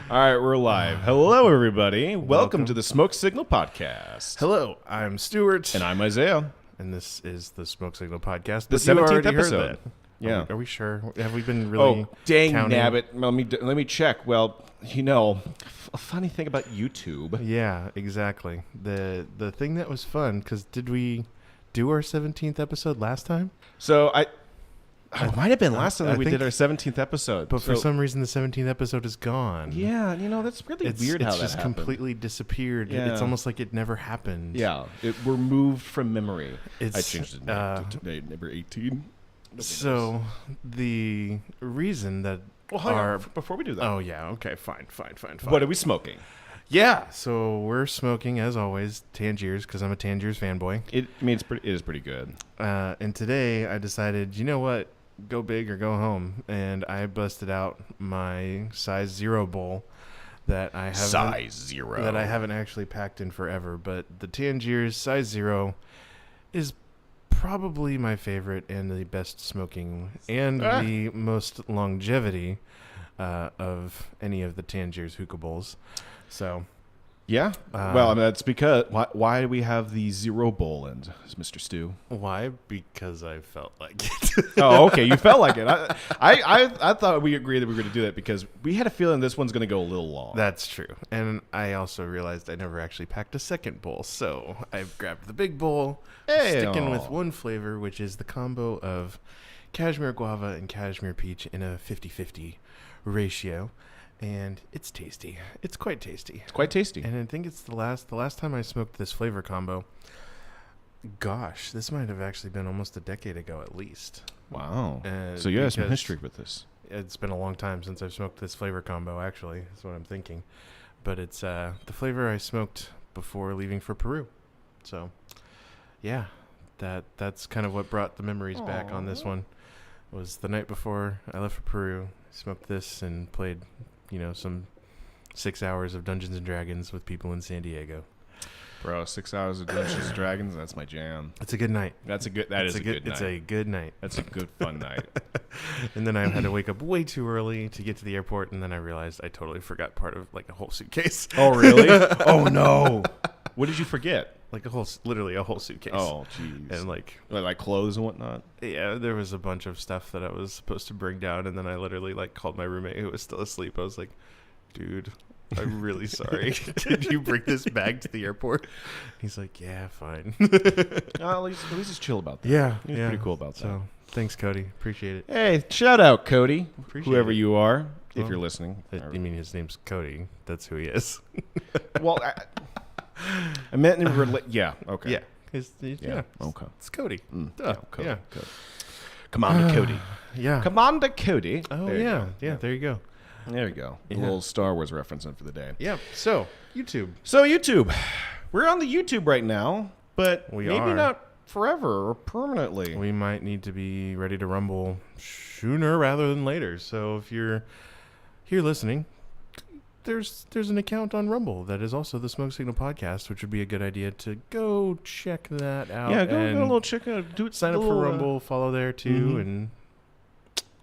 All right, we're live. Hello, everybody. Welcome to the Smoke Signal Podcast. Hello, I'm Stuart. And I'm Isaiah. And this is the Smoke Signal Podcast. The But you 17th already heard episode. that. Yeah. Are we sure? Have we been really dang counting? nabbit. Let me check. Well, a funny thing about YouTube. Yeah, exactly. The thing that was fun, because did we do our 17th episode last time? So it might have been last time that we think- did our 17th episode. But for some reason, the 17th episode is gone. Yeah, that's really weird how it's that just happened. completely disappeared. Yeah. It's almost like it never happened. Yeah, we're moved from memory. I It's, changed it to number 18. So the reason that Before we do that. Oh, yeah. Okay, fine. What are we smoking? Yeah, so we're smoking, as always, Tangiers, because I'm a Tangiers fanboy. It is pretty good. And today I decided, you know what? Go big or go home. And I busted out my size 0 bowl that I haven't actually packed in forever. But the Tangiers size 0 is probably my favorite and the best smoking and the most longevity of any of the Tangiers hookah bowls. So, Yeah. Well, I mean, that's because why do we have the 0 bowl in, Mr. Stu? why? Because I felt like it. Oh, okay. You felt like it. I thought we agreed that we were going to do that because we had a feeling this one's going to go a little long. That's true. And I also realized I never actually packed a second bowl. So I grabbed the big bowl, sticking with one flavor, which is the combo of cashmere guava and cashmere peach in a 50-50 ratio. And it's tasty. It's quite tasty. It's quite tasty. And I think it's the last time I smoked this flavor combo. Gosh, this might have actually been almost a decade ago at least. Wow. So you have some because history with this. It's been a long time since I've smoked this flavor combo, actually. That's what I'm thinking. But it's the flavor I smoked before leaving for Peru. So, yeah, that's kind of what brought the memories back on this one. It was the night before I left for Peru. I smoked this and played, some 6 hours of Dungeons and Dragons with people in San Diego. Bro, 6 hours of Dungeons and Dragons, that's my jam. It's a good night. That is a good night. It's a good night. That's a good fun night. And then I had to wake up way too early to get to the airport, and then I realized I totally forgot part of like a whole suitcase. Oh, really? Oh, no. What did you forget? Like literally a whole suitcase. Oh, jeez. And like clothes and whatnot? Yeah, there was a bunch of stuff that I was supposed to bring down, and then I literally called my roommate who was still asleep. I was like, dude, I'm really sorry. Did you bring this bag to the airport? He's like, yeah, fine. At least he's chill about that. Yeah. He's pretty cool about that. So thanks, Cody. Appreciate it. Hey, shout out, Cody. Appreciate whoever it. you are, if Well, you're listening. I mean, his name's Cody. That's who he is. Well, I meant in yeah, okay. Yeah. Yeah. Okay. It's Cody. Duh. Yeah, Cody. Yeah. Cody. Commander Cody. Yeah. Commander Cody. Oh, There you yeah. go. Yeah, there you go. There you go. A Yeah. little Star Wars reference in for the day. Yeah. So, YouTube. So, YouTube. We're on the YouTube right now, but We maybe are. not forever or permanently. We might need to be ready to rumble sooner rather than later. So if you're here listening, there's an account on Rumble that is also the Smoke Signal Podcast, which would be a good idea to go check that out. Yeah, go and a little check out. sign up for Rumble, follow there too, and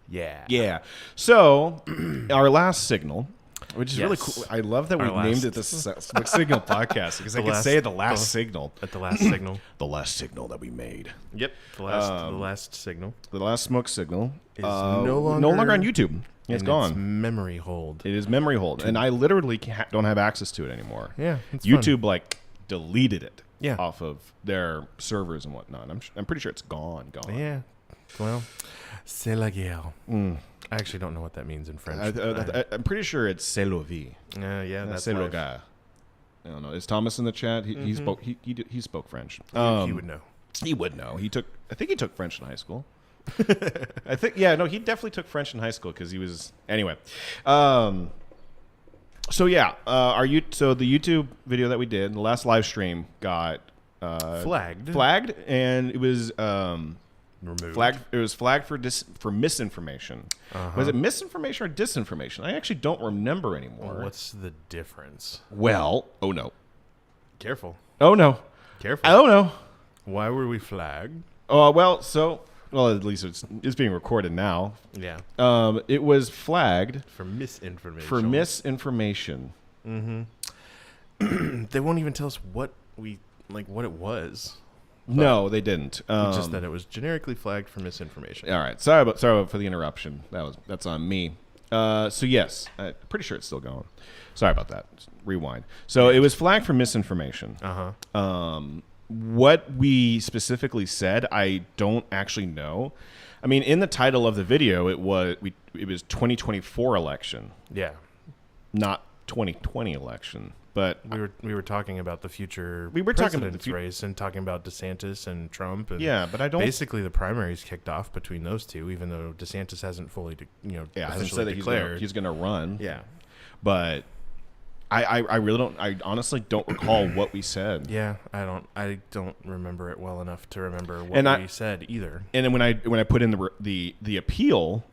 yeah. Yeah. So, our last signal, which is really Yes. cool. I love that we Our named last- it the Smoke Signal Podcast because I The can last- say the last signal. At the last signal. The last signal that we made. Yep. The last signal The last smoke signal is no longer on YouTube. It's in gone. Its memory hold. It is memory hold, and I literally don't have access to it anymore. Yeah. It's fun. YouTube deleted it Yeah. off of their servers and whatnot. I'm pretty sure it's gone. Yeah. Well, c'est la guerre. I actually don't know what that means in French. I'm pretty sure it's c'est la vie. Yeah, that's c'est le life. gars. I don't know. Is Thomas in the chat? He spoke. He spoke French. He would know. He would know. I think he took French in high school. I think. Yeah. No. He definitely took French in high school because he was. Anyway. So yeah. So the YouTube video that we did, the last live stream, got flagged, and it was removed. It was flagged for misinformation. Was it misinformation or disinformation? I actually don't remember anymore. What's the difference? Well, oh no. Careful. Oh no. Careful. Oh no. Why were we flagged? Oh well, so Well, at least it's being recorded now. Yeah. It was flagged for misinformation. Mm-hmm. They won't even tell us what it was. No, they didn't. Just that it was generically flagged for misinformation. All right. Sorry for the interruption. That's on me. So yes, I'm pretty sure it's still going. Sorry about that. Just rewind. So it was flagged for misinformation. What we specifically said, I don't actually know. I mean, in the title of the video, it was 2024 election. Yeah. Not 2020 election. But we were talking about the future. We were talking about the race and talking about DeSantis and Trump. And yeah, but I don't. Basically, the primaries kicked off between those two, even though DeSantis hasn't fully, hasn't said that he's going to run. Yeah, but I really don't. I honestly don't recall what we said. Yeah, I don't remember it well enough to remember what we said either. And then when I put in the appeal,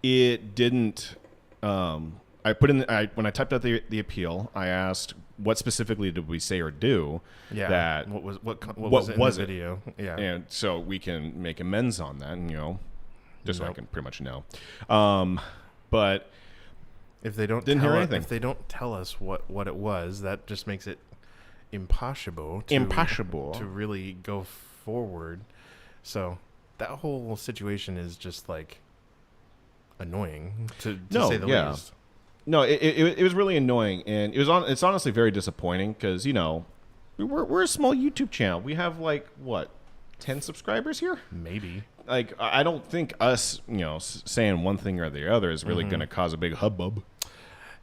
it didn't. I put in when I typed out the appeal, I asked what specifically did we say or do. Yeah. That what was in the video? Yeah. And so we can make amends on that, and just so I can pretty much know. But if they don't didn't hear anything, if they don't tell us what it was, that just makes it impossible to really go forward. So that whole situation is just like annoying to say the least. No, it was really annoying, and it's honestly very disappointing because we're a small YouTube channel. We have 10 subscribers here, maybe. I don't think us saying one thing or the other is really going to cause a big hubbub.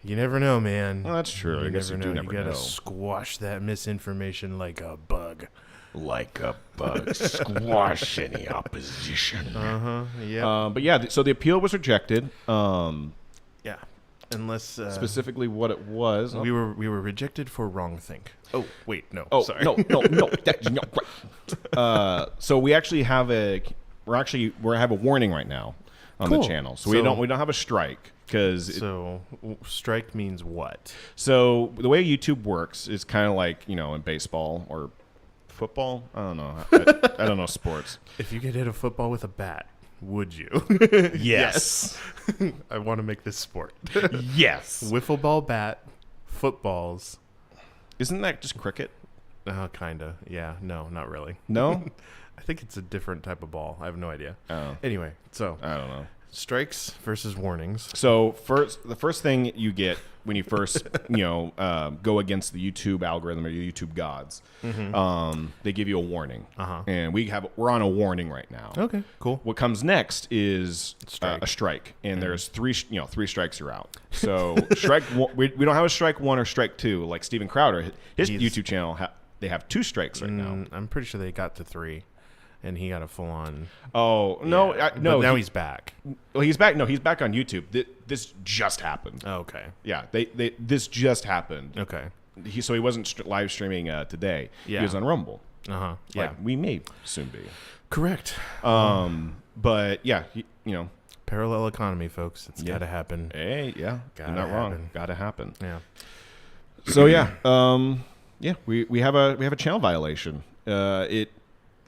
You never know, man. Well, that's true. I guess you do never know. You gotta squash that misinformation like a bug. Like a bug. Squash any opposition. Yeah. But yeah, so the appeal was rejected. Yeah. Unless specifically what it was, we were rejected for wrongthink. Oh wait, no. Oh sorry. no. That's not right. So we actually have we have a warning right now on the channel. So we don't have a strike because. So strike means what? So the way YouTube works is kind of like in baseball or football. I don't know. I don't know sports. If you could hit a football with a bat, would you? Yes. I want to make this sport. Yes. Wiffle ball bat, footballs. Isn't that just cricket? Kinda. Yeah. No, not really. No? I think it's a different type of ball. I have no idea. Oh. Anyway, so I don't know. Strikes versus warnings. So the first thing you get when you first go against the YouTube algorithm or the YouTube gods, they give you a warning, and we're on a warning right now. Okay, cool. What comes next is a strike, and there's three strikes you're out. So strike one, we don't have a strike one or strike two like Steven Crowder. His YouTube channel they have 2 strikes right now. I'm pretty sure they got to 3. And he got a full on. Oh no, no! But now he's back. Well, he's back. No, he's back on YouTube. This just happened. Oh, okay. Yeah, this just happened. Okay. So he wasn't live streaming today. Yeah. He was on Rumble. Yeah. We may soon be. Correct. But yeah, parallel economy, folks. It's got to happen. Hey, yeah, you're not wrong. Got to happen. Yeah. So yeah, we have a channel violation.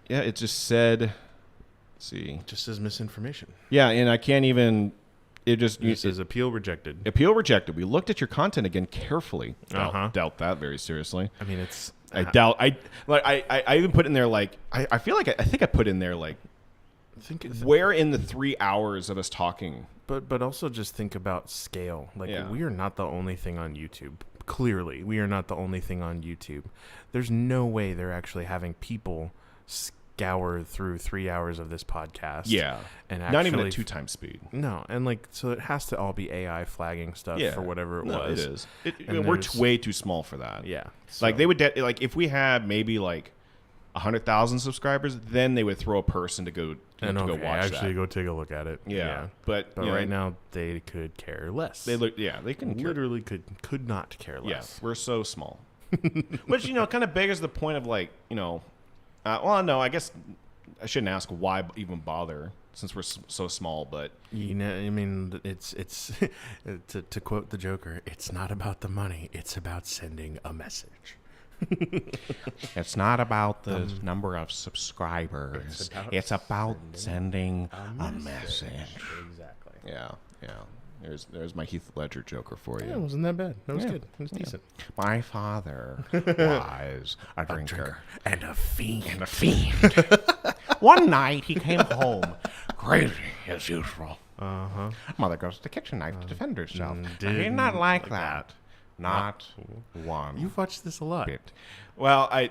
It just said, let's see. Just says misinformation. Yeah, and I can't even, it says appeal rejected. Appeal rejected. We looked at your content again carefully. Doubt that very seriously. I mean, it's. I doubt, I even put in there I feel like, I think I put in there where in the 3 hours of us talking. But also just think about scale. We are not the only thing on YouTube. Clearly, we are not the only thing on YouTube. There's no way they're actually having people scour through 3 hours of this podcast. Yeah. And not even at 2 times speed. No. And so it has to all be AI flagging stuff for whatever it was. It is. We're way too small for that. Yeah. So. They would, if we had maybe 100,000 subscribers, then they would throw a person to go go watch actually go take a look at it. Yeah. But right now they could care less. They can literally could not care less. Yeah, we're so small. Which kind of beggars the point of well, no, I guess I shouldn't ask why even bother since we're so small, but I mean, it's to quote the Joker, it's not about the money, it's about sending a message. It's not about the number of subscribers. It's about sending a message. Exactly. Yeah. There's my Heath Ledger Joker for you. Yeah, it wasn't that bad. That was good. It was decent. My father was a drinker and a fiend. One night he came home crazy as usual. Uh-huh. Mother goes to the kitchen knife to defend herself. I Did did not like like that. Not one. You've watched this a lot. Bit. Well, I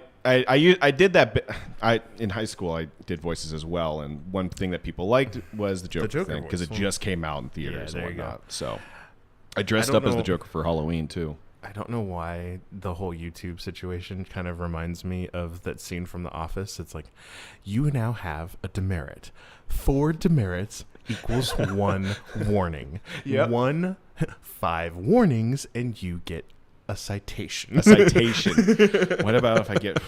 did that bit. In high school I did voices as well, and one thing that people liked was the Joker thing because it just came out in theaters and whatnot. So I dressed up as the Joker for Halloween too. I don't know why the whole YouTube situation kind of reminds me of that scene from The Office. It's like, you now have a demerit. 4 demerits equals 1 warning. Yep. 5 warnings, and you get a citation. A citation. What about if I get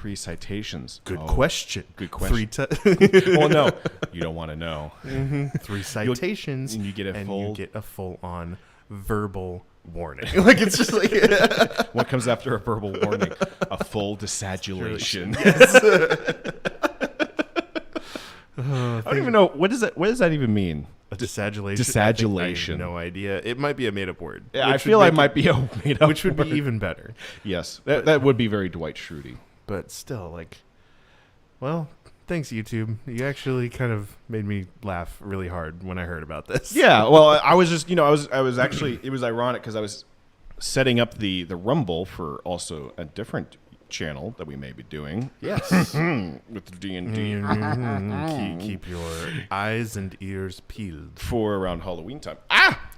3 citations? Good question. Good question. 3 Well, no, you don't want to know. 3 citations, and you get a full-on verbal warning. Like, it's just like what comes after a verbal warning? A full desadulation. Yes. I don't even know what does that even mean? A desadulation. Desadulation. I have no idea. It might be a made-up word. Yeah, I feel like it might be a made-up which would word. be even better. Yes, that would be very Dwight Schrute. But still, like, well, thanks, YouTube. You actually kind of made me laugh really hard when I heard about this. Yeah, well, I was just, I was actually, it was ironic because I was setting up the Rumble for also a different channel that we may be doing. Yes. With D&D. Keep your eyes and ears peeled. For around Halloween time.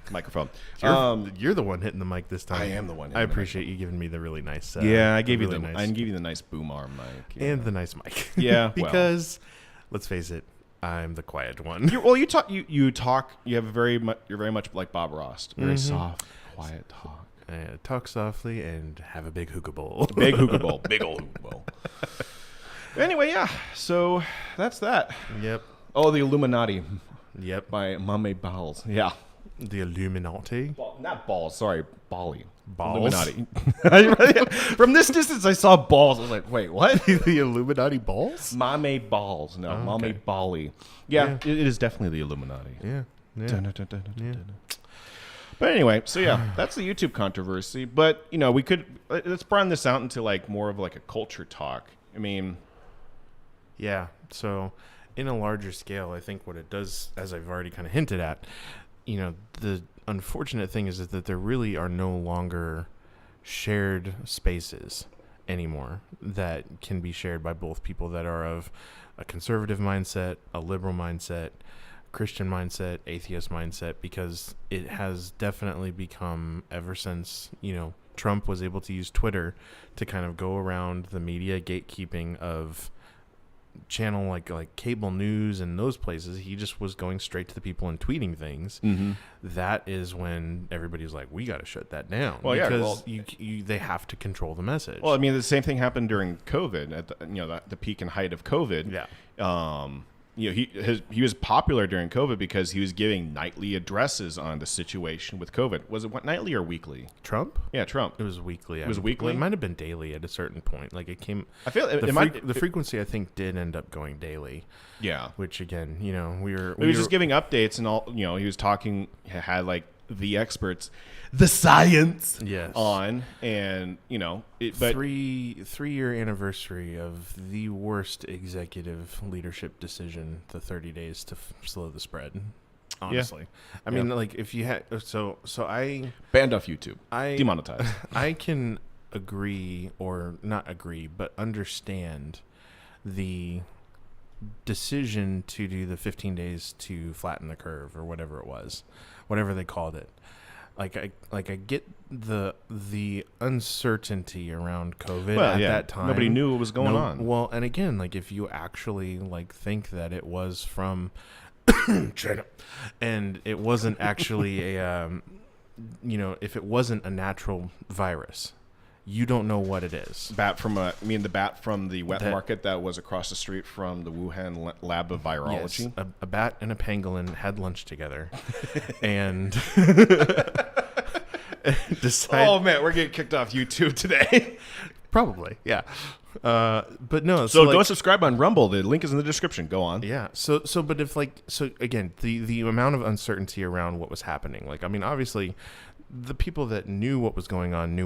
Microphone. You're the one hitting the mic this time. I am the one. I appreciate you giving me the really nice. I gave you the nice boom arm mic. And the nice mic. Yeah. Because, let's face it, I'm the quiet one. You talk. You have you're very much like Bob Ross. Very soft, quiet talk. Talk softly and have a big hookah bowl. Big hookah bowl. Big old hookah bowl. Anyway, yeah. So that's that. Yep. Oh, the Illuminati. Yep. By Mame Balls. Yeah. The Illuminati. Not balls. Sorry, Bali. Balls. Illuminati. From this distance, I saw balls. I was like, wait, what? The Illuminati balls? Mame Balls. No, Oh, okay. Mame Bali. Yeah, it is definitely the Illuminati. Yeah. Yeah. But anyway, so yeah, that's the YouTube controversy. But we could let's broaden this out into like more of like a culture talk. I mean, yeah. So, in a larger scale, I think what it does, as I've already kind of hinted at, the unfortunate thing is that there really are no longer shared spaces anymore that can be shared by both people that are of a conservative mindset, a liberal mindset, Christian mindset, atheist mindset, because it has definitely become, ever since Trump was able to use Twitter to kind of go around the media gatekeeping of channel like cable news and those places. He just was going straight to the people and tweeting things. Mm-hmm. That is when everybody's like, we got to shut that down. Well, because they have to control the message. Well, I mean, the same thing happened during COVID at the peak and height of COVID. Yeah. He was popular during COVID because he was giving nightly addresses on the situation with COVID. Was it nightly or weekly? Trump? Yeah, Trump. It was weekly. It was weekly? Well, it might have been daily at a certain point. Like, it came... I feel the frequency, I think, did end up going daily. Yeah. Which, again, he was just giving updates and all. He was talking, had like the experts, the science, yes, on, and but 3-year anniversary of the worst executive leadership decision, the 30 days to slow the spread. Honestly, yeah. I mean, like, if you had so I banned off YouTube, demonetized. I can agree, or not agree, but understand the decision to do the 15 days to flatten the curve, or whatever it was, whatever they called it. I get the uncertainty around COVID at that time. Nobody knew what was going on. Well, and again, like, if you actually think that it was from China, and it wasn't actually a if it wasn't a natural virus, you don't know what it is. The bat from the wet market that was across the street from the Wuhan lab of virology. Yes, a bat and a pangolin had lunch together, and decide. Oh man, we're getting kicked off YouTube today. Probably, yeah. But no. So go subscribe on Rumble. The link is in the description. Go on. Yeah. But if again, the amount of uncertainty around what was happening. Like, I mean, obviously, the people that knew what was going on,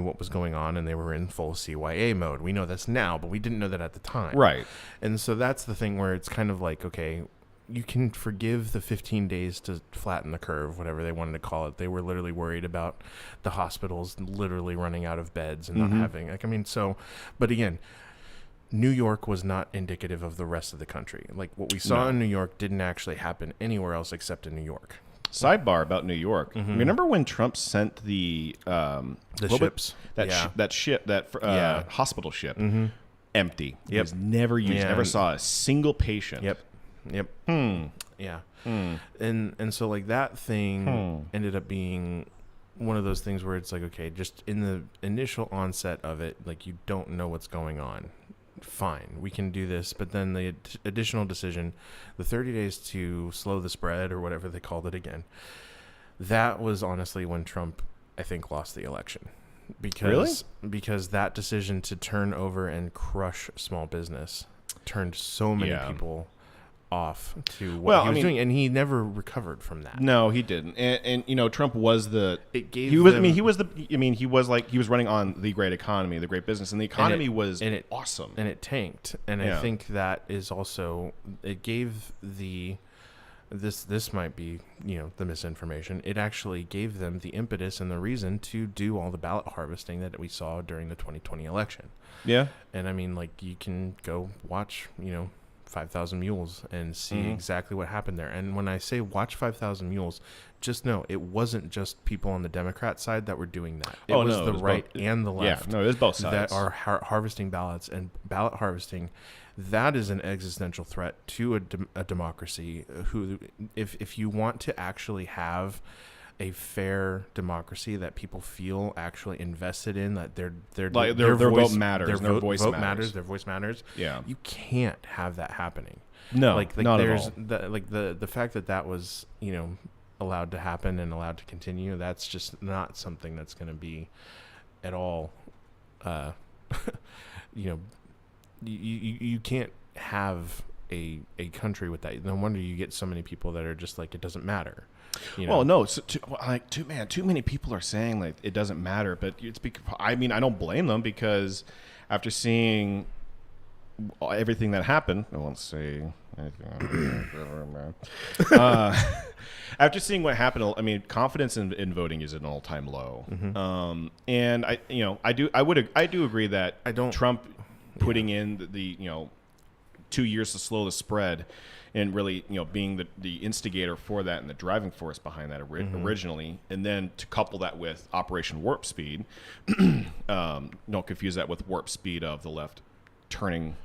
and they were in full CYA mode. We know this now, but we didn't know that at the time. Right. And so that's the thing where it's kind of like, okay, you can forgive the 15 days to flatten the curve, whatever they wanted to call it. They were literally worried about the hospitals literally running out of beds and not having, but again, New York was not indicative of the rest of the country. Like, what we saw in New York didn't actually happen anywhere else except in New York. Sidebar about New York. Remember when Trump sent the ships? That hospital ship empty. It was never used. Never saw a single patient. Yep. Yeah. And so like that thing ended up being one of those things where it's like, okay, just in the initial onset of it, like, you don't know what's going on. Fine, we can do this, but then the additional decision, the 30 days to slow the spread or whatever they called it again, that was honestly when Trump, I think, lost the election. Because that decision to turn over and crush small business turned so many people off to what he was doing, and he never recovered from that. No, he didn't. And you know, Trump was he was running on the great economy, the great business, and the economy was awesome. And it tanked. And I think that is also, it gave this might be, the misinformation. It actually gave them the impetus and the reason to do all the ballot harvesting that we saw during the 2020 election. Yeah. And I mean, like, you can go watch, 5,000 Mules and see exactly what happened there. And when I say watch 5,000 Mules, just know it wasn't just people on the Democrat side that were doing that. It was the right and the left. Yeah, no, it was both sides that are harvesting ballots, and ballot harvesting. That is an existential threat to a democracy. Who, if you want to actually have a fair democracy that people feel actually invested in, that their vote matters, their voice matters. Yeah, you can't have that happening. No, like not there's at all. The fact that was allowed to happen and allowed to continue. That's just not something that's going to be at all. You can't have a country with that. No wonder you get so many people that are just like, it doesn't matter. Well, no, too many people are saying like it doesn't matter, but it's because, I mean, I don't blame them, because after seeing everything that happened, I won't say anything. After seeing what happened, I mean, confidence in voting is at an all-time low. And I do agree that Trump putting in the 2 years to slow the spread, and really, being the instigator for that and the driving force behind that originally, and then to couple that with Operation Warp Speed, don't confuse that with Warp Speed of the left turning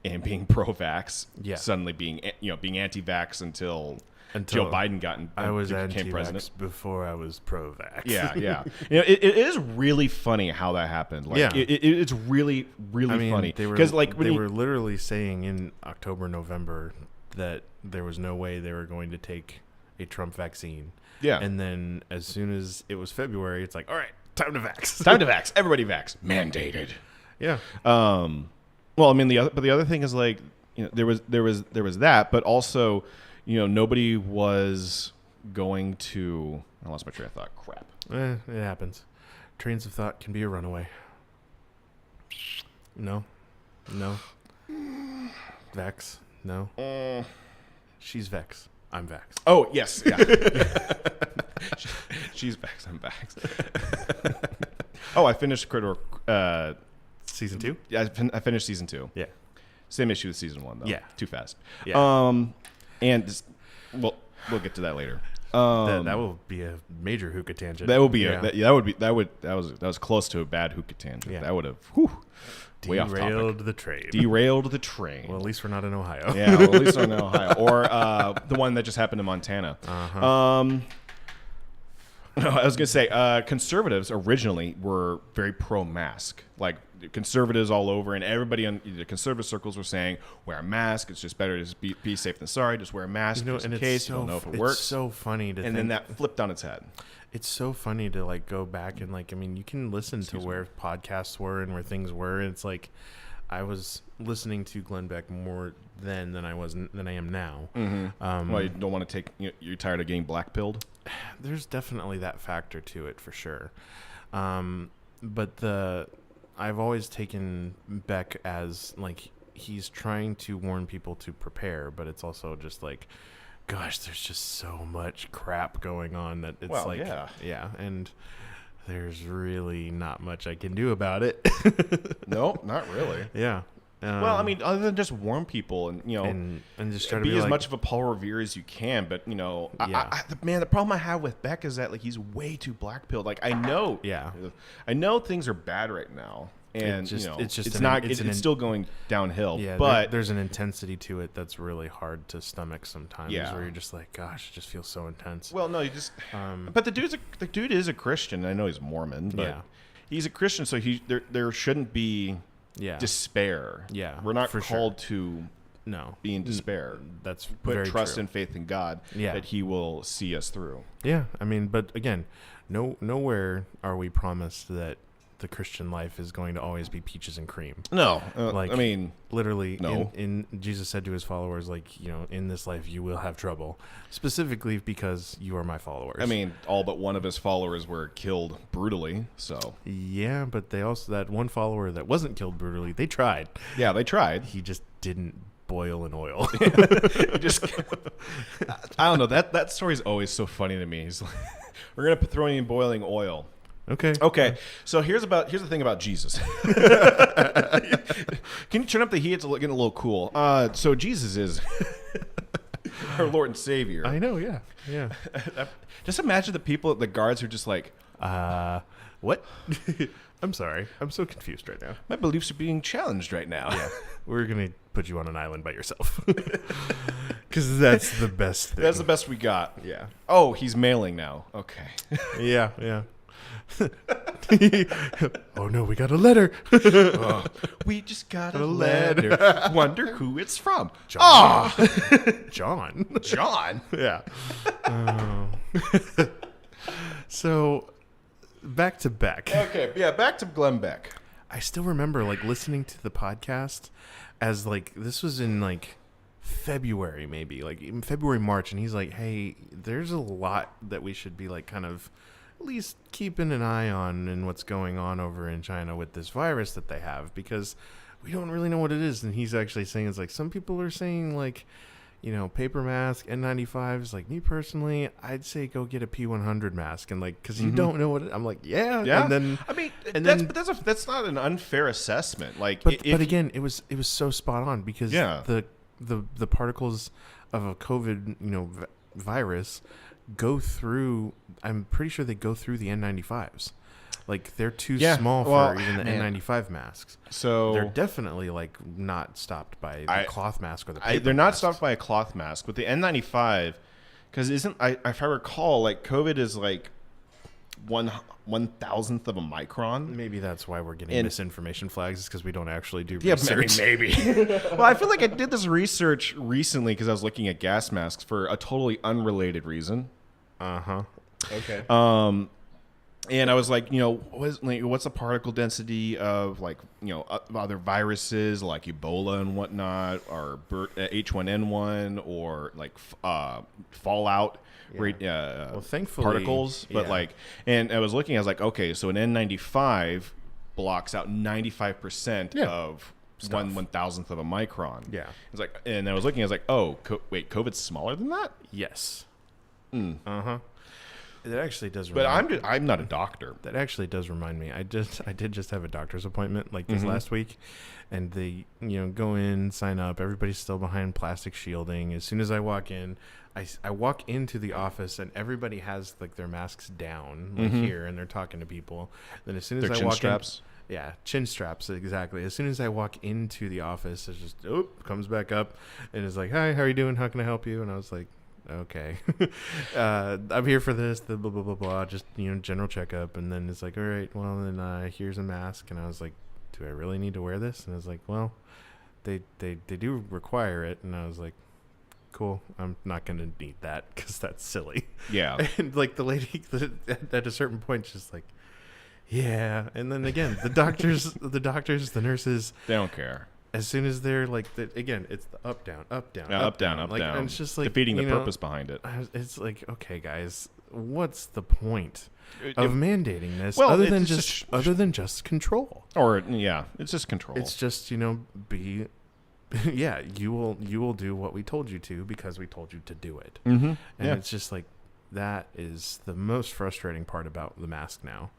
and being pro-vax, suddenly being anti-vax until Joe Biden became president. Before I was pro-vax. Yeah. It is really funny how that happened. Like, it's really, really funny. Because they were literally saying in October, November that there was no way they were going to take a Trump vaccine. Yeah. And then as soon as it was February, it's like, all right, time to vax. Time to vax. Everybody vax. Mandated. Yeah. Well, I mean, the other thing is, like, there was that, but also, nobody was going to. I lost my train of thought. Crap. It happens. Trains of thought can be a runaway. No. Vex. No. She's Vex. I'm Vex. Oh, yes. Yeah. She's Vex. I'm Vex. Oh, I finished Season 2? Yeah, I finished season 2. Yeah. Same issue with season 1, though. Yeah. Too fast. Yeah. And we'll get to that later. That will be a major hookah tangent. That would be that was close to a bad hookah tangent. Yeah. That would have derailed the train. Derailed the train. Well, at least we're not in Ohio. Yeah, well, at least we're not in Ohio, or the one that just happened in Montana. No, I was going to say conservatives originally were very pro-mask. Like conservatives all over, and everybody in the conservative circles were saying, wear a mask. It's just better to be safe than sorry. Just wear a mask just in case. You don't know if it works. It's so funny to think. And then that flipped on its head. It's so funny to like go back and like, I mean, you can listen to where podcasts were and where things were. And it's like, I was listening to Glenn Beck more then than I am now. Mm-hmm. Well, you don't want to you're tired of getting black-pilled? There's definitely that factor to it for sure. But I've always taken Beck as like, he's trying to warn people to prepare, but it's also just like, gosh, there's just so much crap going on that it's yeah, and there's really not much I can do about it. No, not really. Yeah. Well, I mean, other than just warn people and, and just try to be as like, much of a Paul Revere as you can. But, yeah. the problem I have with Beck is that, like, he's way too black-pilled. Like, I know things are bad right now. And, it's still going downhill. Yeah, but there's an intensity to it that's really hard to stomach sometimes. Yeah. Where you're just like, gosh, it just feels so intense. Well, no, you just. But the dude is a Christian. I know he's Mormon, but he's a Christian, so there shouldn't be despair. Yeah, we're not called to be in despair. That's put trust true. and faith in God that He will see us through. Yeah, I mean, but again, nowhere are we promised that the Christian life is going to always be peaches and cream. No, like, I mean, literally, no. in Jesus said to his followers, like, in this life you will have trouble, specifically because you are my followers. I mean, all but one of his followers were killed brutally. So yeah, but they also, that one follower that wasn't killed brutally, they tried. Yeah, they tried. He just didn't boil in oil. I don't know. That story is always so funny to me. He's like, we're gonna throw you in boiling oil. Okay. So here's the thing about Jesus. Can you turn up the heat? It's getting a little cool. So Jesus is our Lord and Savior. I know. Yeah. Just imagine the guards who are just like, what? I'm sorry. I'm so confused right now. My beliefs are being challenged right now. Yeah. We're gonna put you on an island by yourself. Because that's the best thing. That's the best we got. Yeah. Oh, he's mailing now. Okay. Yeah. Oh no, we got a letter. We just got a letter. Wonder who it's from. John. John. Yeah. So back to Beck. Okay, yeah, back to Glenn Beck. I still remember like listening to the podcast as like this was in like February, maybe like in February, March, and he's like, hey, there's a lot that we should be like kind of at least keeping an eye on and what's going on over in China with this virus that they have, because we don't really know what it is. And he's actually saying, it's like some people are saying like, paper mask, N95s. Like me personally, I'd say go get a P100 mask, and like, cause you don't know what I'm like. Yeah. And then, I mean, that's not an unfair assessment. Like, but again, it was so spot on because the particles of a COVID, virus go through, I'm pretty sure they go through the N95s. Like they're too small for even the N95 masks. So they're definitely like not stopped by the cloth mask or the paper they're not masks. stopped by a cloth mask. With the N95, because if I recall, like COVID is like 1/1000th of a micron. Maybe that's why we're getting misinformation flags, is because we don't actually do research. Maybe. Well, I feel like I did this research recently because I was looking at gas masks for a totally unrelated reason. Okay. And I was like, what's the particle density of like, other viruses like Ebola and whatnot, or H1N1, or like Fallout rate, well, thankfully, particles. But and I was looking, I was like, okay, so an N95 blocks out 95% of 1/1000th of a micron. Yeah. It's like, and I was looking, I was like, oh, wait, COVID's smaller than that? Yes. That actually does. But I'm not a doctor. That actually does remind me. I did just have a doctor's appointment like this last week, and they go in, sign up. Everybody's still behind plastic shielding. As soon as I walk in, I walk into the office and everybody has like their masks down like here, and they're talking to people. Then as soon as I walk straps. Yeah, chin straps, exactly. As soon as I walk into the office, it's just comes back up and is like, hi, how are you doing? How can I help you? And I was like, okay. I'm here for this, the blah, blah, blah, blah, just, general checkup. And then it's like, all right, well, then here's a mask. And I was like, do I really need to wear this? And I was like, well, they do require it. And I was like, cool, I'm not going to need that because that's silly. Yeah. And like the lady at a certain point, just like, yeah. And then again, the doctors, the nurses, they don't care. As soon as they're like, again, it's the up, down, up, down, up, down. Up, like, down. And it's just like defeating the purpose behind it. It's like, okay, guys, what's the point of mandating this other than just control? Or it's just control. It's just be. Yeah, you will do what we told you to because we told you to do it. Mm-hmm. And it's just like that is the most frustrating part about the mask now.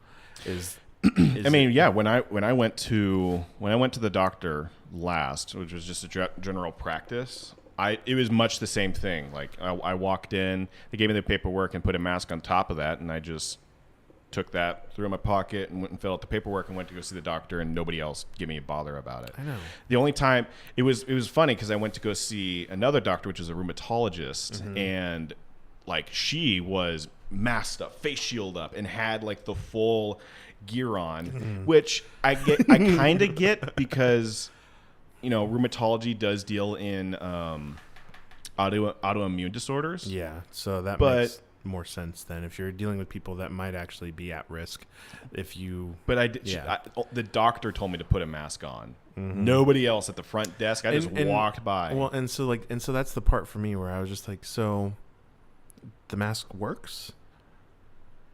I mean, when I went to the doctor last, which was just a general practice, it was much the same thing. Like I walked in, they gave me the paperwork and put a mask on top of that, and I just took that, threw it in my pocket, and went and filled out the paperwork and went to go see the doctor, and nobody else gave me a bother about it. I know. The only time it was funny because I went to go see another doctor, which is a rheumatologist, mm-hmm. and like she was masked up, face shield up, and had like the full gear on, mm-hmm. which I kind of get because rheumatology does deal in autoimmune disorders. Yeah, so that makes more sense than if you're dealing with people that might actually be at risk. The doctor told me to put a mask on. Mm-hmm. Nobody else at the front desk. I just walked by. Well, and so that's the part for me where I was just like, so the mask works.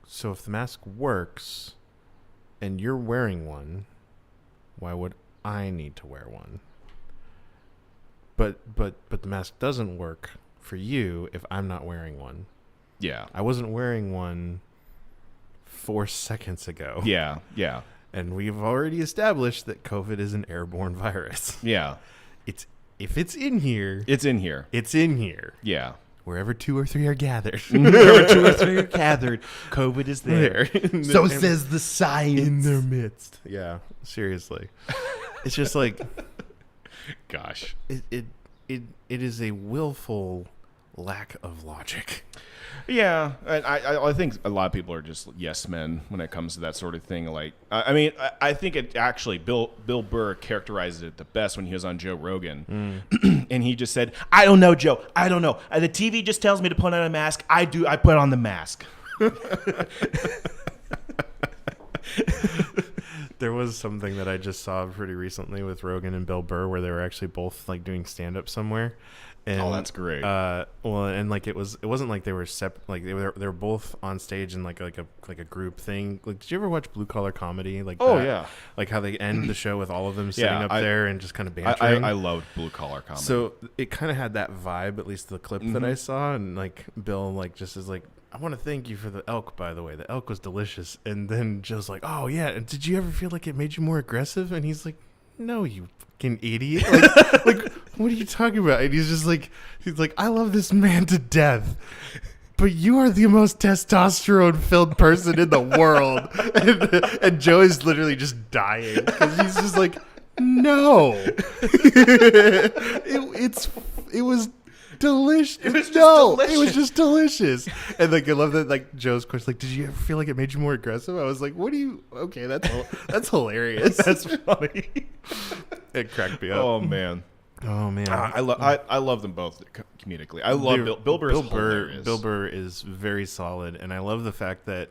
So if the mask works, and you're wearing one, why would I need to wear one? But the mask doesn't work for you if I'm not wearing one. Yeah. I wasn't wearing one 4 seconds ago. Yeah. And we've already established that COVID is an airborne virus. Yeah. If it's in here. It's in here. It's in here. Yeah. Wherever 2 or 3 are gathered. Wherever 2 or 3 are gathered, COVID is there. So says the science. In their midst. Yeah, seriously. It's just like, gosh. It is a willful lack of logic. Yeah, I think a lot of people are just yes men when it comes to that sort of thing. Like, I mean, I think it actually Bill Burr characterized it the best when he was on Joe Rogan, and he just said, "I don't know, Joe. I don't know. The TV just tells me to put on a mask. I do. I put on the mask." There was something that I just saw pretty recently with Rogan and Bill Burr where they were actually both like doing stand up somewhere. And, that's great. Well, and like it wasn't like they were like they were both on stage in like a group thing. Like, did you ever watch Blue Collar Comedy? Like, yeah, like how they end the show with all of them sitting up there and just kind of bantering. I loved Blue Collar Comedy. So it kind of had that vibe, at least the clip mm-hmm. that I saw, and like Bill like just is like, I want to thank you for the elk, by the way. The elk was delicious. And then Joe's like, oh yeah, and did you ever feel like it made you more aggressive? And he's like, no, you fucking idiot. Like, what are you talking about? And he's like, I love this man to death, but you are the most testosterone-filled person in the world. And Joe is literally just dying because he's just like, no. It was delicious. It was just delicious. And like, I love that, like, Joe's question, like, did you ever feel like it made you more aggressive? I was like, okay, that's hilarious. That's funny. It cracked me up. Oh man. I love them both comedically. I love Bill Burr. Bill Burr is very solid, and I love the fact that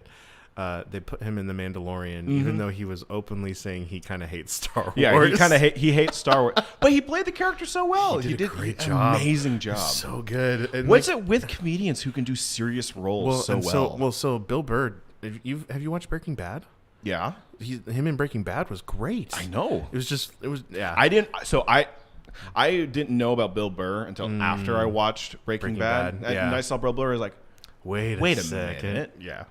they put him in The Mandalorian, mm-hmm. even though he was openly saying he kind of hates Star Wars. Yeah, he hates Star Wars, but he played the character so well. He did a great job, amazing job, so good. And what's it with comedians who can do serious roles so well? So Bill Burr, have you watched Breaking Bad? Yeah, him in Breaking Bad was great. I know. It was. Yeah. I didn't know about Bill Burr until after I watched Breaking Bad. Yeah. And I saw Bill Burr. I was like, wait a second. minute. Yeah.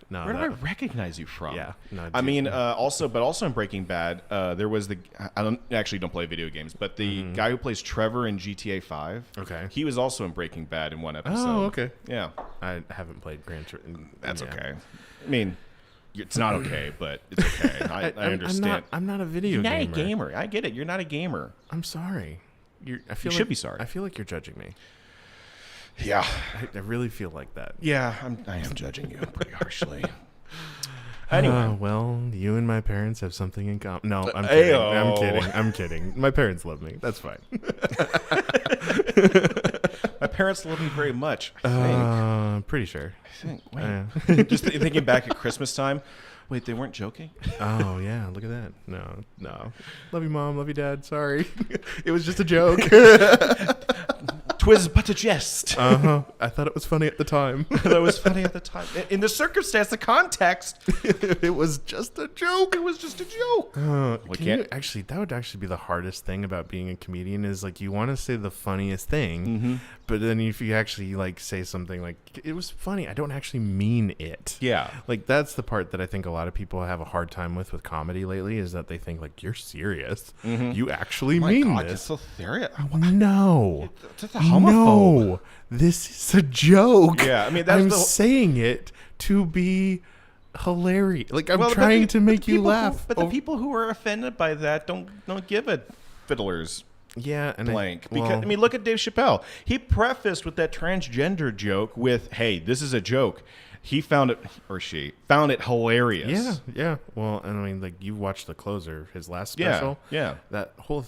No. Where do I recognize you from? Yeah. No, I mean, also in Breaking Bad, there was I don't play video games, but the guy who plays Trevor in GTA 5. Okay. He was also in Breaking Bad in one episode. Oh, okay. Yeah. I haven't played Gran Turismo. That's okay. I mean, it's not okay, but it's okay. I understand. I'm not a video gamer. You're not a gamer. I get it. You're not a gamer. I'm sorry. You should be sorry. I feel like you're judging me. Yeah. I really feel like that. Yeah, I am judging you pretty harshly. Anyway. Well, you and my parents have something in common. No, I'm kidding. I'm kidding. I'm kidding. My parents love me. That's fine. My parents love me very much, I think. Pretty sure. I think. Wait. Just thinking back at Christmas time. Wait, they weren't joking? Oh, yeah. Look at that. No. Love you, Mom. Love you, Dad. Sorry. It was just a joke. 'Twas but a jest. I thought it was funny at the time. That was funny at the time. In the circumstance, the context. It was just a joke. It was just a joke. That would actually be the hardest thing about being a comedian is like you want to say the funniest thing, but then if you actually like say something like it was funny, I don't actually mean it. Yeah. Like that's the part that I think a lot of people have a hard time with comedy lately is that they think like you're serious. You actually mean this. It's so serious. No. It's a homophobe. No. This is a joke. Yeah, I mean I'm saying it to be hilarious. Like I'm trying to make you laugh. But the people who are offended by that don't give a fiddler's blank. Because I mean, look at Dave Chappelle. He prefaced with that transgender joke with, "Hey, this is a joke." He found it, or she found it hilarious. Yeah. Well, and I mean, like you watched The Closer, his last special. Yeah. That whole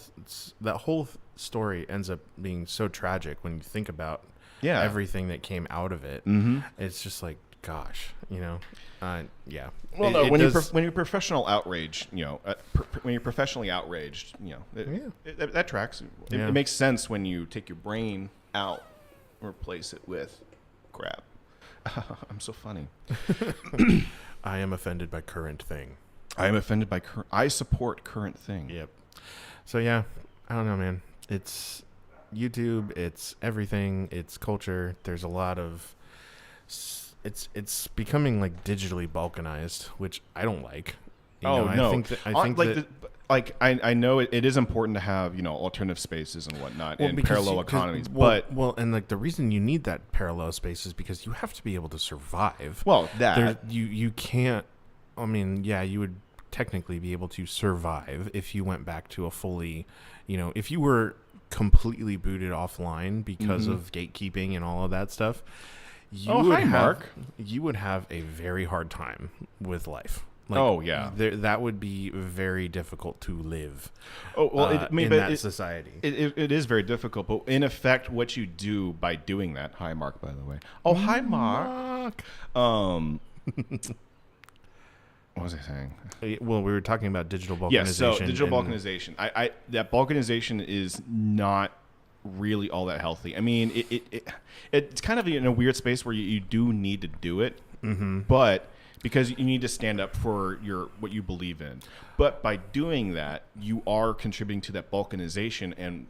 story ends up being so tragic when you think about everything that came out of it. It's just like, gosh, yeah. Well, when you're professional outrage, when you're professionally outraged, that tracks. It makes sense when you take your brain out and replace it with crap. I'm so funny. I am offended by current thing. I am offended by I support current thing. Yep. So yeah, I don't know, man. It's YouTube. It's everything. It's culture. There's a lot of. It's becoming like digitally balkanized, which I don't like. No. I know it is important to have alternative spaces and whatnot and parallel economies, but and like the reason you need that parallel space is because you have to be able to survive. Well, you can't. I mean, yeah, you would technically be able to survive if you went back to a fully, if you were completely booted offline because of gatekeeping and all of that stuff. You would have a very hard time with life. Like, that would be very difficult to live. In that society. It is very difficult, but in effect, what you do by doing that. Hi, Mark, by the way. Oh, hi, Mark. What was I saying? Well, we were talking about digital balkanization. Yes, so digital balkanization. That balkanization is not really all that healthy. I mean, it's kind of in a weird space where you do need to do it, but because you need to stand up for what you believe in. But by doing that, you are contributing to that balkanization, and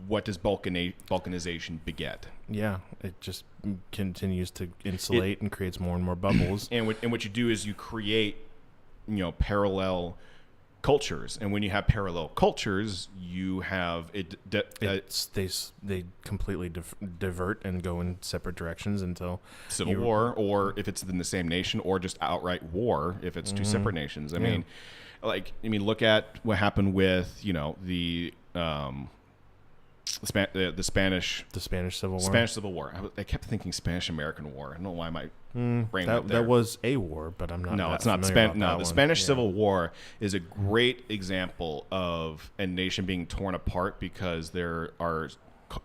what does balkanization beget? Yeah, it just continues to insulate and creates more and more bubbles. And what you do is you create parallel cultures, and when you have parallel cultures, you have they completely divert and go in separate directions until civil war, or if it's in the same nation, or just outright war if it's two separate nations. I mean, look at what happened with the Spanish Civil War. I kept thinking Spanish American War. I don't know why my brain went there. That was a war, but I'm not. No, it's not. The Spanish Civil War is a great example of a nation being torn apart because there are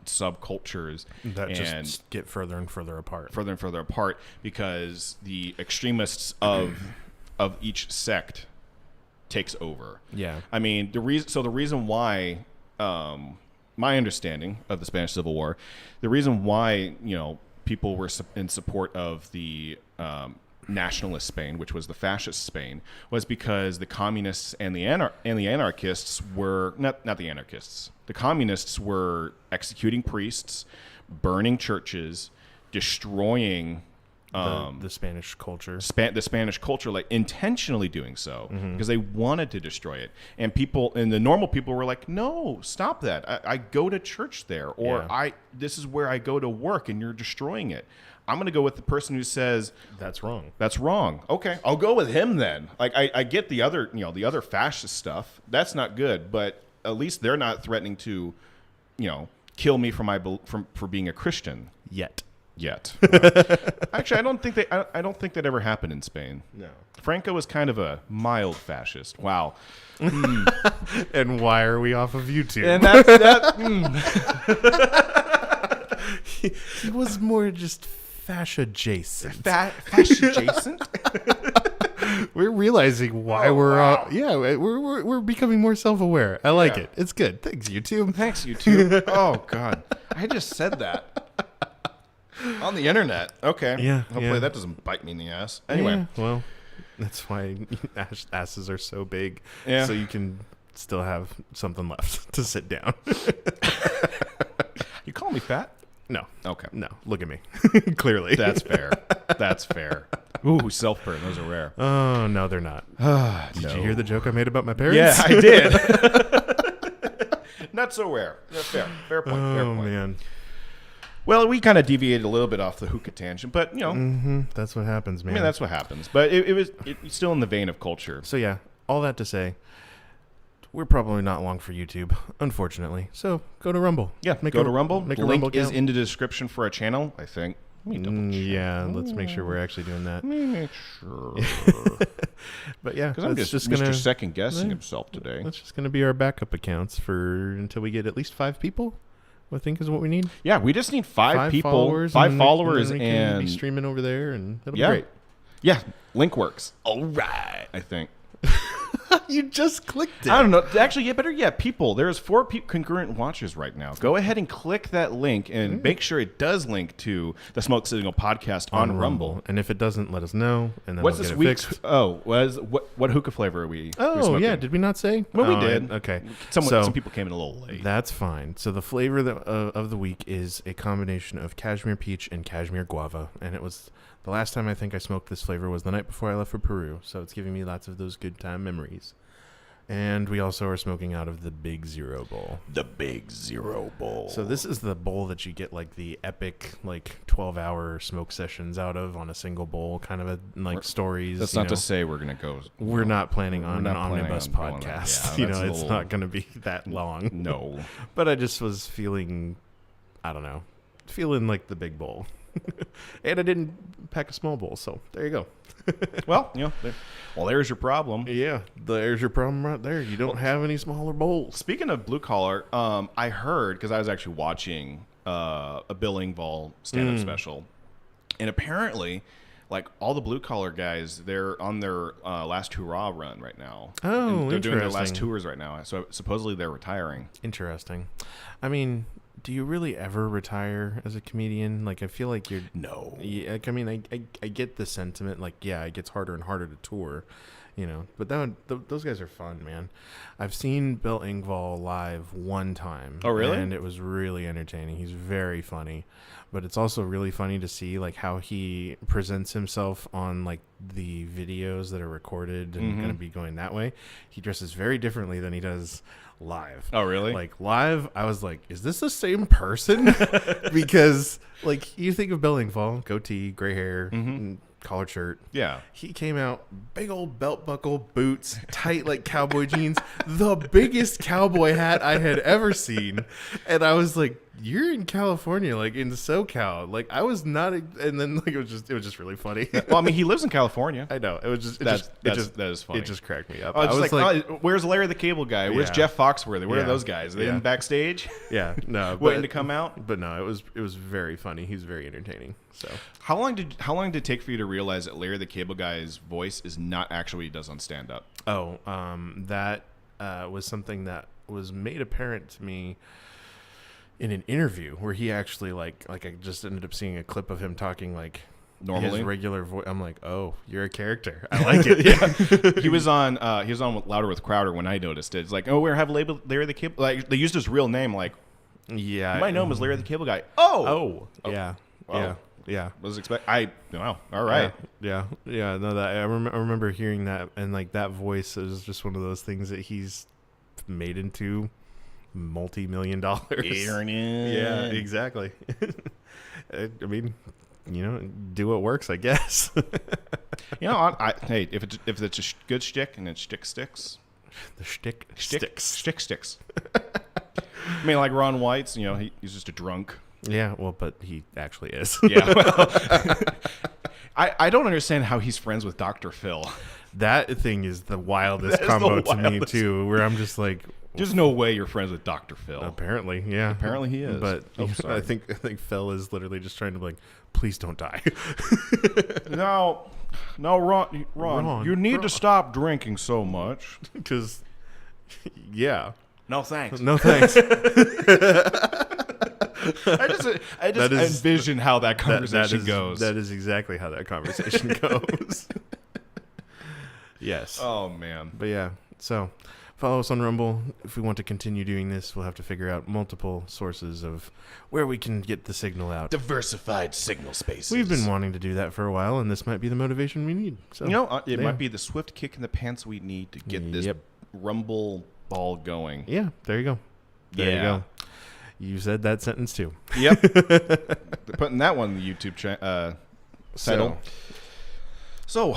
subcultures that just get further and further apart. Because the extremists of each sect takes over. Yeah, I mean the reason why. My understanding of the Spanish Civil War, the reason why people were in support of the nationalist Spain, which was the fascist Spain, was because the communists and the anarchists were not the anarchists. The communists were executing priests, burning churches, destroying the Spanish culture. The Spanish culture, like intentionally doing so because they wanted to destroy it. And the normal people were like, no, stop that. I go to church there, or this is where I go to work, and you're destroying it. I'm going to go with the person who says that's wrong. That's wrong. Okay, I'll go with him then. Like I get the other fascist stuff. That's not good, but at least they're not threatening to, kill me for being a Christian yet. Yet. Actually, I don't think that ever happened in Spain. No. Franco was kind of a mild fascist. Wow. And why are we off of YouTube? And that's that. He was more just fascia-adjacent. Fascia-adjacent? We're realizing why we're becoming more self-aware. I like it. It's good. Thanks, YouTube. Thanks, YouTube. Oh, God. I just said that. On the internet. Okay. Yeah. Hopefully that doesn't bite me in the ass. Anyway. Yeah, well, that's why asses are so big. Yeah. So you can still have something left to sit down. You call me fat? No. Okay. No. Look at me. Clearly. That's fair. That's fair. Ooh, self-burn. Those are rare. Oh, no, they're not. Did you hear the joke I made about my parents? Yeah, I did. Not so rare. That's fair. Fair point. Fair point. Oh, man. Well, we kind of deviated a little bit off the hookah tangent, but, you know. Mm-hmm. That's what happens, man. I mean, that's what happens. But it's still in the vein of culture. So, yeah, all that to say, we're probably not long for YouTube, unfortunately. So, go to Rumble. Yeah, go to Rumble. Make the a link Rumble is account. in the description for our channel, I think. Let me double check. Yeah, let's make sure we're actually doing that. Let me make sure. But, yeah, Because I'm just gonna, Mr. Second-guessing himself today. That's just going to be our backup accounts until we get at least 5 people. I think is what we need. Yeah, we just need 5 people, followers, 5 followers, and we can be streaming over there, and it'll be great. Yeah, link works. All right, I think. You just clicked it. I don't know. Actually, better yet, people. There's 4 concurrent watchers right now. Go ahead and click that link and make sure it does link to the Smoke Signal podcast on Rumble. And if it doesn't, let us know. And then What's we'll this get it week's? fixed. What hookah flavor are we? Oh, smoking? yeah. Did we not say? Well, we did. Okay. Some people came in a little late. That's fine. So the flavor of the week is a combination of cashmere peach and cashmere guava. And it was the last time I think I smoked this flavor was the night before I left for Peru. So it's giving me lots of those good time memories. And we also are smoking out of the Big Zero Bowl. The Big Zero Bowl. So this is the bowl that you get like the epic 12-hour smoke sessions out of on a single bowl, kind of stories. That's not to say we're going to go. We're not planning on an omnibus going podcast. Yeah, it's not going to be that long. No. But I just was feeling like the big bowl. And I didn't pack a small bowl, so there you go. Well, there's your problem. Yeah, there's your problem right there. You don't have any smaller bowls. Speaking of blue collar, I heard, because I was actually watching a Bill Engvall stand-up special, and apparently, all the blue collar guys, they're on their last hurrah run right now. Oh, and they're doing their interesting. last tours right now. So supposedly they're retiring. Interesting. I mean, do you really ever retire as a comedian? I feel like you're... No. Yeah, I mean, I get the sentiment. It gets harder and harder to tour, But those guys are fun, man. I've seen Bill Engvall live one time. Oh, really? And it was really entertaining. He's very funny. But it's also really funny to see, how he presents himself on, the videos that are recorded and going to be going that way. He dresses very differently than he does live. Oh, really? Live, I was like, is this the same person? Because you think of Bill Engvall, goatee, gray hair, collared shirt. Yeah. He came out, big old belt buckle, boots, tight cowboy jeans, the biggest cowboy hat I had ever seen. And I was like, you're in California, in SoCal. I was not, and then it was just really funny. Well, I mean, he lives in California. I know. It was just, that is funny. It just cracked me up. I was where's Larry the Cable Guy? Where's Jeff Foxworthy? Where are those guys? Are they in backstage? Yeah, no, waiting to come out. But no, it was very funny. He's very entertaining. So how long did it take for you to realize that Larry the Cable Guy's voice is not actually what he does on stand up? Oh, that was something that was made apparent to me in an interview where he actually I just ended up seeing a clip of him talking normally his regular voice. I'm like, oh, you're a character. I like it. Yeah. He was on Louder with Crowder when I noticed it. It's like, oh, we have labeled Larry the Cable. They used his real name. Yeah, my name is Larry the Cable Guy. Oh, yeah, wow. Yeah. Was wow. All right. Yeah. No, that I remember hearing that, and that voice is just one of those things that he's made into multi-million dollars. Yeah, exactly. I mean, do what works, I guess. Hey, if it's a good shtick and it sticks. The shtick sticks. I mean, Ron White's, he's just a drunk. Yeah, well, but he actually is. Yeah. Well, I don't understand how he's friends with Dr. Phil. That thing is the wildest combo to me, too, where I'm just like... There's no way you're friends with Dr. Phil. Apparently, yeah. Apparently he is. But I think Phil is literally just trying to be like, please don't die. No, Ron, you need to stop drinking so much. Because, yeah. No thanks. No thanks. I just envision how that conversation goes. That is exactly how that conversation goes. Yes. Oh, man. But yeah, so follow us on Rumble. If we want to continue doing this, we'll have to figure out multiple sources of where we can get the signal out. Diversified signal spaces. We've been wanting to do that for a while, and this might be the motivation we need. So, it might be the swift kick in the pants we need to get this Rumble ball going. Yeah, there you go. There you go. You said that sentence too. Yep. Putting that one in the YouTube title. So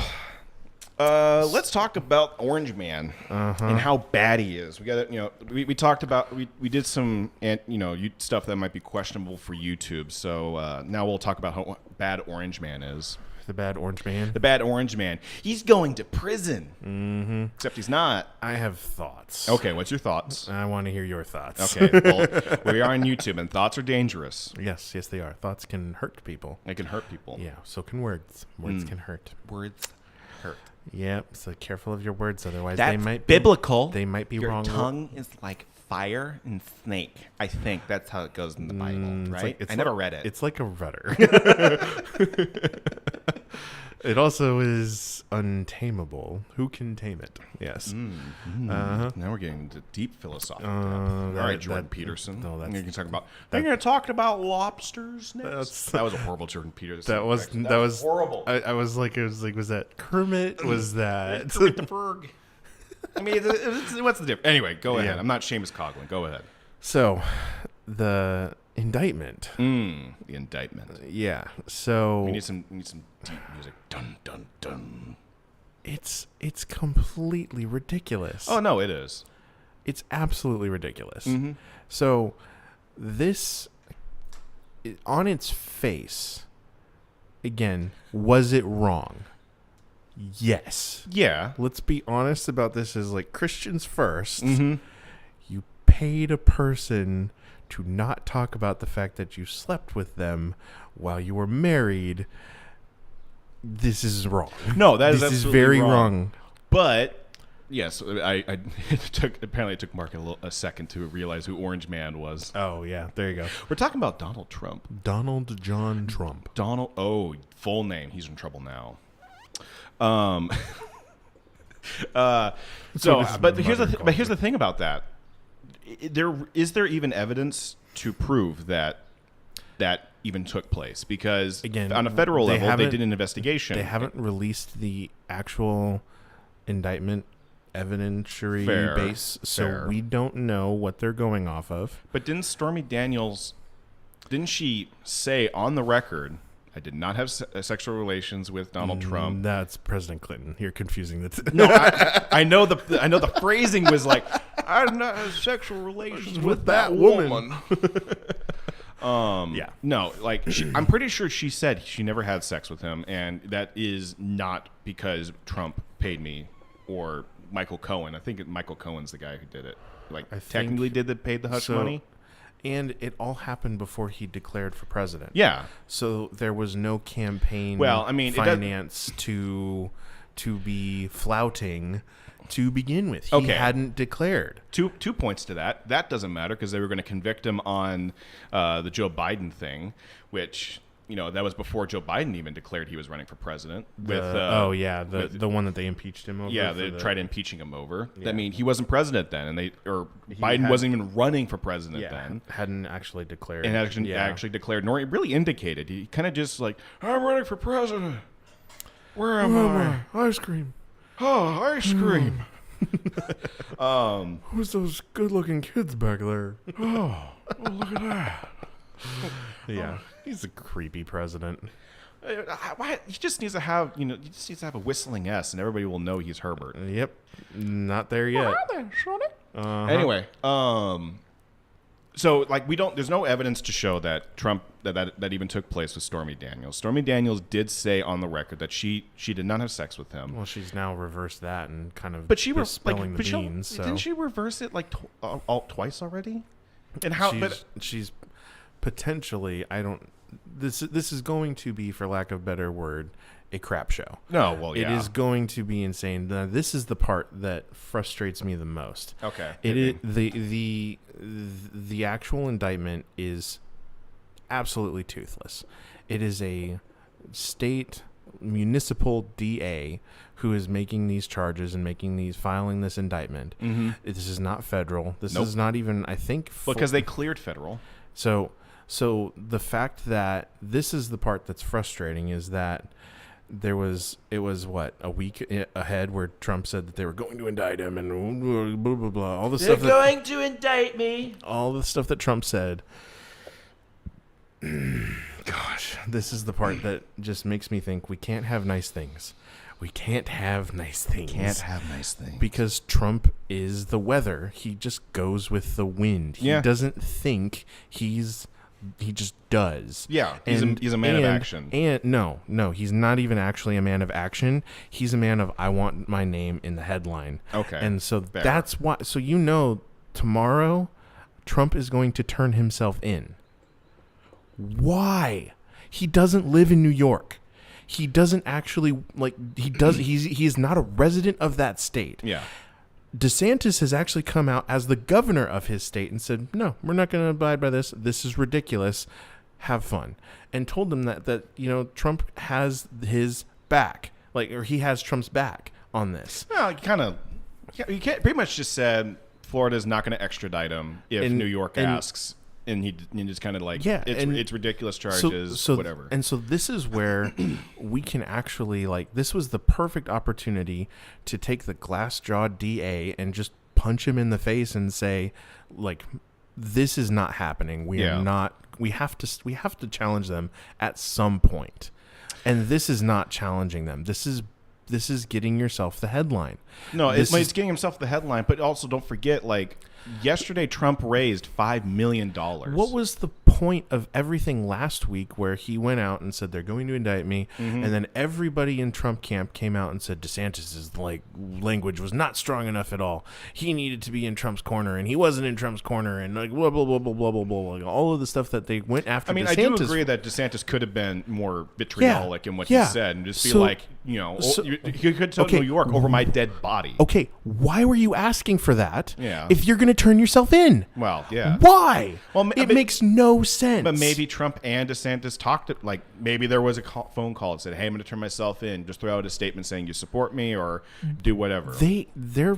let's talk about Orange Man and how bad he is. We got we talked about we did some stuff that might be questionable for YouTube. So now we'll talk about how bad Orange Man is. The bad Orange Man. The bad Orange Man. He's going to prison. Mm-hmm. Except he's not. I have thoughts. Okay, what's your thoughts? I want to hear your thoughts. Okay, well, we are on YouTube, and thoughts are dangerous. Yes, they are. Thoughts can hurt people. They can hurt people. Yeah, so can words. Words can hurt. Words hurt. Yep, so careful of your words, otherwise That's they might biblical. They might be your wrong. Your tongue is like fire and snake. I think that's how it goes in the Bible, right? I never read it. It's like a rudder. It also is untamable. Who can tame it? Yes. Now we're getting into deep philosophical. All right, Jordan Peterson. No, that's. You can talk about. We're going to talk about lobsters next. That was a horrible Jordan Peterson. That was horrible. I was like, was that Kermit? Was that Kermit the Frog? I mean, what's the difference? Anyway, go ahead. I'm not Seamus Coughlin. Go ahead. So, the indictment. The indictment. Yeah. So we need some deep music. Dun dun dun. It's completely ridiculous. Oh no, it is. It's absolutely ridiculous. Mm-hmm. So this, on its face, again, was it wrong? Yes. Yeah. Let's be honest about this as like Christians first. Mm-hmm. You paid a person to not talk about the fact that you slept with them while you were married. This is wrong. No, this is very wrong. But yes, I it took Mark a second to realize who Orange Man was. Oh yeah, there you go. We're talking about Donald Trump. Donald John Trump. Full name. He's in trouble now. But here's the thing about that. Is there even evidence to prove that even took place? Because again, on a federal level, they did an investigation. They haven't released the actual indictment evidentiary base, so we don't know what they're going off of. But didn't Stormy Daniels, didn't she say on the record, I did not have sexual relations with Donald Trump? That's President Clinton. You're confusing the two. No, I know the phrasing was like, I did not have sexual relations with that woman. Yeah. No, like I'm pretty sure she said she never had sex with him, and that is not because Trump paid me or Michael Cohen. I think Michael Cohen's the guy who did it. Like technically paid the hush money. And it all happened before he declared for president. Yeah. So there was no campaign finance to be flouting to begin with. He hadn't declared. Two points to that. That doesn't matter because they were going to convict him on the Joe Biden thing, which, that was before Joe Biden even declared he was running for president. The one that they impeached him over. Yeah, they tried impeaching him over. Yeah. I mean, he wasn't president then, Biden wasn't even running for president then. Hadn't actually declared. And actually declared, nor it really indicated. He kind of just like, I'm running for president. Where am I? Ice cream. Oh, ice cream. Who's those good-looking kids back there? Oh, look at that. Yeah, he's a creepy president. He just needs to have, a whistling S, and everybody will know he's Herbert. Yep, not there yet. There, Sonny. Anyway, So, like, there's no evidence to show that Trump, that even took place with Stormy Daniels. Stormy Daniels did say on the record that she did not have sex with him. Well, she's now reversed that and kind of spilling the beans. So. Didn't she reverse it, like, twice already? And how? She's potentially, this is going to be, for lack of a better word, a crap show. No, well, yeah. It is going to be insane. Now, this is the part that frustrates me the most. Okay. The actual indictment is absolutely toothless. It is a state municipal DA who is making these charges and filing this indictment. Mm-hmm. This is not federal. This is not even, I think, because they cleared federal. So the fact that this is the part that's frustrating is that it was a week ahead where Trump said that they were going to indict him and blah, blah, blah, all the stuff. They're going to indict me. All the stuff that Trump said. Gosh, this is the part that just makes me think we can't have nice things. We can't have nice things. Can't have nice things. Because Trump is the weather. He just goes with the wind. He doesn't think he just does. Yeah, he's a man of action. And no, he's not even actually a man of action. He's a man of, I want my name in the headline. Okay. And so that's why. So tomorrow, Trump is going to turn himself in. Why? He doesn't live in New York. He doesn't actually he is not a resident of that state. Yeah. DeSantis has actually come out as the governor of his state and said, no, we're not going to abide by this. This is ridiculous. Have fun. And told them that Trump has his back, or he has Trump's back on this. Well, you can't pretty much just said Florida's not going to extradite him if New York asks. And he just kind of it's ridiculous charges, whatever. And so this is where we can actually, this was the perfect opportunity to take the glass-jawed DA and just punch him in the face and say, this is not happening. We have to challenge them at some point. And this is not challenging them. This is getting yourself the headline. No, it's getting himself the headline, but also don't forget, yesterday Trump raised $5 million. What was the point of everything last week where he went out and said they're going to indict me, and then everybody in Trump camp came out and said DeSantis's language was not strong enough at all. He needed to be in Trump's corner, and he wasn't in Trump's corner, and blah blah blah blah blah blah blah. All of the stuff that they went after. I DeSantis. I do agree that DeSantis could have been more vitriolic in what he said, and just you could tell New York over my dead body. Okay, why were you asking for that? Yeah. If you're going to turn yourself in. Well, yeah. Why? Well, it makes no sense. But maybe Trump and DeSantis talked, maybe there was a phone call that said, hey, I'm going to turn myself in. Just throw out a statement saying you support me or do whatever. They're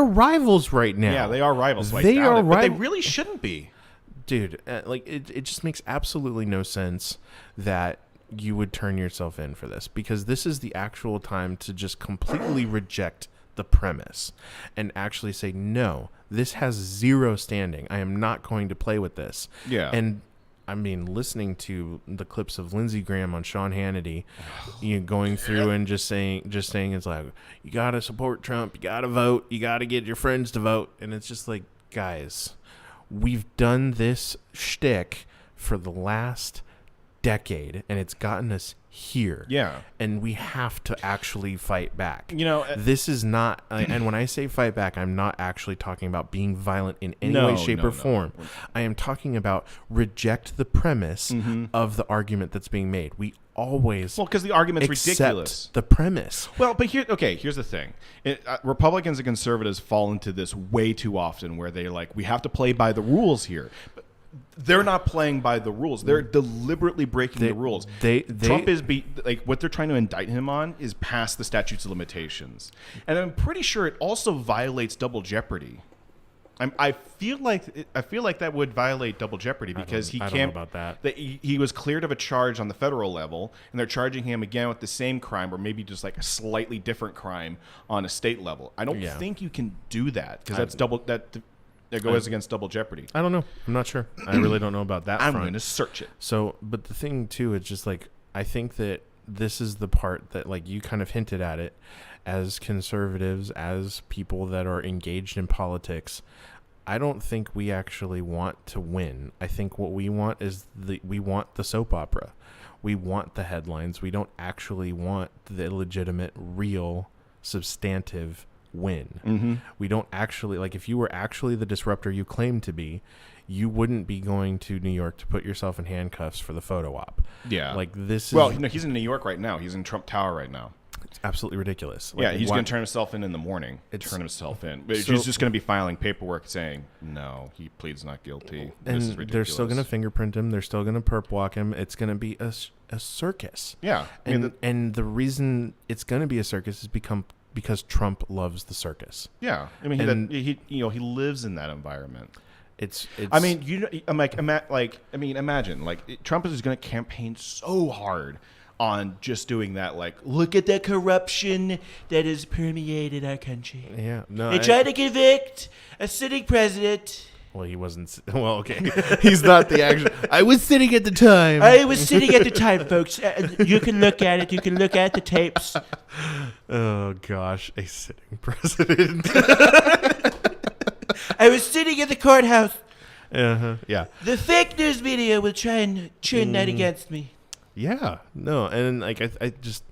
rivals right now. Yeah, they are rivals. They are rivals. But they really shouldn't be. Dude, it just makes absolutely no sense that you would turn yourself in for this, because this is the actual time to just completely reject the premise and actually say, no, this has zero standing. I am not going to play with this. Yeah. And I mean, listening to the clips of Lindsey Graham on Sean Hannity, going through and just saying it's like, you got to support Trump, you got to vote, you got to get your friends to vote. And it's just like, guys, we've done this shtick for the last decade, and it's gotten us here. Yeah. And we have to actually fight back. This is not, and when I say fight back, I'm not actually talking about being violent in any way, shape, or form. I am talking about reject the premise of the argument that's being made. We always because the argument's ridiculous. The premise. Well, but here's the thing. Republicans and conservatives fall into this way too often where they're like, we have to play by the rules here. They're not playing by the rules. They're deliberately breaking the rules. Trump is what they're trying to indict him on is past the statutes of limitations, and I'm pretty sure it also violates double jeopardy. I feel like that would violate double jeopardy because he can't. I don't know about that. He was cleared of a charge on the federal level, and they're charging him again with the same crime, or maybe just a slightly different crime on a state level. I don't think you can do that because that's double that. That goes against double jeopardy. I don't know. I'm not sure. I really don't know about that. I'm going to search it. So, but the thing too, it's just I think that this is the part that you kind of hinted at it, as conservatives, as people that are engaged in politics. I don't think we actually want to win. I think what we want is we want the soap opera. We want the headlines. We don't actually want the legitimate, real, substantive win. Mm-hmm. We don't actually, like, if you were actually the disruptor you claim to be, you wouldn't be going to New York to put yourself in handcuffs for the photo op. Yeah. Like, this is... Well, he's in New York right now. He's in Trump Tower right now. It's absolutely ridiculous. Like, yeah, he's going to turn himself in the morning. Turn himself in. But he's just going to be filing paperwork saying, no, he pleads not guilty. And this is ridiculous. They're still going to fingerprint him. They're still going to perp walk him. It's going to be a circus. Yeah. And the reason it's going to be a circus is because Trump loves the circus. Yeah. I mean, he lives in that environment. It's. I mean, imagine, like, Trump is going to campaign so hard on just doing that, like, look at the corruption that has permeated our country. Yeah, no. They tried to convict a sitting president. Well, he wasn't. Well, okay, he's not the actual. I was sitting at the time. I was sitting at the time, folks. You can look at it. You can look at the tapes. Oh gosh, a sitting president. I was sitting in the courthouse. Yeah. The fake news media will try and turn that against me. Yeah, no, and like I just,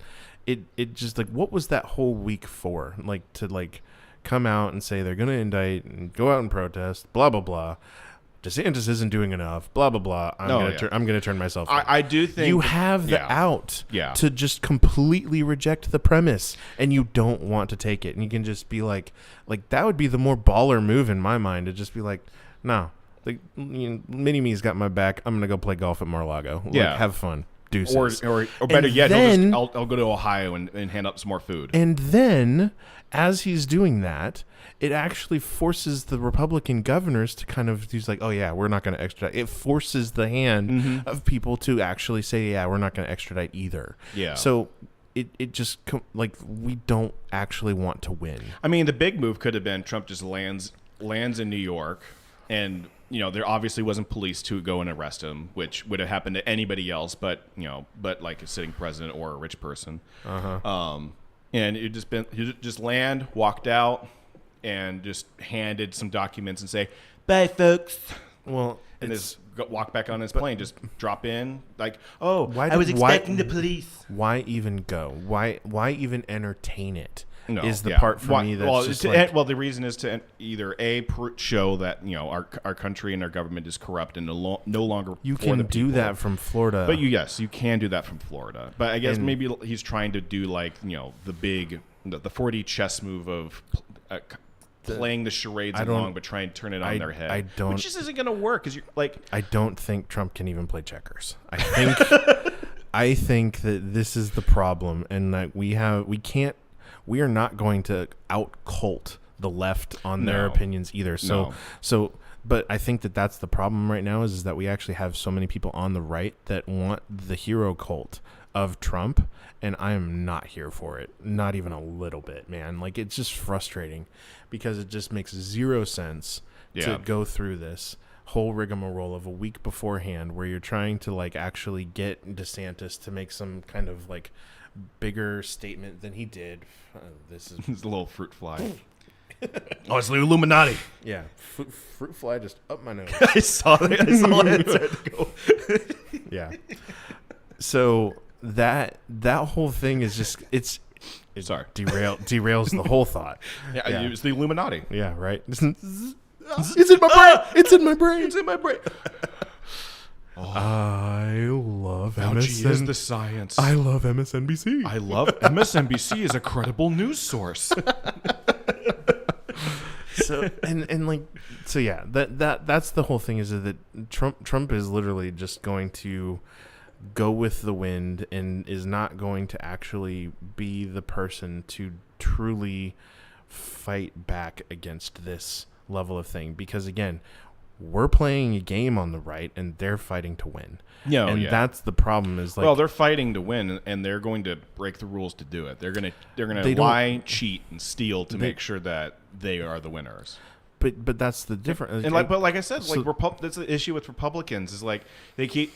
it just, like, what was that whole week for? Like, to, like, come out and say they're gonna indict and go out and protest, blah blah blah. DeSantis isn't doing enough, blah blah blah. I'm gonna turn myself in. I do think you have the out to just completely reject the premise, and you don't want to take it, and you can just be like that would be the more baller move in my mind, to just be like, no, like, Mini-Me's got my back. I'm gonna go play golf at Mar-a-Lago. Like, have fun. Deuces. Or better yet, I'll go to Ohio and hand up some more food. And then, as he's doing that, it actually forces the Republican governors to kind of, he's like, oh yeah, we're not going to extradite. It forces the hand of people to actually say, yeah, we're not going to extradite either. Yeah. So it just, like, we don't actually want to win. I mean, the big move could have been Trump just lands in New York, and there obviously wasn't police to go and arrest him, which would have happened to anybody else, but like a sitting president or a rich person. And it just land, walked out, and just handed some documents and say, "Bye, folks." Well, and just walk back on his plane, just drop in, like, "Oh, I was expecting the police." Why even go? Why even entertain it? No, is the part for me that's just the reason is to either show that our country and our government is corrupt and no longer you can do that from Florida, but you can do that from Florida. But I guess maybe he's trying to do, like, the 4D chess move of playing the charades along, but try and turn it on their head. Which just isn't going to work, because you're like, I don't think Trump can even play checkers. I think that this is the problem, and that we are not going to out-cult the left on their opinions either. But I think that that's the problem right now is that we actually have so many people on the right that want the hero cult of Trump, and I am not here for it. Not even a little bit, man. Like, it's just frustrating because it just makes zero sense to go through this whole rigmarole of a week beforehand where you're trying to, like, actually get DeSantis to make some kind of, like, bigger statement than he did. This is it's a little fruit fly. Oh, it's the Illuminati. Yeah, fruit fly just up my nose. I saw it. Go. Yeah. So that whole thing is just derails the whole thought. Yeah, it's the Illuminati. Yeah, right. It's in my brain. It's in my brain. It's in my brain. I love Fauci is the science. I love MSNBC. I love MSNBC is a credible news source. That's the whole thing, is that Trump is literally just going to go with the wind and is not going to actually be the person to truly fight back against this level of thing, because again, we're playing a game on the right and they're fighting to win. That's the problem, is like, well, they're fighting to win and they're going to break the rules to do it. They're going to lie, cheat, and steal to make sure that they are the winners. But that's the difference. And like I said, so, that's the issue with Republicans is like they keep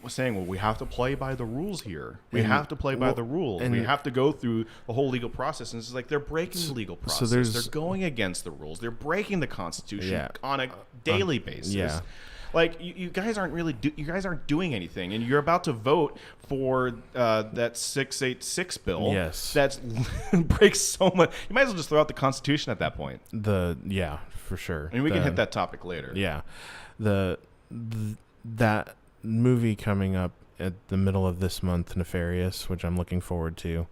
saying, well, we have to play by the rules here. We have to play by the rules. We have to go through the whole legal process. And it's like they're breaking the legal process. So they're going against the rules. They're breaking the Constitution on a daily basis. Yeah. Like you guys aren't really you guys aren't doing anything, and you're about to vote for that 686 bill. Yes, that breaks so much. You might as well just throw out the Constitution at that point. For sure. And we can hit that topic later. Yeah, that movie coming up at the middle of this month, Nefarious, which I'm looking forward to.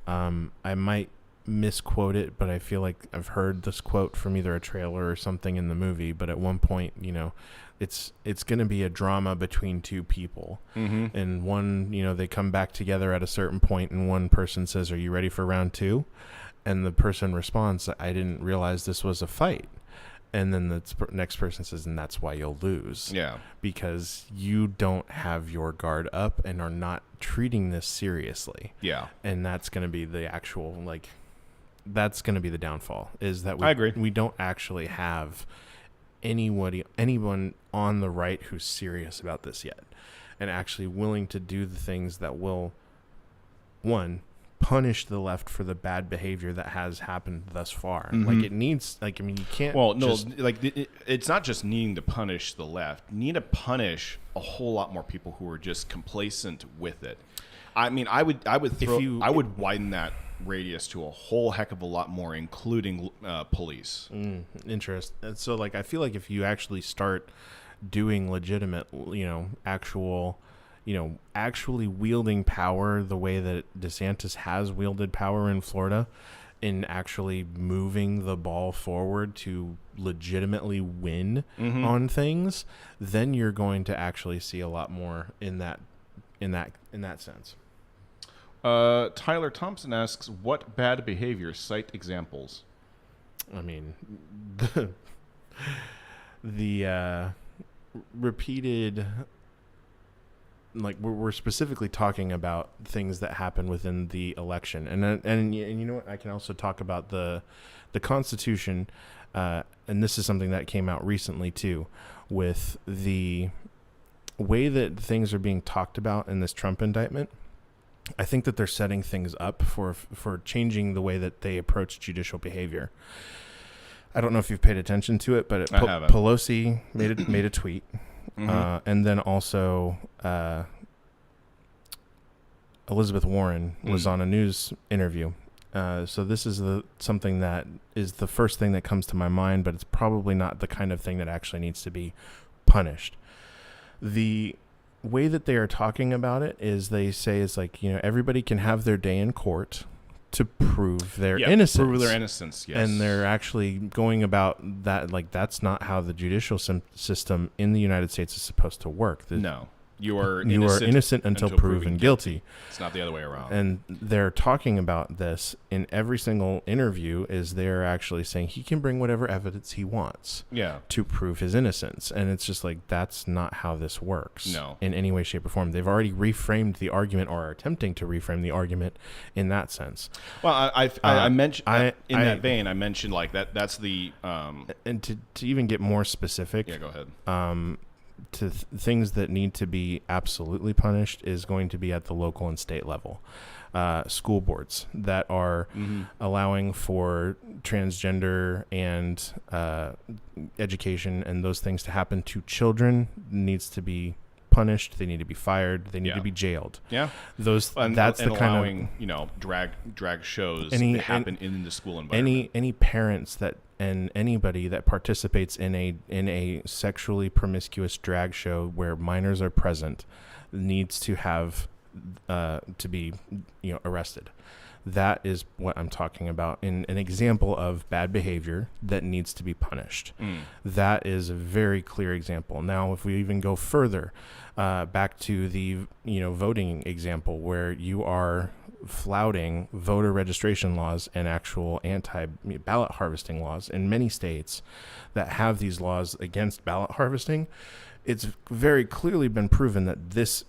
I might misquote it, but I feel like I've heard this quote from either a trailer or something in the movie. But at one point, it's going to be a drama between two people, and one, they come back together at a certain point, and one person says, "Are you ready for round 2?" And the person responds, "I didn't realize this was a fight." And then the next person says, "And that's why you'll lose." Yeah. Because you don't have your guard up and are not treating this seriously. Yeah. And that's going to be the actual, that's going to be the downfall, is that I agree. We don't actually have anyone on the right who's serious about this yet and actually willing to do the things that will, one, punish the left for the bad behavior that has happened thus far. It needs, you can't. Well, no, it's not just needing to punish the left. You need to punish a whole lot more people who are just complacent with it. I mean, I would widen that radius to a whole heck of a lot more, including police. Interesting. So, I feel like if you actually start doing legitimate, actually wielding power the way that DeSantis has wielded power in Florida, in actually moving the ball forward to legitimately win on things, then you're going to actually see a lot more in that sense. Tyler Thompson asks, what bad behavior? Cite examples. I mean, the repeated, we're specifically talking about things that happen within the election, and you know what? I can also talk about the Constitution, and this is something that came out recently too, with the way that things are being talked about in this Trump indictment. I think that they're setting things up for changing the way that they approach judicial behavior. I don't know if you've paid attention to it, but Pelosi made a tweet, and then also Elizabeth Warren was on a news interview. So this is something that is the first thing that comes to my mind, but it's probably not the kind of thing that actually needs to be punished. The way that they are talking about it is they say it's everybody can have their day in court to prove their innocence. Prove their innocence, yes. And they're actually going about that that's not how the judicial system in the United States is supposed to work. No. You are innocent until proven guilty. It's not the other way around. And they're talking about this in every single interview, is they're actually saying he can bring whatever evidence he wants to prove his innocence. And it's just that's not how this works in any way, shape, or form. They've already reframed the argument, or are attempting to reframe the argument in that sense. Well, I mentioned in that vein, I mentioned that's the and to even get more specific. Yeah, go ahead. To things that need to be absolutely punished is going to be at the local and state level. School boards that are allowing for transgender and education and those things to happen to children needs to be punished. They need to be fired. They need to be jailed. Yeah, that's the allowing, kind of drag shows that happen in the school environment. Any parents and anybody that participates in a sexually promiscuous drag show where minors are present needs to have to be arrested. That is what I'm talking about in an example of bad behavior that needs to be punished. That is a very clear example. Now, if we even go further, back to the voting example where you are flouting voter registration laws and actual anti-ballot harvesting laws in many states that have these laws against ballot harvesting, it's very clearly been proven that this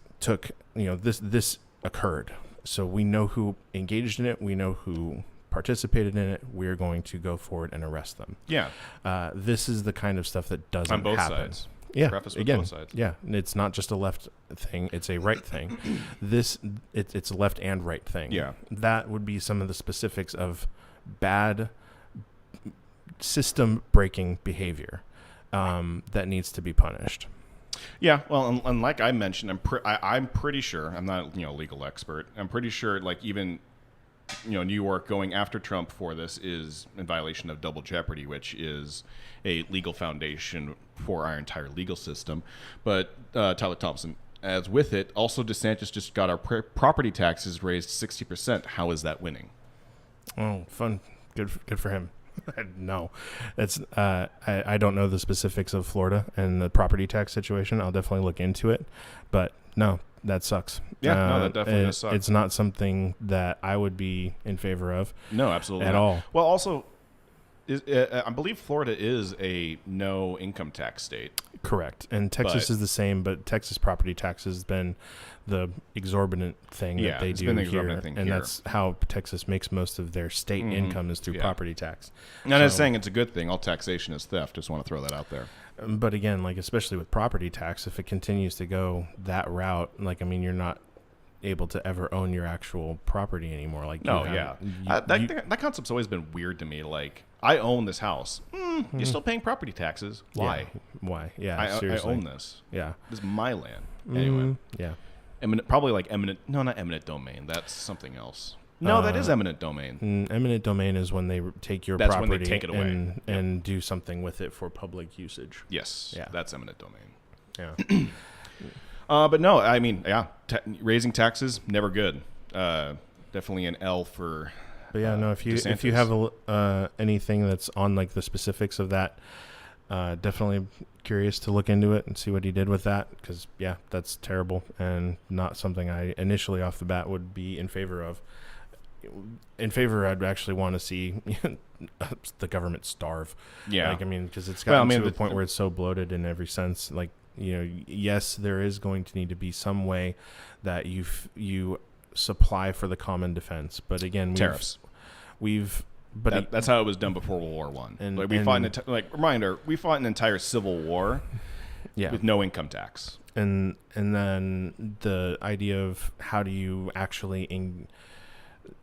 occurred. So we know who engaged in it. We know who participated in it, we're going to go forward and arrest them. Yeah. This is the kind of stuff that doesn't on both happen. sides. Yeah, Preface with again, both sides. yeah, it's not just a left thing; it's a right thing. It's a left and right thing. Yeah, that would be some of the specifics of bad system-breaking behavior that needs to be punished. Yeah, well, and like I mentioned, I'm pretty sure, I'm not a legal expert. I'm pretty sure, like, even New York going after Trump for this is in violation of double jeopardy, which is a legal foundation for our entire legal system. But Tyler Thompson, as with it, also DeSantis just got our property taxes raised 60%. How is that winning? Oh, fun. Good for him. No, that's I don't know the specifics of Florida and the property tax situation. I'll definitely look into it, but no, that sucks. Yeah, no, that definitely does suck. It's not something that I would be in favor of. No, absolutely at not. all. Well, also, I believe Florida is a no income tax state. Correct, and Texas is the same, but Texas property tax has been the exorbitant thing that they do here, and that's how Texas makes most of their state income is through property tax. And I'm saying it's a good thing. All taxation is theft. Just want to throw that out there. But again, like especially with property tax, if it continues to go that route, like I mean, you're not able to ever own your actual property anymore. Like that concept's always been weird to me. Like I own this house. You're still paying property taxes. Why? Yeah. Why? Yeah, I seriously. own this. Yeah, this is my land. Anyway. Yeah. Probably like eminent. No, not eminent domain. That's something else. No, that is eminent domain. Eminent domain is when they take your that's property when they take it away. and do something with it for public usage. Yes. Yeah. That's eminent domain. Yeah. But no, I mean, raising taxes never good. Definitely an L for. But yeah, no. If you have anything that's on like the specifics of that, definitely curious to look into it and see what he did with that, because that's terrible and not something I initially off the bat would be in favor of. I'd actually want to see the government starve. Yeah, like I mean, because it's gotten to the point where it's so bloated in every sense. Like yes, there is going to need to be some way that you supply for the common defense, but again, tariffs. But that's how it was done before World War One. And we fought an entire civil war with no income tax. And then the idea of how do you actually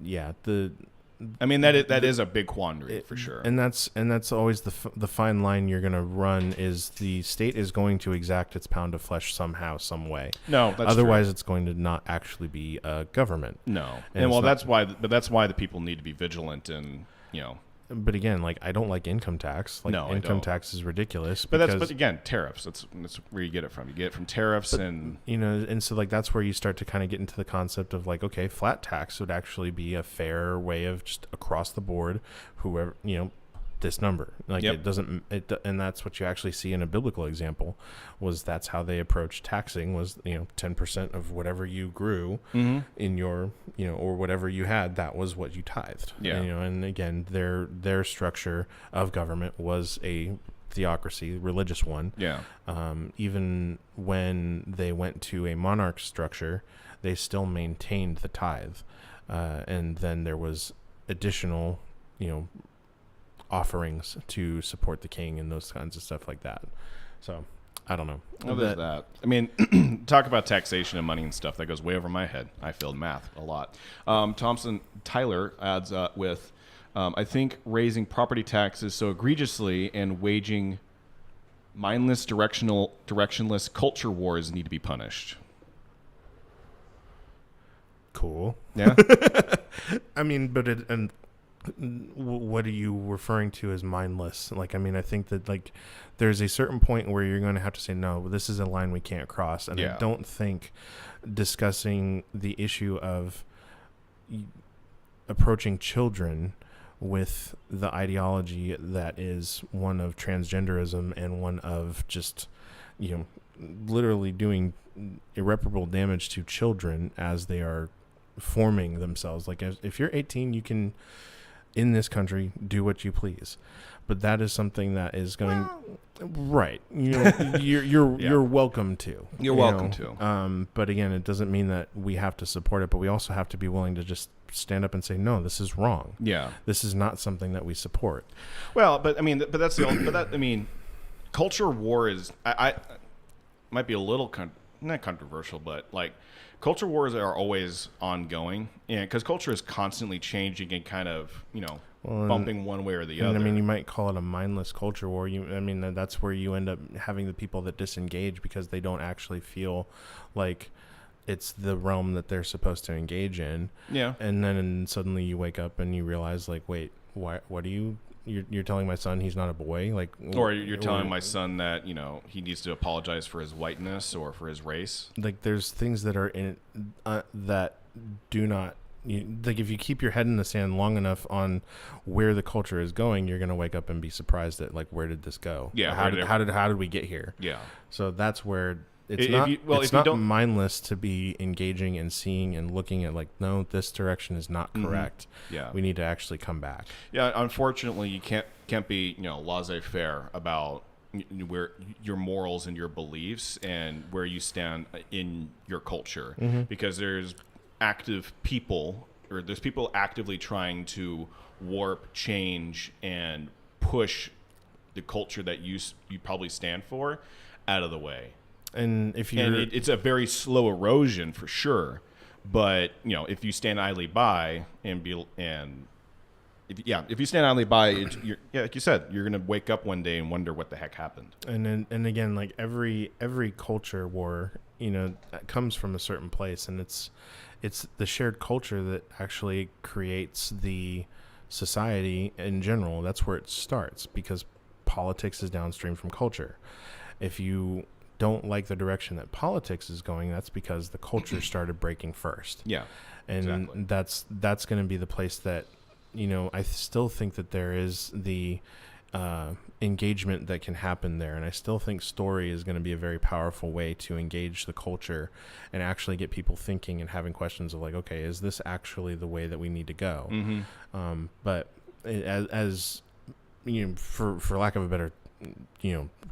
that is a big quandary for sure. And that's always the fine line you're going to run is the state is going to exact its pound of flesh somehow, some way. No, that's otherwise true. It's going to not actually be a government. No, that's why the people need to be vigilant and But again, like I don't like income tax. Like income tax is ridiculous. But again, tariffs. That's where you get it from. You get it from tariffs, and so like that's where you start to kind of get into the concept of like, okay, flat tax would actually be a fair way of just across the board, whoever this number. Like it doesn't. And that's what you actually see in a biblical example. Was that's how they approached taxing was 10% of whatever you grew in your or whatever you had, that was what you tithed. Yeah. And again, their structure of government was a theocracy, religious one. Yeah. Even when they went to a monarch structure, they still maintained the tithe, and then there was additional offerings to support the king and those kinds of stuff like that. So I don't know. Well, there's that. I mean, talk about taxation and money and stuff. That goes way over my head. I failed math a lot. Tyler adds with, I think raising property taxes so egregiously and waging mindless, directionless culture wars need to be punished. Cool. Yeah. I mean, but what are you referring to as mindless? Like, I mean, I think that like there's a certain point where you're going to have to say, no, this is a line we can't cross. And I don't think discussing the issue of approaching children with the ideology that is one of transgenderism and one of just, literally doing irreparable damage to children as they are forming themselves. Like if you're 18, you can, in this country, do what you please, but that is something that is going right. You're welcome to. You're welcome to. But again, it doesn't mean that we have to support it, but we also have to be willing to just stand up and say, no, this is wrong. Yeah. This is not something that we support. Well, but I mean, but that's the only, but that, I mean, culture war is, I might be a little, not controversial, but like culture wars are always ongoing. And because culture is constantly changing and kind of, bumping one way or the other. I mean, you might call it a mindless culture war. That's where you end up having the people that disengage because they don't actually feel like it's the realm that they're supposed to engage in. Yeah. And then suddenly you wake up and you realize, like, wait, what are you? You're telling my son he's not a boy, like, or you're telling my son that he needs to apologize for his whiteness or for his race. Like, there's things that are in that do not. Like, if you keep your head in the sand long enough on where the culture is going, you're gonna wake up and be surprised at, like, where did this go? Yeah. How did we get here? Yeah. So that's where it's not mindless to be engaging and seeing and looking at, like, no, this direction is not correct. Mm-hmm. Yeah. We need to actually come back. Yeah. Unfortunately, you can't be laissez-faire about where your morals and your beliefs and where you stand in your culture, because there's people actively trying to warp, change, and push the culture that you probably stand for out of the way. And it's a very slow erosion for sure. But if you stand idly by if you stand idly by, like you said, you're gonna wake up one day and wonder what the heck happened. And again, like every culture war, that comes from a certain place, and it's the shared culture that actually creates the society in general. That's where it starts, because politics is downstream from culture. If you don't like the direction that politics is going, that's because the culture started breaking first. Yeah. And exactly. That's going to be the place that, I still think that there is the engagement that can happen there. And I still think story is going to be a very powerful way to engage the culture and actually get people thinking and having questions of, like, okay, is this actually the way that we need to go? Mm-hmm. But as for lack of a better,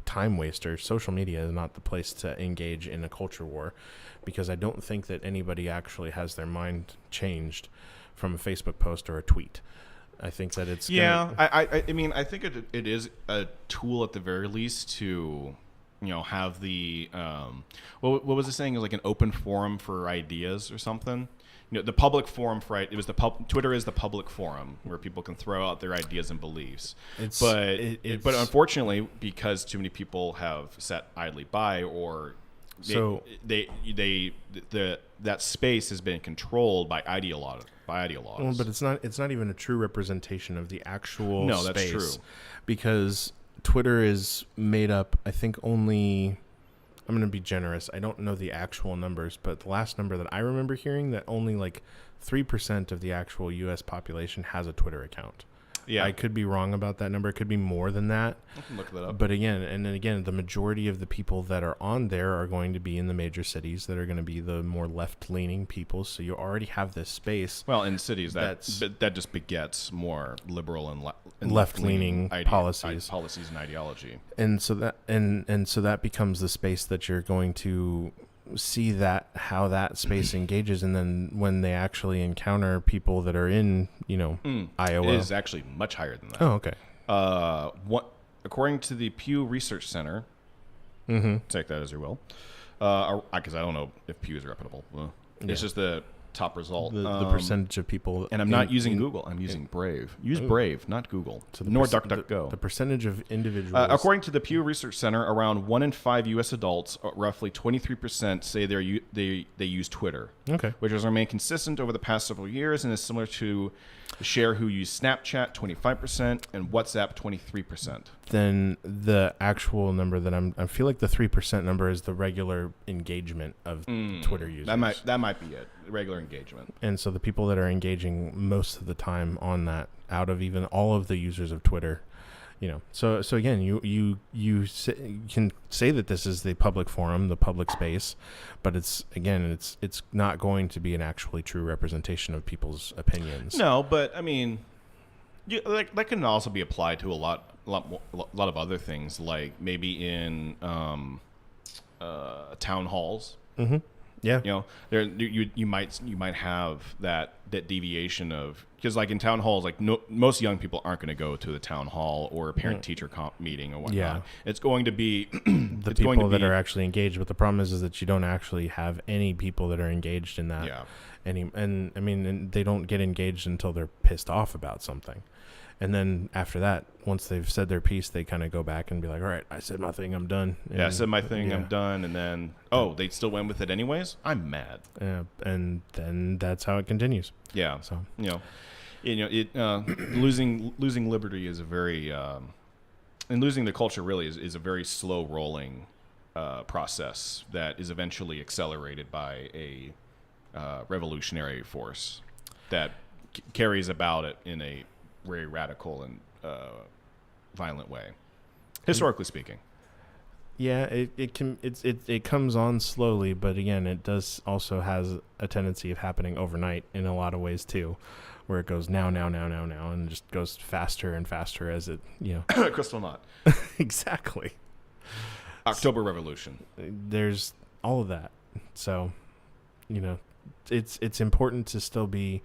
time waster, social media is not the place to engage in a culture war, because I don't think that anybody actually has their mind changed from a Facebook post or a tweet. I think that it's I mean, I think it is a tool at the very least to have the what was it saying? It was like an open forum for ideas or something. The public forum for Twitter is the public forum where people can throw out their ideas and beliefs. But unfortunately, because too many people have sat idly by, or that space has been controlled by ideologues. Well, but it's not even a true representation of the actual space. That's true. Because Twitter is made up, I think, only, I'm going to be generous, I don't know the actual numbers, but the last number that I remember hearing, that only like 3% of the actual U.S. population has a Twitter account. Yeah, I could be wrong about that number. It could be more than that. I can look that up. But again, the majority of the people that are on there are going to be in the major cities that are going to be the more left-leaning people. So you already have this space. Well, in cities, that just begets more liberal and left-leaning policies and ideology. And so that becomes the space that you're going to see how that space engages. And then when they actually encounter people that are in Iowa, it is actually much higher than that. Oh, okay. According to the Pew Research Center, take that as you will, because I don't know if Pew is reputable. It's just the top result. The percentage of people, and I'm not using Google. I'm using Brave. Use Brave, not Google. Nor DuckDuckGo. The percentage of individuals. According to the Pew Research Center, around 1 in 5 U.S. adults, roughly 23%, say they use Twitter. Okay. Which has remained consistent over the past several years and is similar to the share who use Snapchat, 25%, and WhatsApp, 23%. Then the actual number that I feel like the 3% number is the regular engagement of Twitter users. That might be it. Regular engagement. And so the people that are engaging most of the time on that, out of even all of the users of Twitter, so again, you can say that this is the public forum, the public space, but it's not going to be an actually true representation of people's opinions. No, but I mean, that can also be applied to a lot of other things, like maybe in town halls. Mm-hmm. Yeah. You might have that deviation of, because like in town halls, like most young people aren't going to go to the town hall or a parent teacher meeting or whatnot. Yeah. It's going to be the people that are actually engaged. But the problem is that you don't actually have any people that are engaged in that. Yeah. And they don't get engaged until they're pissed off about something. And then after that, once they've said their piece, they kind of go back and be like, all right, I said my thing, I'm done. And, I said my thing, I'm done. And then, they still went with it anyways? I'm mad. And then that's how it continues. Yeah. So, losing liberty is a very, and losing the culture really is a very slow rolling process that is eventually accelerated by a revolutionary force that carries about it in a very radical and violent way, historically speaking. Yeah, it comes on slowly, but again, it does also has a tendency of happening overnight in a lot of ways too, where it goes now, and just goes faster and faster as it, Crystal knot. Exactly. October Revolution. There's all of that, so it's important to still be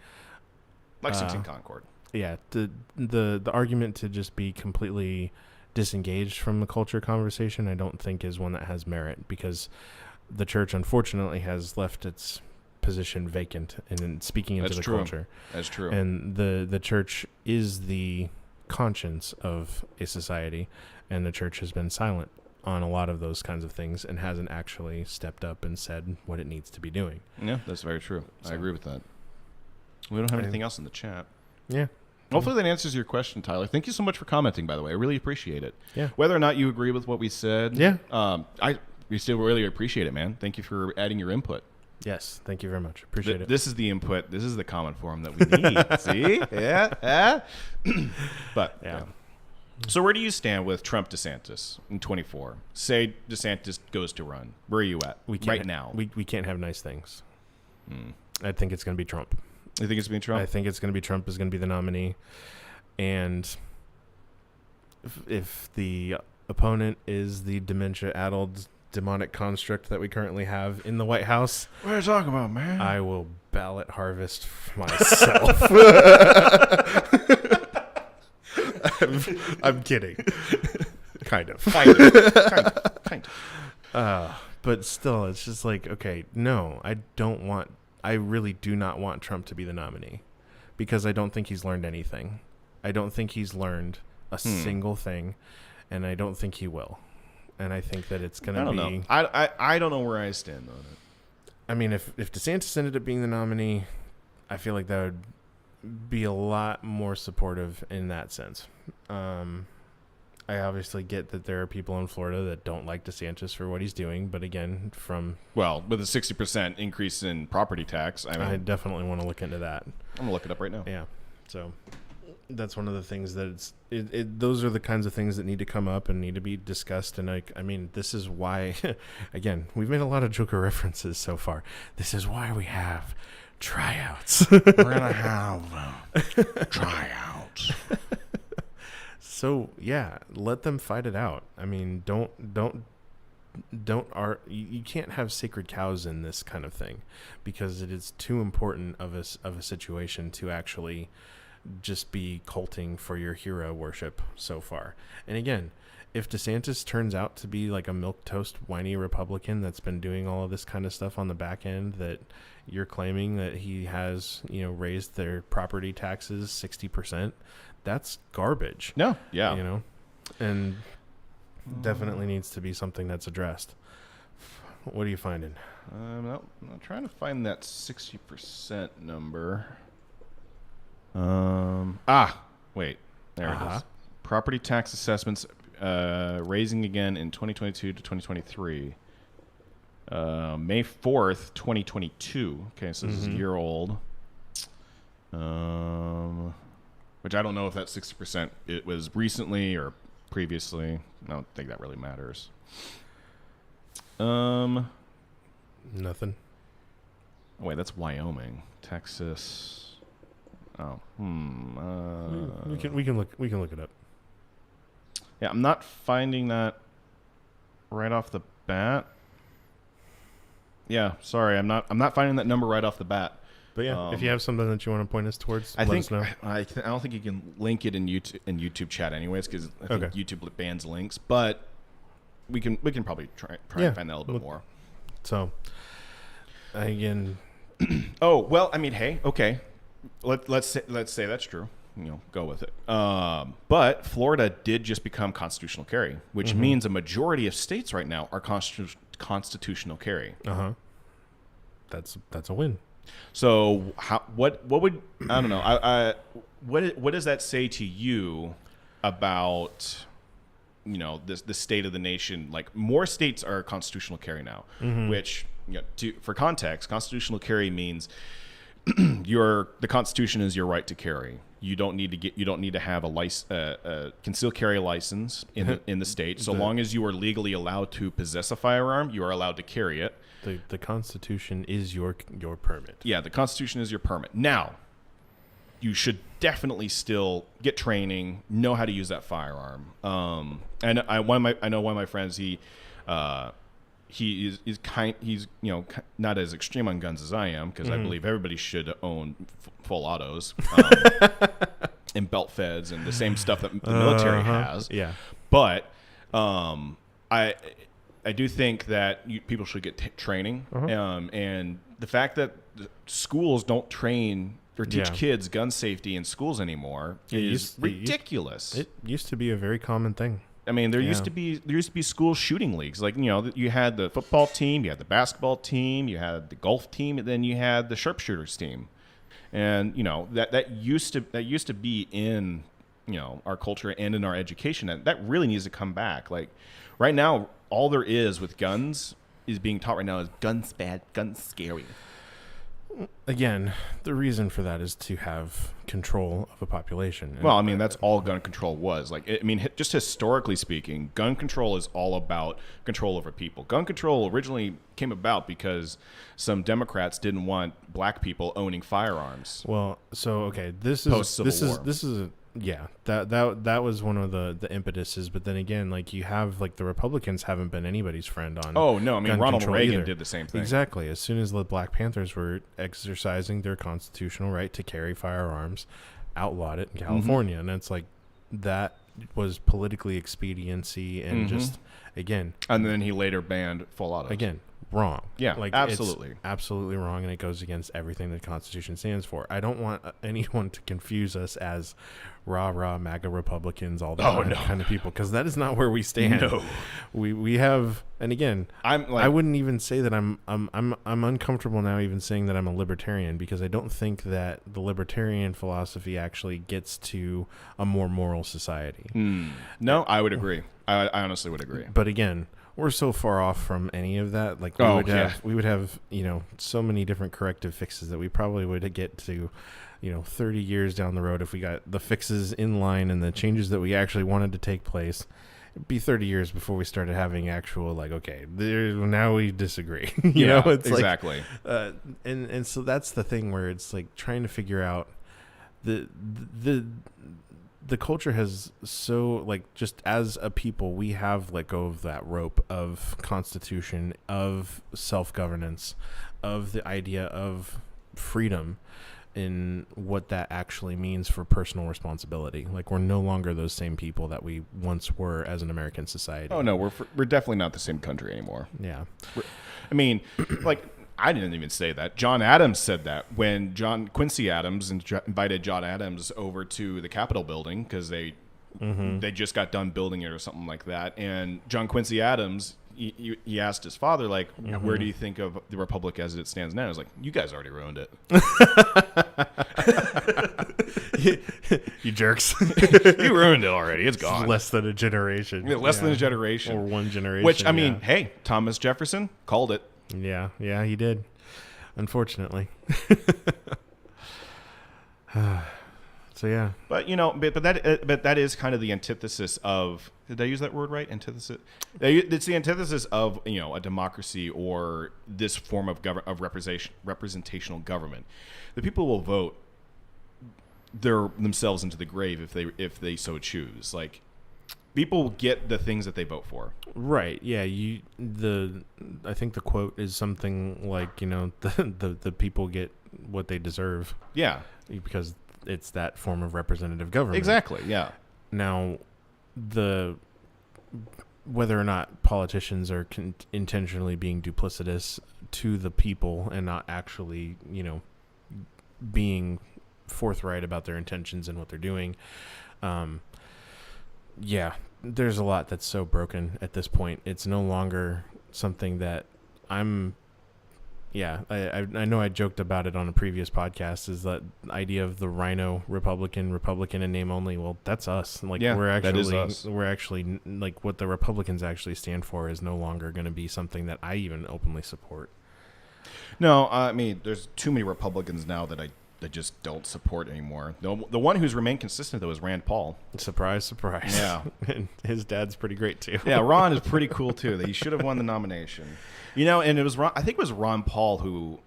Lexington Concord. Yeah, the argument to just be completely disengaged from the culture conversation, I don't think is one that has merit, because the church unfortunately has left its position vacant in speaking into the culture. That's true. And the church is the conscience of a society, and the church has been silent on a lot of those kinds of things and hasn't actually stepped up and said what it needs to be doing. Yeah, that's very true. I agree with that. We don't have anything else in the chat. Yeah. Hopefully that answers your question, Tyler. Thank you so much for commenting, by the way. I really appreciate it. Yeah. Whether or not you agree with what we said, we still really appreciate it, man. Thank you for adding your input. Yes, thank you very much. Appreciate it. This is the input. This is the comment form that we need. See? Yeah. But, yeah. So where do you stand with Trump DeSantis in 24? Say DeSantis goes to run. Where are you at right now? We can't have nice things. I think it's going to be Trump. You think it's going to be Trump? I think it's going to be Trump is going to be the nominee. And if the opponent is the dementia-addled demonic construct that we currently have in the White House, what are you talking about, man? I will ballot harvest myself. I'm kidding. Kind of. But still, it's just like, okay, no, I really do not want Trump to be the nominee, because I don't think he's learned anything. I don't think he's learned a single thing, and I don't think he will. And I think that it's going to be... know. I don't know where I stand on it. I mean, if DeSantis ended up being the nominee, I feel like that would be a lot more supportive in that sense. I obviously get that there are people in Florida that don't like DeSantis for what he's doing, but again, with a 60% increase in property tax, I definitely want to look into that. I'm gonna look it up right now. Yeah, so that's one of the things that those are the kinds of things that need to come up and need to be discussed. And I mean, this is why, again, we've made a lot of Joker references so far. This is why we have tryouts. We're gonna have tryouts. So yeah, let them fight it out. I mean, you can't have sacred cows in this kind of thing, because it is too important of a situation to actually just be culting for your hero worship so far. And again, if DeSantis turns out to be like a milquetoast whiny Republican that's been doing all of this kind of stuff on the back end, that you're claiming that he has, raised their property taxes 60%, that's garbage. No, yeah. And definitely needs to be something that's addressed. What are you finding? I'm trying to find that 60% number. Wait, there it is. Property tax assessments raising again in 2022 to 2023. May 4th, 2022. Okay, so this is a year old. Which I don't know if that 60% it was recently or previously. I don't think that really matters. Nothing. Oh, wait, that's Wyoming. Texas. Oh, we can look it up. Yeah, I'm not finding that right off the bat. Yeah, sorry, I'm not finding that number right off the bat. But yeah, if you have something that you want to point us towards, let us know. I don't think you can link it in YouTube chat anyways, because I think YouTube bans links. But we can probably try and find that a little bit more. So again, oh well, I mean, hey, okay, let's say that's true. Go with it. But Florida did just become constitutional carry, which means a majority of states right now are constitutional carry. That's a win. So what would I don't know? What does that say to you about the state of the nation? Like, more states are constitutional carry now, which for context, constitutional carry means the Constitution is your right to carry. You don't need to have a concealed carry license in the state. So long as you are legally allowed to possess a firearm, you are allowed to carry it. The Constitution is your permit. Yeah, the Constitution is your permit. Now, you should definitely still get training, know how to use that firearm. And I know one of my friends. He's not as extreme on guns as I am, because I believe everybody should own full autos and belt feds and the same stuff that the military has. Yeah, but I do think that people should get training, and the fact that schools don't train or teach kids gun safety in schools anymore is ridiculous. It used to be a very common thing. I mean, there used to be school shooting leagues. Like, you had the football team, you had the basketball team, you had the golf team, and then you had the sharpshooters team. And that used to be in our culture and in our education. And that really needs to come back. Like, right now, all there is with guns is being taught right now is guns bad, guns scary. Again, the reason for that is to have control of a population. Well, I mean, that's all gun control was. Like, just historically speaking, gun control is all about control over people. Gun control originally came about because some Democrats didn't want black people owning firearms. Well, so okay, this is that was one of the impetuses. But then again, like, you have, like, the Republicans haven't been anybody's friend on. Oh no, I mean, Ronald Reagan did the same thing. Exactly. As soon as the Black Panthers were exercising their constitutional right to carry firearms, outlawed it in California, and it's like that was politically expediency and just again. And then he later banned full autos. Again, wrong. Yeah, like, absolutely. It's absolutely wrong, and it goes against everything the Constitution stands for. I don't want anyone to confuse us as rah-rah MAGA Republicans, all that kind of people, because that is not where we stand. No. We have, and again, I wouldn't even say that I'm uncomfortable now even saying that I'm a libertarian, because I don't think that the libertarian philosophy actually gets to a more moral society. No, I would agree. I honestly would agree. But again, we're so far off from any of that. Like, we would have so many different corrective fixes that we probably would get to 30 years down the road if we got the fixes in line and the changes that we actually wanted to take place. It'd be 30 years before we started having actual, like, okay, now we disagree. It's exactly. Like, and so that's the thing where it's like trying to figure out the culture has just as a people, we have let go of that rope of constitution, of self-governance, of the idea of freedom, in what that actually means for personal responsibility. Like, we're no longer those same people that we once were as an American society. Oh no, we're definitely not the same country anymore. Yeah. I mean, like, I didn't even say that. John Adams said that when John Quincy Adams invited John Adams over to the Capitol building, because they just got done building it or something like that. And John Quincy Adams, he asked his father, like, where do you think of the Republic as it stands now? He was like, you guys already ruined it. You jerks. You ruined it already. It's gone. Less than a generation. Yeah, less than a generation. Or one generation. Which, I mean, hey, Thomas Jefferson called it. Yeah, he did. Unfortunately. So yeah, but that is kind of the antithesis of. Did I use that word right? Antithesis. It's the antithesis of a democracy or this form of representational government. The people will vote themselves into the grave if they so choose. Like, people get the things that they vote for. Right. Yeah. I think the quote is something like, the people get what they deserve. Yeah. Because it's that form of representative government. Exactly. Yeah. Now, whether or not politicians are intentionally being duplicitous to the people and not actually, being forthright about their intentions and what they're doing, there's a lot that's so broken at this point. It's no longer something that I know I joked about it on a previous podcast, is that idea of the rhino Republican in name only. Well, that's us. Like, that is us. We're actually, like, what the Republicans actually stand for is no longer going to be something that I even openly support. No, I mean, there's too many Republicans now that I just don't support anymore. The one who's remained consistent, though, is Rand Paul. Surprise, surprise. Yeah. And his dad's pretty great, too. Yeah, Ron is pretty cool, too. He should have won the nomination. And it was I think it was Ron Paul who,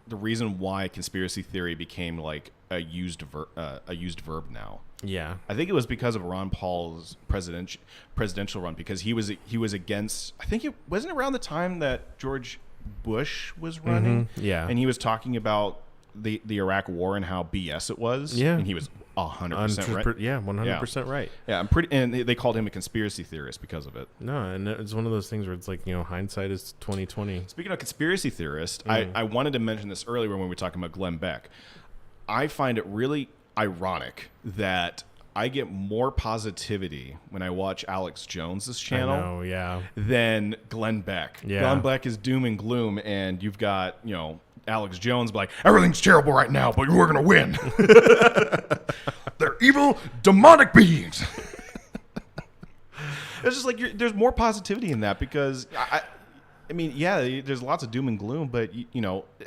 the reason why conspiracy theory became like a used verb now. Yeah. I think it was because of Ron Paul's presidential run, because he was against, I think it wasn't around the time that George Bush was running. Mm-hmm. Yeah. And he was talking about the Iraq war and how BS it was. Yeah. And he was 100% right. Yeah, 100% right. Yeah, and they called him a conspiracy theorist because of it. No, and it's one of those things where it's like, hindsight is 20/20. Speaking of conspiracy theorists, I wanted to mention this earlier when we were talking about Glenn Beck. I find it really ironic that I get more positivity when I watch Alex Jones's channel than Glenn Beck. Yeah. Glenn Beck is doom and gloom, and you've got, Alex Jones like, everything's terrible right now, but we're going to win. They're evil, demonic beings. It's just like, there's more positivity in that, because I mean, there's lots of doom and gloom, but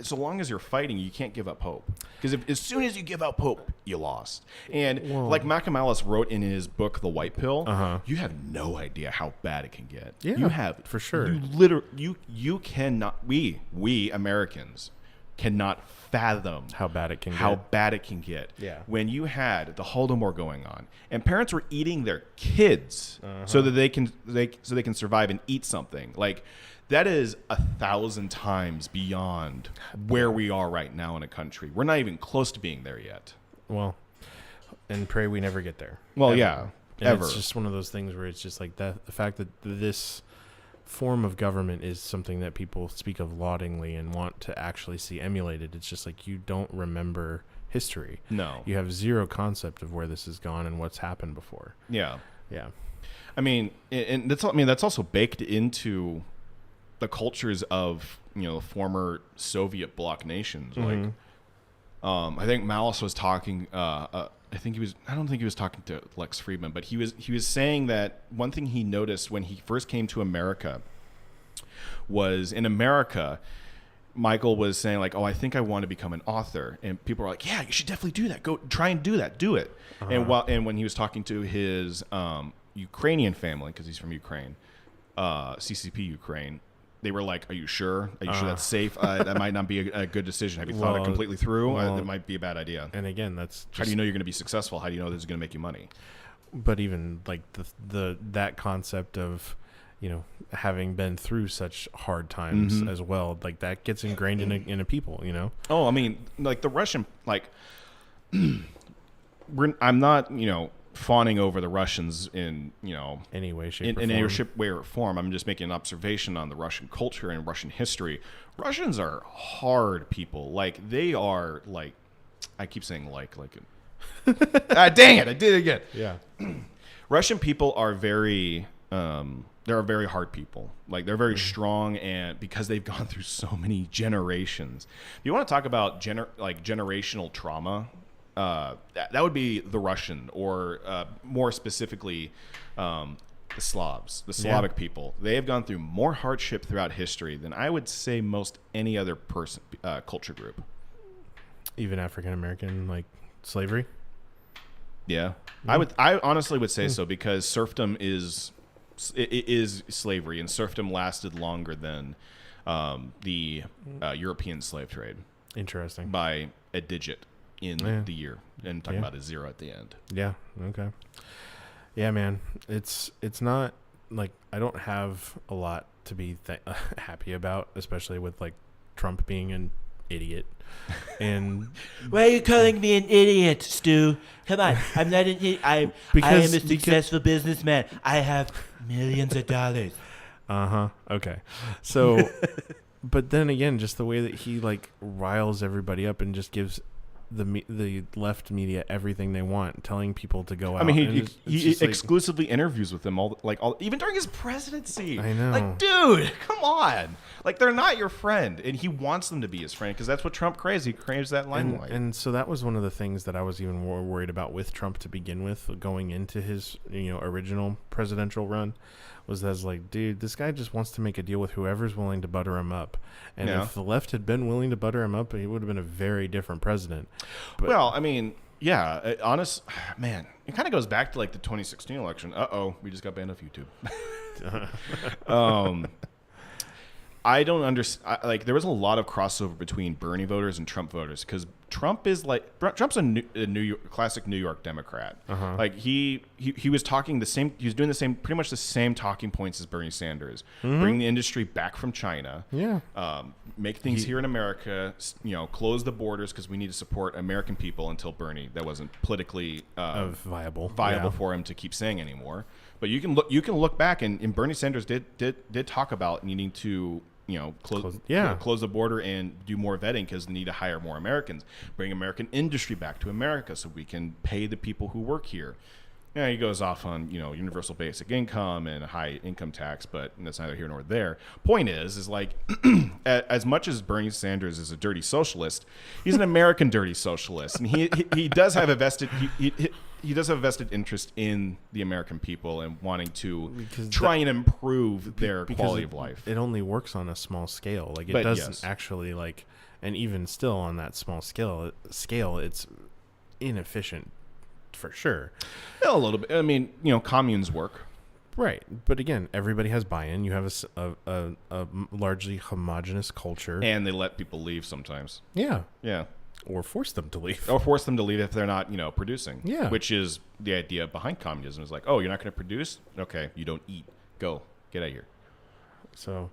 so long as you're fighting, you can't give up hope. Because as soon as you give up hope, you lost. And like Malcolm Ellis wrote in his book, The White Pill, you have no idea how bad it can get. Yeah, you have, for sure. You cannot. We Americans cannot fathom how bad it can get. Yeah. When you had the Holodomor going on, and parents were eating their kids so that they can survive and eat something, like, that is 1,000 times beyond where we are right now in a country. We're not even close to being there yet. Well, and pray we never get there. Well, ever. Ever. It's just one of those things where it's just like that. The fact that this form of government is something that people speak of laudingly and want to actually see emulated. It's just like, you don't remember history. No. You have zero concept of where this has gone and what's happened before. Yeah. Yeah. I mean, and that's also baked into the cultures of, former Soviet bloc nations. Like, I think Malice was talking, I don't think he was talking to Lex Friedman, but he was saying that one thing he noticed when he first came to America was, in America, Michael was saying, like, I think I want to become an author. And people were like, yeah, you should definitely do that. Go try and do that. Do it. And when he was talking to his Ukrainian family, because he's from Ukraine, CCP Ukraine, they were like, are you sure? Are you sure that's safe? That might not be a good decision. Have you thought it completely through? That might be a bad idea. And again, that's just, how do you know you're going to be successful? How do you know this is going to make you money? But even like that concept of, having been through such hard times as well, like, that gets ingrained in a people, Oh, I mean, like the Russian, like, I'm not, fawning over the Russians in, any way, shape, in any way or form. I'm just making an observation on the Russian culture and Russian history. Russians are hard people. Like, they are, like, I keep saying like dang it, I did it again. Yeah. Russian people are very, they're very hard people. Like, they're very strong, and because they've gone through so many generations. If you want to talk about generational trauma, that would be the Russian, or more specifically, the Slavs, the Slavic people. They have gone through more hardship throughout history than I would say most any other culture group. Even African American, like slavery. Yeah, I honestly would say so, because serfdom is slavery, and serfdom lasted longer than the European slave trade. Interesting. By a digit in the year, and talking about a zero at the end. Yeah. Okay. Yeah, man. It's not like I don't have a lot to be happy about, especially with like Trump being an idiot. And why are you calling me an idiot, Stu? Come on, I'm not an idiot. I am a successful businessman. I have millions of dollars. Okay. So, but then again, just the way that he like riles everybody up and just gives the left media everything they want, telling people to go out. I mean, he exclusively interviews with them even during his presidency. I know. Like, dude, come on. Like, they're not your friend, and he wants them to be his friend because that's what Trump craves. He craves that limelight. And so that was one of the things that I was even more worried about with Trump to begin with, going into his original presidential run. Was that I was like, dude, this guy just wants to make a deal with whoever's willing to butter him up. And if the left had been willing to butter him up, he would have been a very different president. But, well, I mean, yeah, man, it kind of goes back to like the 2016 election. We just got banned off YouTube. I don't understand. Like, there was a lot of crossover between Bernie voters and Trump voters because Trump's a New York, classic New York Democrat. Like he was talking the same. He was doing pretty much the same talking points as Bernie Sanders. Bring the industry back from China. Yeah. Make things here in America. Close the borders because we need to support American people. Until Bernie, that wasn't politically viable for him to keep saying anymore. But you can look back and Bernie Sanders did talk about needing to close the border and do more vetting because they need to hire more Americans, bring American industry back to America so we can pay the people who work here. Yeah, he goes off on universal basic income and a high income tax, but that's neither here nor there. Point is like as much as Bernie Sanders is a dirty socialist, he's an American dirty socialist, and he does have a vested he does have a vested interest in the American people and wanting to try and improve their quality of life. It only works on a small scale. Like it doesn't actually like, and even still on that small scale, it's inefficient for sure. A little bit. I mean, communes work. Right. But again, everybody has buy-in. You have a largely homogenous culture. And they let people leave sometimes. Yeah. Yeah. Or force them to leave. Or force them to leave if they're not, producing. Yeah. Which is the idea behind communism. Is like, oh, you're not going to produce? Okay, you don't eat. Go. Get out of here. So,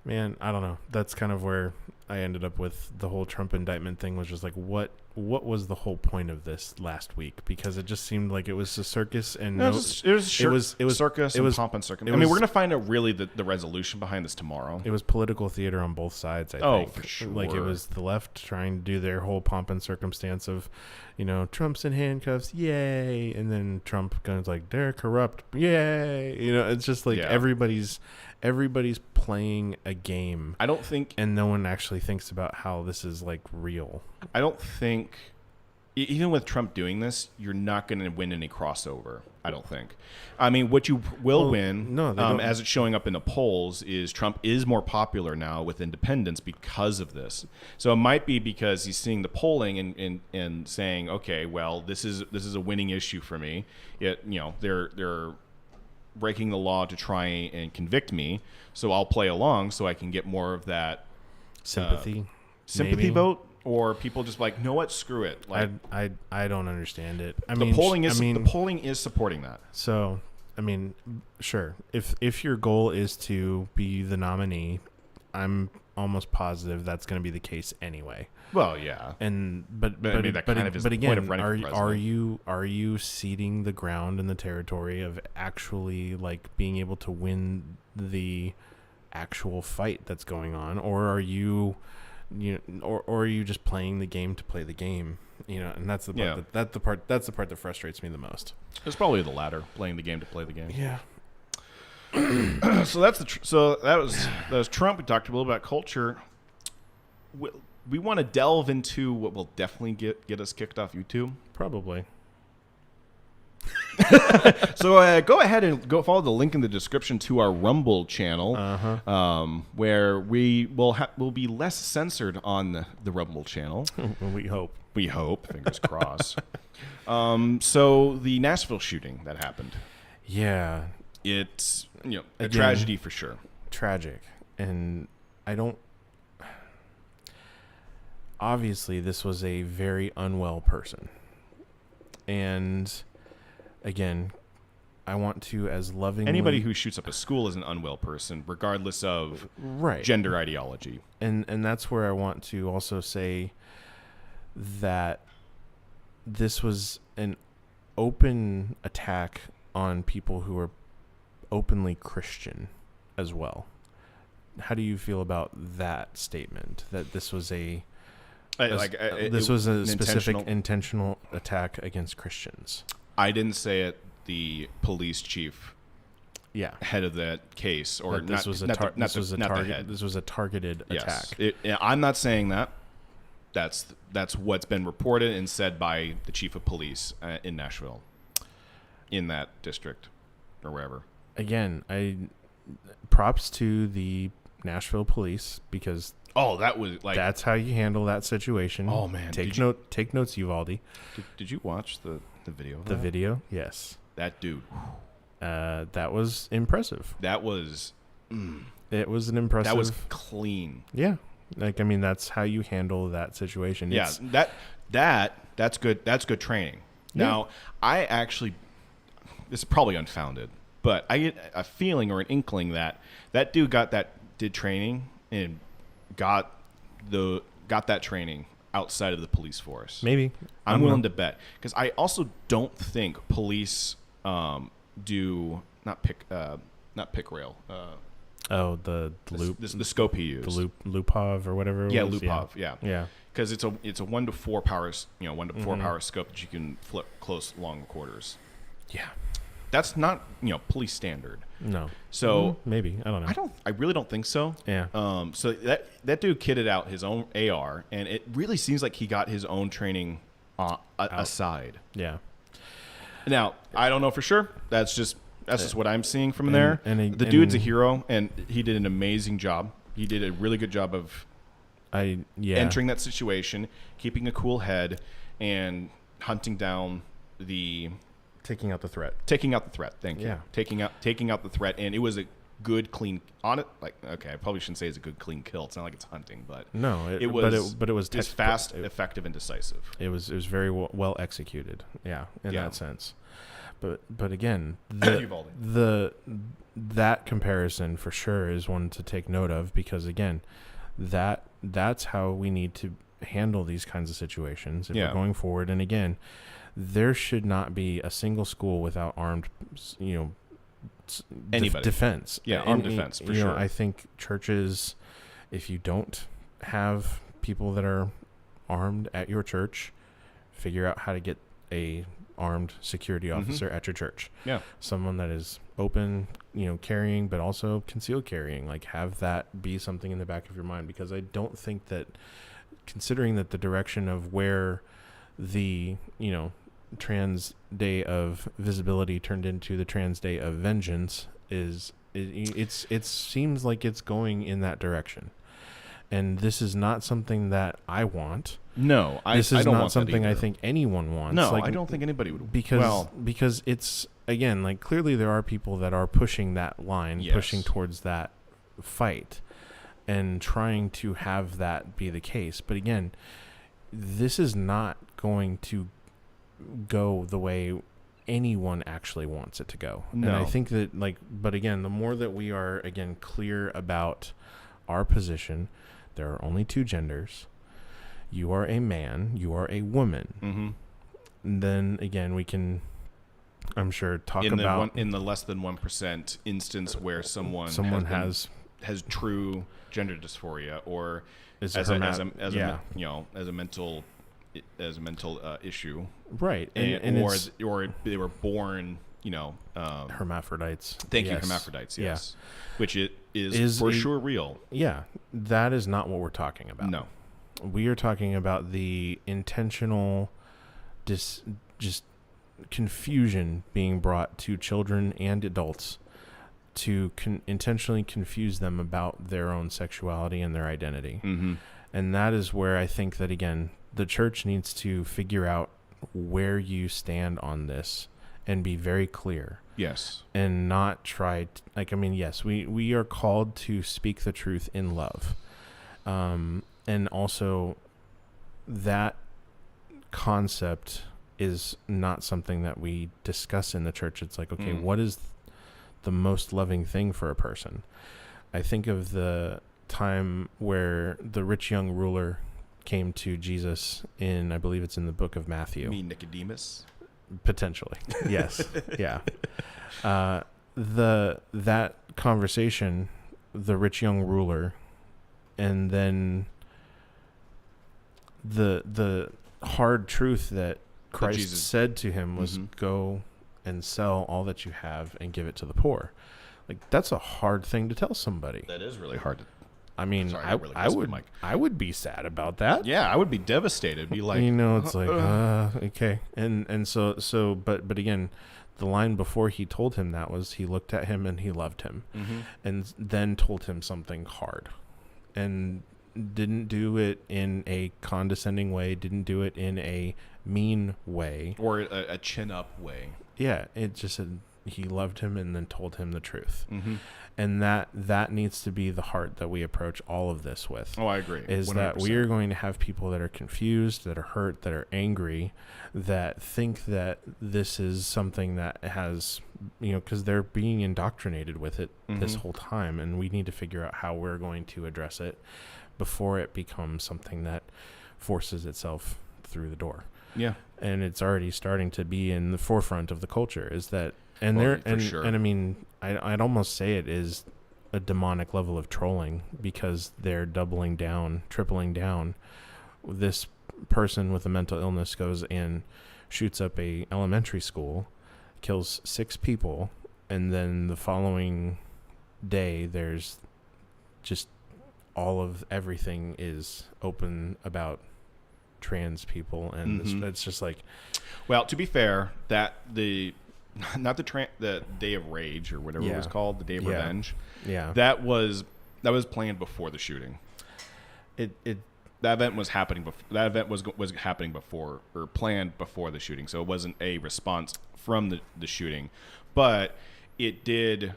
man, I don't know. That's kind of where I ended up with the whole Trump indictment thing. Was just like, what was the whole point of this last week? Because it just seemed like it was a circus, and it was circus. It was pomp and circumstance. I mean, we're gonna find out really the resolution behind this tomorrow. It was political theater on both sides. I think. For sure. Like it was the left trying to do their whole pomp and circumstance of, Trump's in handcuffs, yay, and then Trump goes like, they're corrupt, yay. It's just like everybody's playing a game. I don't think, and no one actually thinks about how this is like real. I don't think, even with Trump doing this, you're not going to win any crossover. I don't think. I mean, what you will win, as it's showing up in the polls, is Trump is more popular now with independents because of this. So it might be because he's seeing the polling and saying, okay, well, this is a winning issue for me. They're breaking the law to try and convict me, so I'll play along so I can get more of that sympathy vote, or people just like, know what, screw it. Like, I don't understand it. The polling is supporting that. So I mean, sure, if your goal is to be the nominee, I'm almost positive that's going to be the case anyway. Well, yeah, but I mean, that kind of is the point of running for president. Are you ceding the ground and the territory of actually like being able to win the actual fight that's going on, or are you or are you just playing the game to play the game? And that's the part that's the part that frustrates me the most. It's probably the latter, playing the game to play the game. Yeah. So that was Trump. We talked a little about culture. We want to delve into what will definitely get us kicked off YouTube. Probably. So go ahead and go follow the link in the description to our Rumble channel, where we will be less censored on the Rumble channel. We hope. We hope. Fingers crossed. So the Nashville shooting that happened. Yeah. It's a tragedy for sure. Tragic. And I don't... Obviously, this was a very unwell person. And again, I want to as lovingly. Anybody who shoots up a school is an unwell person, regardless of gender ideology. And that's where I want to also say that this was an open attack on people who are openly Christian as well. How do you feel about that statement? That this was this was a specific intentional attack against Christians. I didn't say it. The police chief, head of that case, or this was a targeted attack. I'm not saying that. That's what's been reported and said by the chief of police in Nashville, in that district, or wherever. Again, props to the Nashville police, because that was like that's how you handle that situation. Oh man, take notes, Uvalde. Did you watch the video? The video, yes. That dude. That was impressive. That was. It was an impressive. That was clean. Yeah, that's how you handle that situation. Yeah, that's good. That's good training. Yeah. Now, I actually, this is probably unfounded, but I get a feeling or an inkling that dude did training and got that training outside of the police force. Maybe. I'm willing to bet, because I also don't think police do not pick rail. The loop. The scope he used. The Lupov or whatever. Yeah, Lupov. Yeah. Because it's a 1 to 4 power, 1 to 4 power scope that you can flip close long quarters. Yeah. That's not police standard. No. So maybe, I don't know. I really don't think so. Yeah. So that dude kitted out his own AR, and it really seems like he got his own training aside. Yeah. Now, I don't know for sure. That's just what I'm seeing from there. The dude's a hero, and he did an amazing job. He did a really good job of entering that situation, keeping a cool head, and hunting down taking out the threat. Thank you. Yeah. Taking out the threat, and it was a good, clean on it. Like, okay, I probably shouldn't say it's a good, clean kill. It's not like it's hunting, but no, it was fast, effective, and decisive. It was very well executed. Yeah, in that sense. But again, that comparison for sure is one to take note of, because again, that's how we need to handle these kinds of situations if we're going forward. And again, there should not be a single school without armed, defense. Yeah, armed defense for sure. I think churches, if you don't have people that are armed at your church, figure out how to get a armed security officer at your church. Yeah, someone that is open, carrying, but also concealed carrying. Like, have that be something in the back of your mind, because I don't think that, considering that the direction of where the Trans Day of Visibility turned into the Trans Day of Vengeance it seems like it's going in that direction, and this is not something that I want. No, this is not something I think anyone wants. No, I don't think anybody would. Because it's, again, like, clearly there are people that are pushing that line, pushing towards that fight, and trying to have that be the case. But again, this is not going to go the way anyone actually wants it to go. No. And I think that, but again, the more that we are, again, clear about our position, there are only two genders. You are a man, you are a woman. Mm-hmm. And then again, we can, I'm sure, talk about in the less than 1% instance where someone has true gender dysphoria, or as a mental issue, right? Or they were born, hermaphrodites. Thank you, hermaphrodites. Yes, which it is for sure real. Yeah, that is not what we're talking about. No, we are talking about the intentional, just confusion being brought to children and adults to intentionally confuse them about their own sexuality and their identity. Mm-hmm. And that is where I think that, again, the church needs to figure out where you stand on this and be very clear. Yes. And not try yes, we are called to speak the truth in love. And also that concept is not something that we discuss in the church. It's like, okay, what is the most loving thing for a person? I think of the time where the rich young ruler came to Jesus I believe it's in the book of Matthew. You mean Nicodemus? Potentially. Yes. Yeah. That conversation, the rich young ruler, and then the hard truth that Christ said to him was, go and sell all that you have and give it to the poor. Like, that's a hard thing to tell somebody. That is really hard to. I mean, sorry, I would be sad about that. Yeah, I would be devastated. Be like, it's like, okay. And so, but again, the line before he told him that was, he looked at him and he loved him, and then told him something hard, and didn't do it in a condescending way, didn't do it in a mean way, or a chin up way. Yeah, it just said he loved him and then told him the truth. And that needs to be the heart that we approach all of this with. Oh, I agree. Is 100%. That we are going to have people that are confused, that are hurt, that are angry, that think that this is something that has, because they're being indoctrinated with it this whole time, and we need to figure out how we're going to address it before it becomes something that forces itself through the door. Yeah. And it's already starting to be in the forefront of the culture, is that, and sure. And I mean, I'd almost say it is a demonic level of trolling, because they're doubling down, tripling down. This person with a mental illness goes and shoots up a elementary school, kills 6 people, and then the following day there's just all of everything is open about trans people, and it's just like, well, to be fair, that the Day of Rage or whatever it was called, the Day of Revenge. Yeah, that was planned before the shooting. That event was happening before. That event was happening before, or planned before the shooting. So it wasn't a response from the shooting, but it did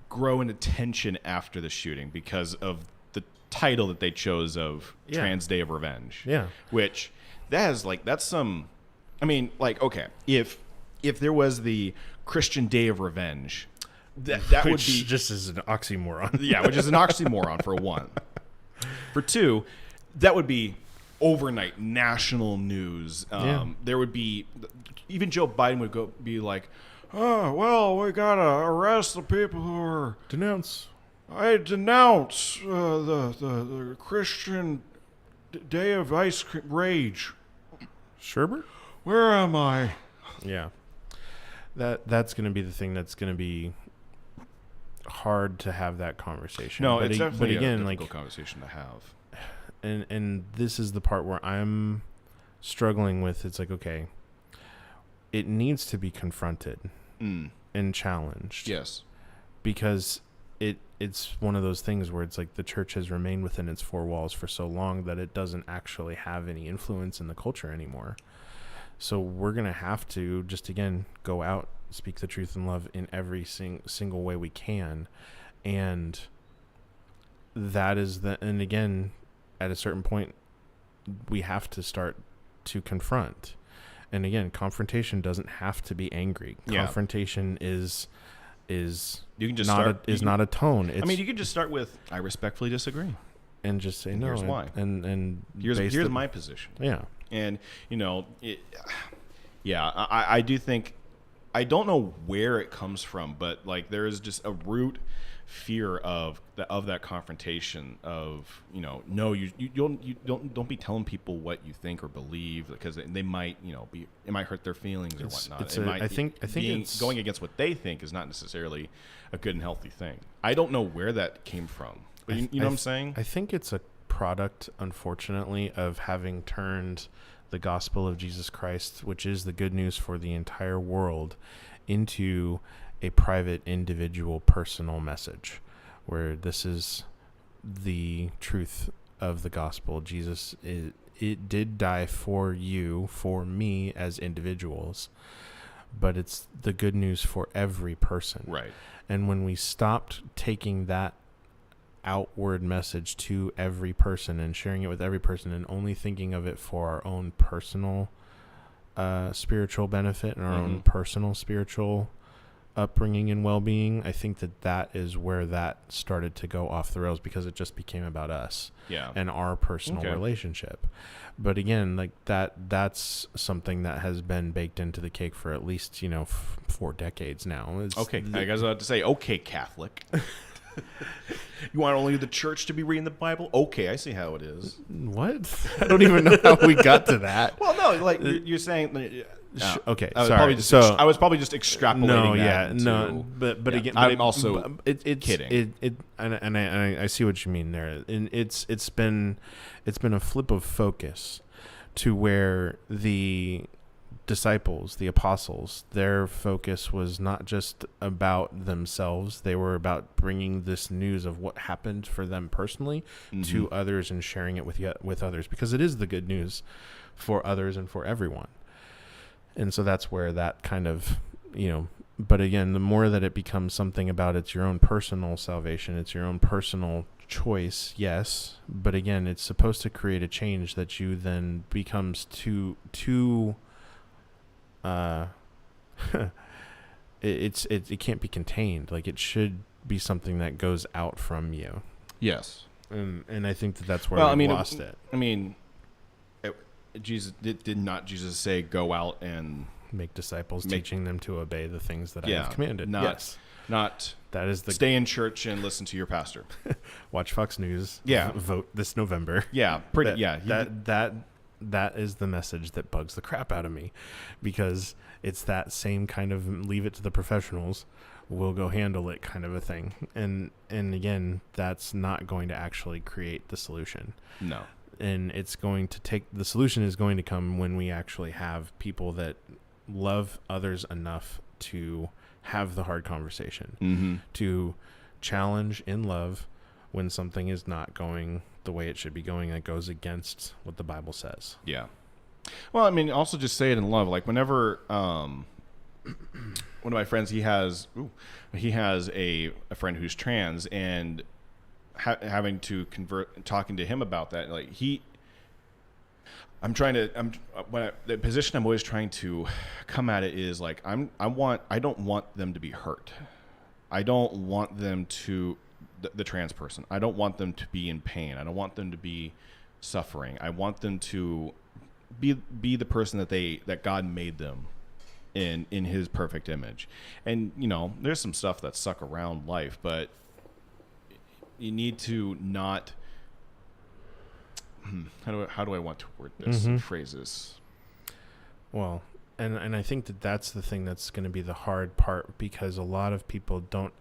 grow in attention after the shooting because of the title that they chose of Trans Day of Revenge. Yeah, which that's some. I mean, like, okay, if there was the Christian Day of Revenge, that would be just as an oxymoron. Yeah, which is an oxymoron for one. For two, that would be overnight national news. There would be, even Joe Biden would be like, "Oh, well, we gotta arrest the people who are I denounce the Christian Day of Ice Cream Rage." Sherbert, where am I? Yeah, that's going to be the thing that's going to be hard to have that conversation. No, it's definitely a difficult conversation to have. And this is the part where I'm struggling with. It's like, okay, it needs to be confronted and challenged. Yes, because it's one of those things where it's like the church has remained within its 4 walls for so long that it doesn't actually have any influence in the culture anymore. So we're going to have to just, again, go out, speak the truth in love in every single way we can. And that is and again, at a certain point, we have to start to confront. And again, confrontation doesn't have to be angry. Yeah. Confrontation is you can just not a tone. I mean, you can just start with, "I respectfully disagree," and just say, "No, here's why." And here's my position. Yeah. And I do think, I don't know where it comes from, but like there is just a root fear of that confrontation of, no, you don't be telling people what you think or believe, because they might, it might hurt their feelings or whatnot. I think it's going against what they think is not necessarily a good and healthy thing. I don't know where that came from, but you know what I'm saying? I think it's a product, unfortunately, of having turned the gospel of Jesus Christ, which is the good news for the entire world, into a private, individual, personal message, where this is the truth of the gospel. Jesus, it did die for you, for me as individuals, but it's the good news for every person. Right. And when we stopped taking that outward message to every person and sharing it with every person and only thinking of it for our own personal spiritual benefit and our own personal spiritual upbringing and well-being, I think that is where that started to go off the rails, because it just became about us and our personal relationship. But again, like that's something that has been baked into the cake for at least 4 decades now. I guess I have to say, okay, Catholic. You want only the church to be reading the Bible? Okay, I see how it is. What? I don't even know how we got to that. Well, no, like you're saying. Okay, I was probably just extrapolating. But again, I'm also kidding. I see what you mean there, and it's been a flip of focus to where the disciples, the apostles, their focus was not just about themselves. They were about bringing this news of what happened for them personally to others and sharing it with others, because it is the good news for others and for everyone. And so that's where that kind of, but again, the more that it becomes something about it's your own personal salvation, it's your own personal choice, yes. But again, it's supposed to create a change that you then becomes too it can't be contained. Like, it should be something that goes out from you. Yes. And I think that's where we lost it. I mean, Jesus did not Jesus say go out and make disciples, teaching them to obey the things that I have commanded. Not that is stay in church and listen to your pastor. Watch Fox News. Yeah. Vote this November. Yeah. That is the message that bugs the crap out of me, because it's that same kind of leave it to the professionals, we'll go handle it kind of a thing. And again, that's not going to actually create the solution. No. And it's going to the solution is going to come when we actually have people that love others enough to have the hard conversation, to challenge in love when something is not going the way it should be going, that goes against what the Bible says. Yeah. Well, I mean, also just say it in love. Like, whenever one of my friends, he has a friend who's trans, and having to talking to him about that, like the position I'm always trying to come at it is like, I don't want them to be hurt. I don't want them to, the trans person, I don't want them to be in pain. I don't want them to be suffering. I want them to be the person that God made them in his perfect image. And there's some stuff that suck around life, but you need to not. How do I want to word this and phrase this? Well, and I think that's the thing that's going to be the hard part, because a lot of people don't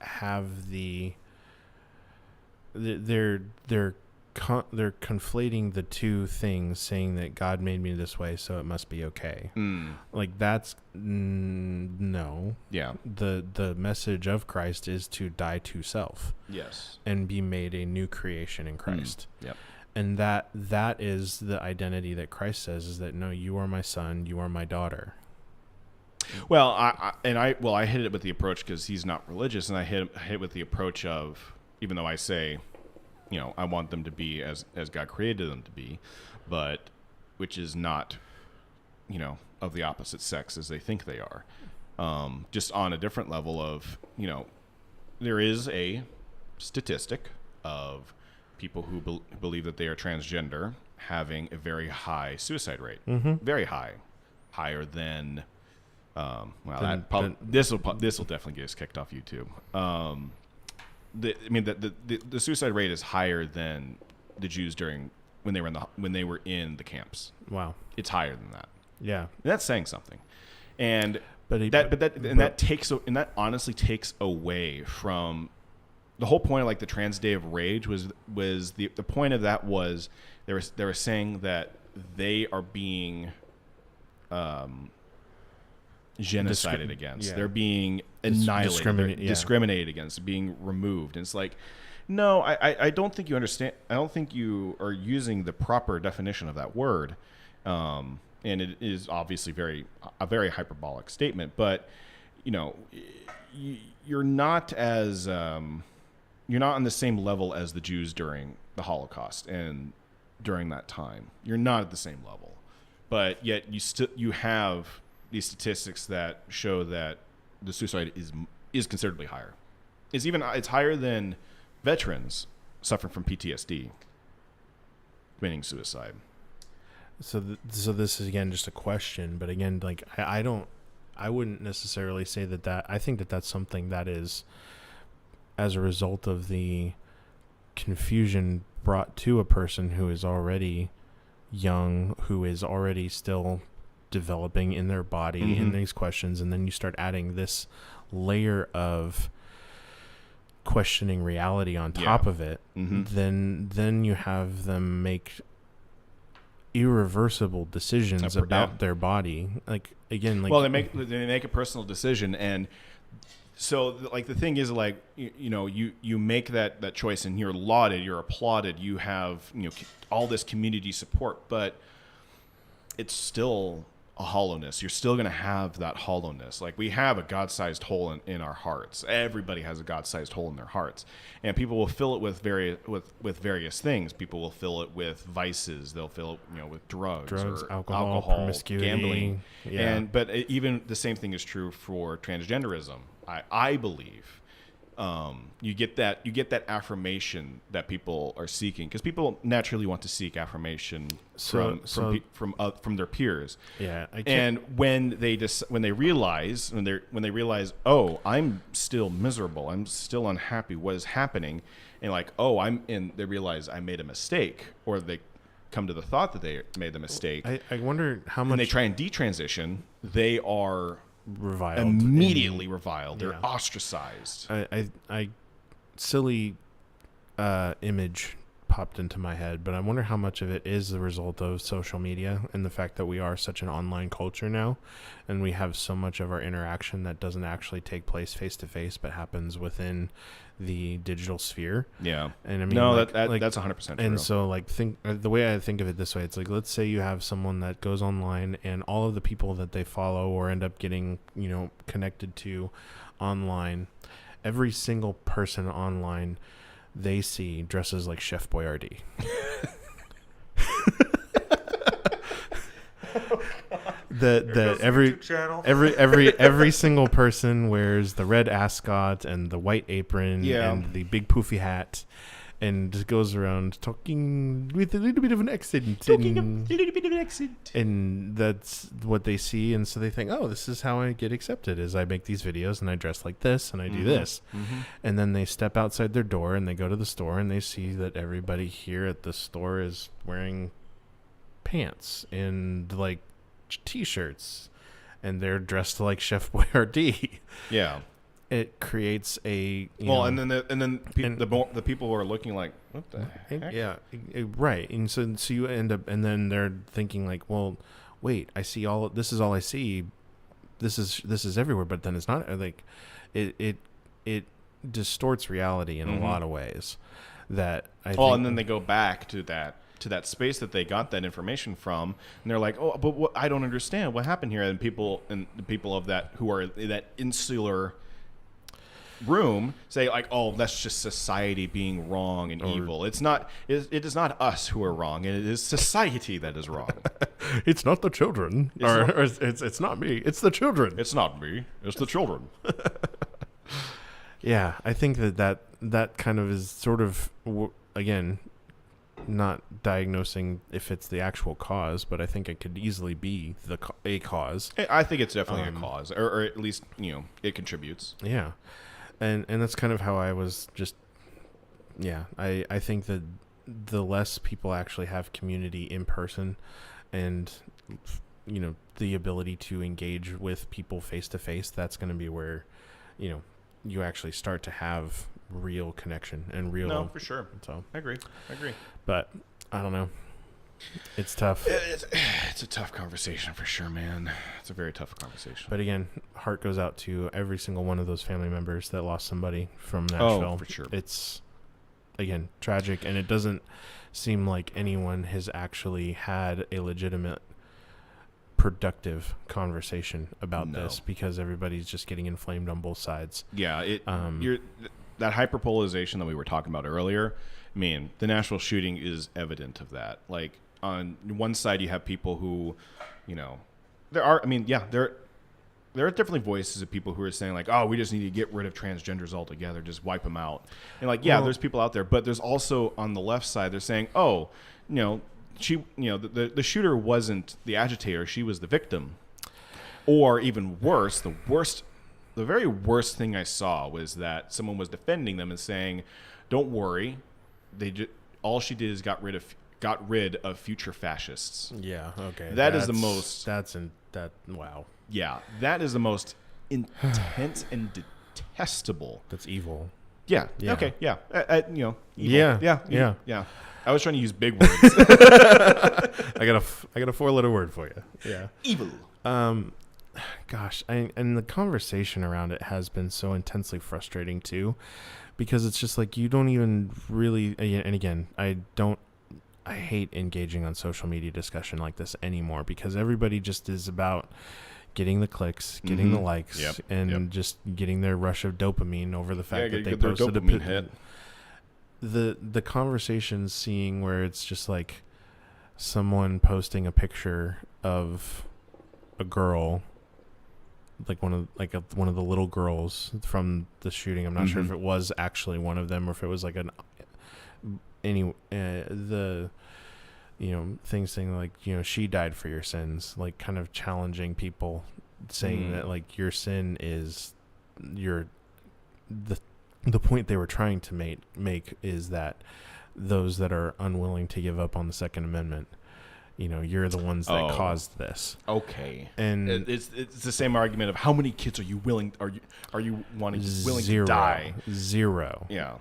have they're conflating the two things, saying that God made me this way, so it must be okay. Like, that's no. Yeah. The message of Christ is to die to self. Yes. And be made a new creation in Christ. Yep. And that is the identity that Christ says, is that, no, you are my son, you are my daughter. Well, I hit it with the approach, because he's not religious, and I hit it with the approach of, even though I say, I want them to be as God created them to be, but which is not, of the opposite sex as they think they are. Just on a different level of, there is a statistic of people who believe that they are transgender having a very high suicide rate, very high, higher than. This will definitely get us kicked off YouTube. The suicide rate is higher than the Jews when they were in the camps. Wow, it's higher than that. Yeah, and that's saying something. And that honestly takes away from the whole point of, like, the Trans Day of Rage was the point of that was they were saying that they are being genocided against. Yeah. They're being annihilated, discriminated against, being removed. And it's like, no, I don't think you understand. I don't think you are using the proper definition of that word. And it is obviously a very hyperbolic statement, but you're not as you're not on the same level as the Jews during the Holocaust and during that time. You're not at the same level. but yet you have these statistics that show that the suicide is considerably higher. It's higher than veterans suffering from PTSD committing suicide. So this is again just a question, but again, like I wouldn't necessarily say that. I think that that's something that is as a result of the confusion brought to a person who is already young, who is already still developing in their body in these questions, and then you start adding this layer of questioning reality on top of it, then you have them make irreversible decisions about their body. Like again, like, well, they make a personal decision, and so like the thing is, like, you make that choice, and you're lauded, you're applauded, you have all this community support, but it's still a hollowness. You're still going to have that hollowness. Like, we have a God-sized hole in our hearts. Everybody has a God-sized hole in their hearts, and people will fill it with various things. People will fill it with vices. They'll fill it, with drugs, or alcohol, promiscuity, gambling, but even the same thing is true for transgenderism. I believe. You get that affirmation that people are seeking, because people naturally want to seek affirmation from their peers. Yeah, and when they realize, oh, I'm still miserable, I'm still unhappy, what is happening, and they realize I made a mistake, or they come to the thought that they made the mistake. I wonder how much. When they try and detransition, they are reviled, immediately reviled. They're ostracized. I silly image popped into my head, but I wonder how much of it is the result of social media and the fact that we are such an online culture now, and we have so much of our interaction that doesn't actually take place face to face, but happens within the digital sphere. Yeah. And I mean, no, that's 100% true. And so, the way I think of it this way, it's like, let's say you have someone that goes online, and all of the people that they follow or end up getting, connected to online, every single person online they see dresses like Chef Boyardee. Every single person wears the red ascot and the white apron and the big poofy hat, and goes around talking with a little bit of an accent. And that's what they see, and so they think, oh, this is how I get accepted, is I make these videos and I dress like this and I do this. And then they step outside their door and they go to the store and they see that everybody here at the store is wearing pants and like t-shirts, and they're dressed like Chef Boyardee. Yeah. It creates a and then the people who are looking like, what the heck? Yeah, right. And so you end up, and then they're thinking like, well, wait, I see this is all I see. This is everywhere, but then it's not. Like, it distorts reality in a lot of ways. That I think, and then they go back to that space that they got that information from, and they're like, oh, but I don't understand what happened here. And the people of that, who are that insular room, say like, oh, that's just society being wrong and evil. It is not us who are wrong, it is society that is wrong. It's not the children, it's not me, it's the children. It's not me, it's the children. Yeah, I think that kind of is sort of, again, not diagnosing if it's the actual cause, but I think it could easily be a cause. I think it's definitely a cause, or at least it contributes. Yeah. And that's kind of how I was just, I think that the less people actually have community in person, and, the ability to engage with people face to face, that's going to be where, you actually start to have real connection and real. No, for sure. So I agree. But I don't know. It's tough. It's a tough conversation for sure, man. It's a very tough conversation. But again, heart goes out to every single one of those family members that lost somebody from Nashville. Oh, for sure. It's, again, tragic, and it doesn't seem like anyone has actually had a legitimate, productive conversation about this, because everybody's just getting inflamed on both sides. Yeah, that hyperpolarization that we were talking about earlier, the Nashville shooting is evident of that. Like, on one side you have people who, there are there are definitely voices of people who are saying like, oh, we just need to get rid of transgenders altogether, just wipe them out. And like, there's people out there, but there's also on the left side, they're saying, oh, she, the shooter wasn't the agitator, she was the victim. Or even worse, the very worst thing I saw was that someone was defending them and saying, don't worry, all she did is got rid of future fascists. Yeah, okay. Wow. Yeah, that is the most intense and detestable. That's evil. Yeah. Okay. Yeah. Evil. Yeah. I was trying to use big words. I got a 4-letter word for you. Yeah. Evil. Gosh, and the conversation around it has been so intensely frustrating too, because it's just like you don't even really. And again, I hate engaging on social media discussion like this anymore because everybody just is about getting the clicks, getting the likes, just getting their rush of dopamine over the fact that they posted a hit. The conversations seeing where it's just like someone posting a picture of a girl, like one of the little girls from the shooting. I'm not sure if it was actually one of them or if it was like things saying like, she died for your sins, like kind of challenging people, saying that like your sin is the point they were trying to make is that those that are unwilling to give up on the Second Amendment, you're the ones that caused this. Okay. And it's the same argument of how many kids are you willing to die? Zero. Yeah.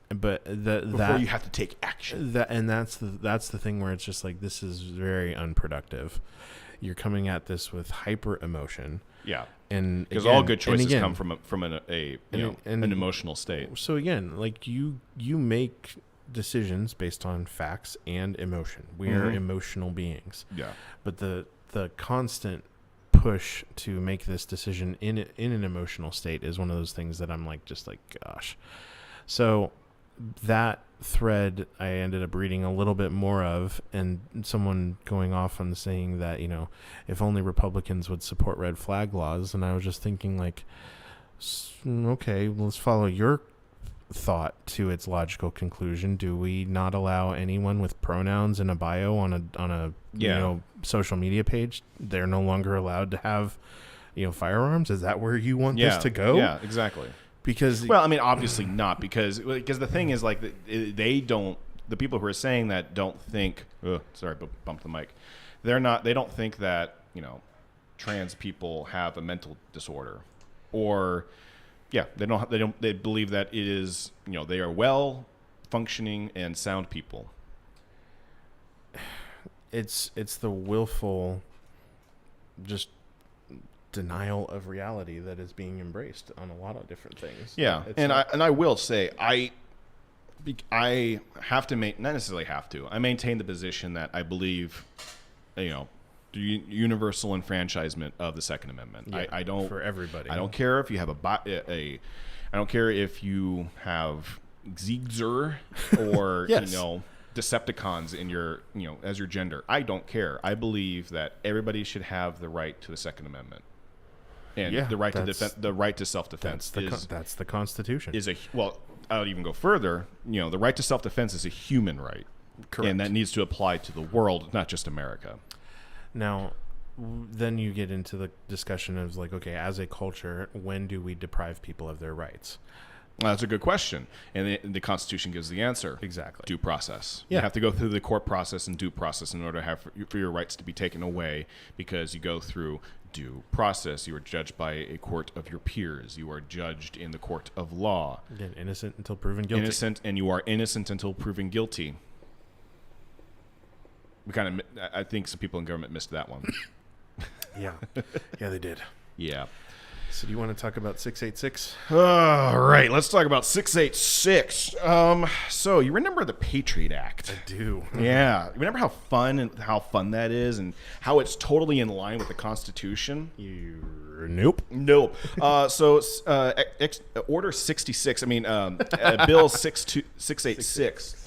Before you have to take action. That's the thing where it's just like, this is very unproductive. You're coming at this with hyper emotion. Yeah. And because all good choices come from an emotional state. So again, like you make decisions based on facts and emotion. We are emotional beings. Yeah. But the constant push to make this decision in an emotional state is one of those things that I'm like, just like, gosh. So that thread I ended up reading a little bit more of, and someone going off on saying that, if only Republicans would support red flag laws. And I was just thinking like, okay, let's follow your thought to its logical conclusion. Do we not allow anyone with pronouns in a bio on a social media page? They're no longer allowed to have firearms. Is that where you want this to go? Yeah, exactly. Because obviously not, because the thing is like they don't, the people who are saying that don't think, sorry, bumped the mic. They don't think that trans people have a mental disorder, or they believe that it is, they are well functioning and sound people. It's the willful just denial of reality that is being embraced on a lot of different things. Yeah. I will say I have to not necessarily have to. I maintain the position that I believe, the universal enfranchisement of the Second Amendment. Yeah, I don't, for everybody. I don't care if you have I don't care if you have Ziegzer or yes. Decepticons in your as your gender. I don't care. I believe that everybody should have the right to the Second Amendment. And the right to the right to self-defense that's the Constitution. I would even go further. The right to self-defense is a human right. Correct. And that needs to apply to the world, not just America. Now, then you get into the discussion of like, okay, as a culture, when do we deprive people of their rights? Well, that's a good question. And the Constitution gives the answer. Exactly. Due process. Yeah. You have to go through the court process and due process in order to have for your rights to be taken away, because you go through due process. You are judged by a court of your peers. You are judged in the court of law. Again, innocent until proven guilty. Innocent, and you are innocent until proven guilty. I think some people in government missed that one. Yeah. Yeah, they did. Yeah. So do you want to talk about 686? All right, let's talk about 686. So you remember the Patriot Act? I do. Yeah. You remember how fun that is, and how it's totally in line with the Constitution? Nope. So Order 66, Bill 686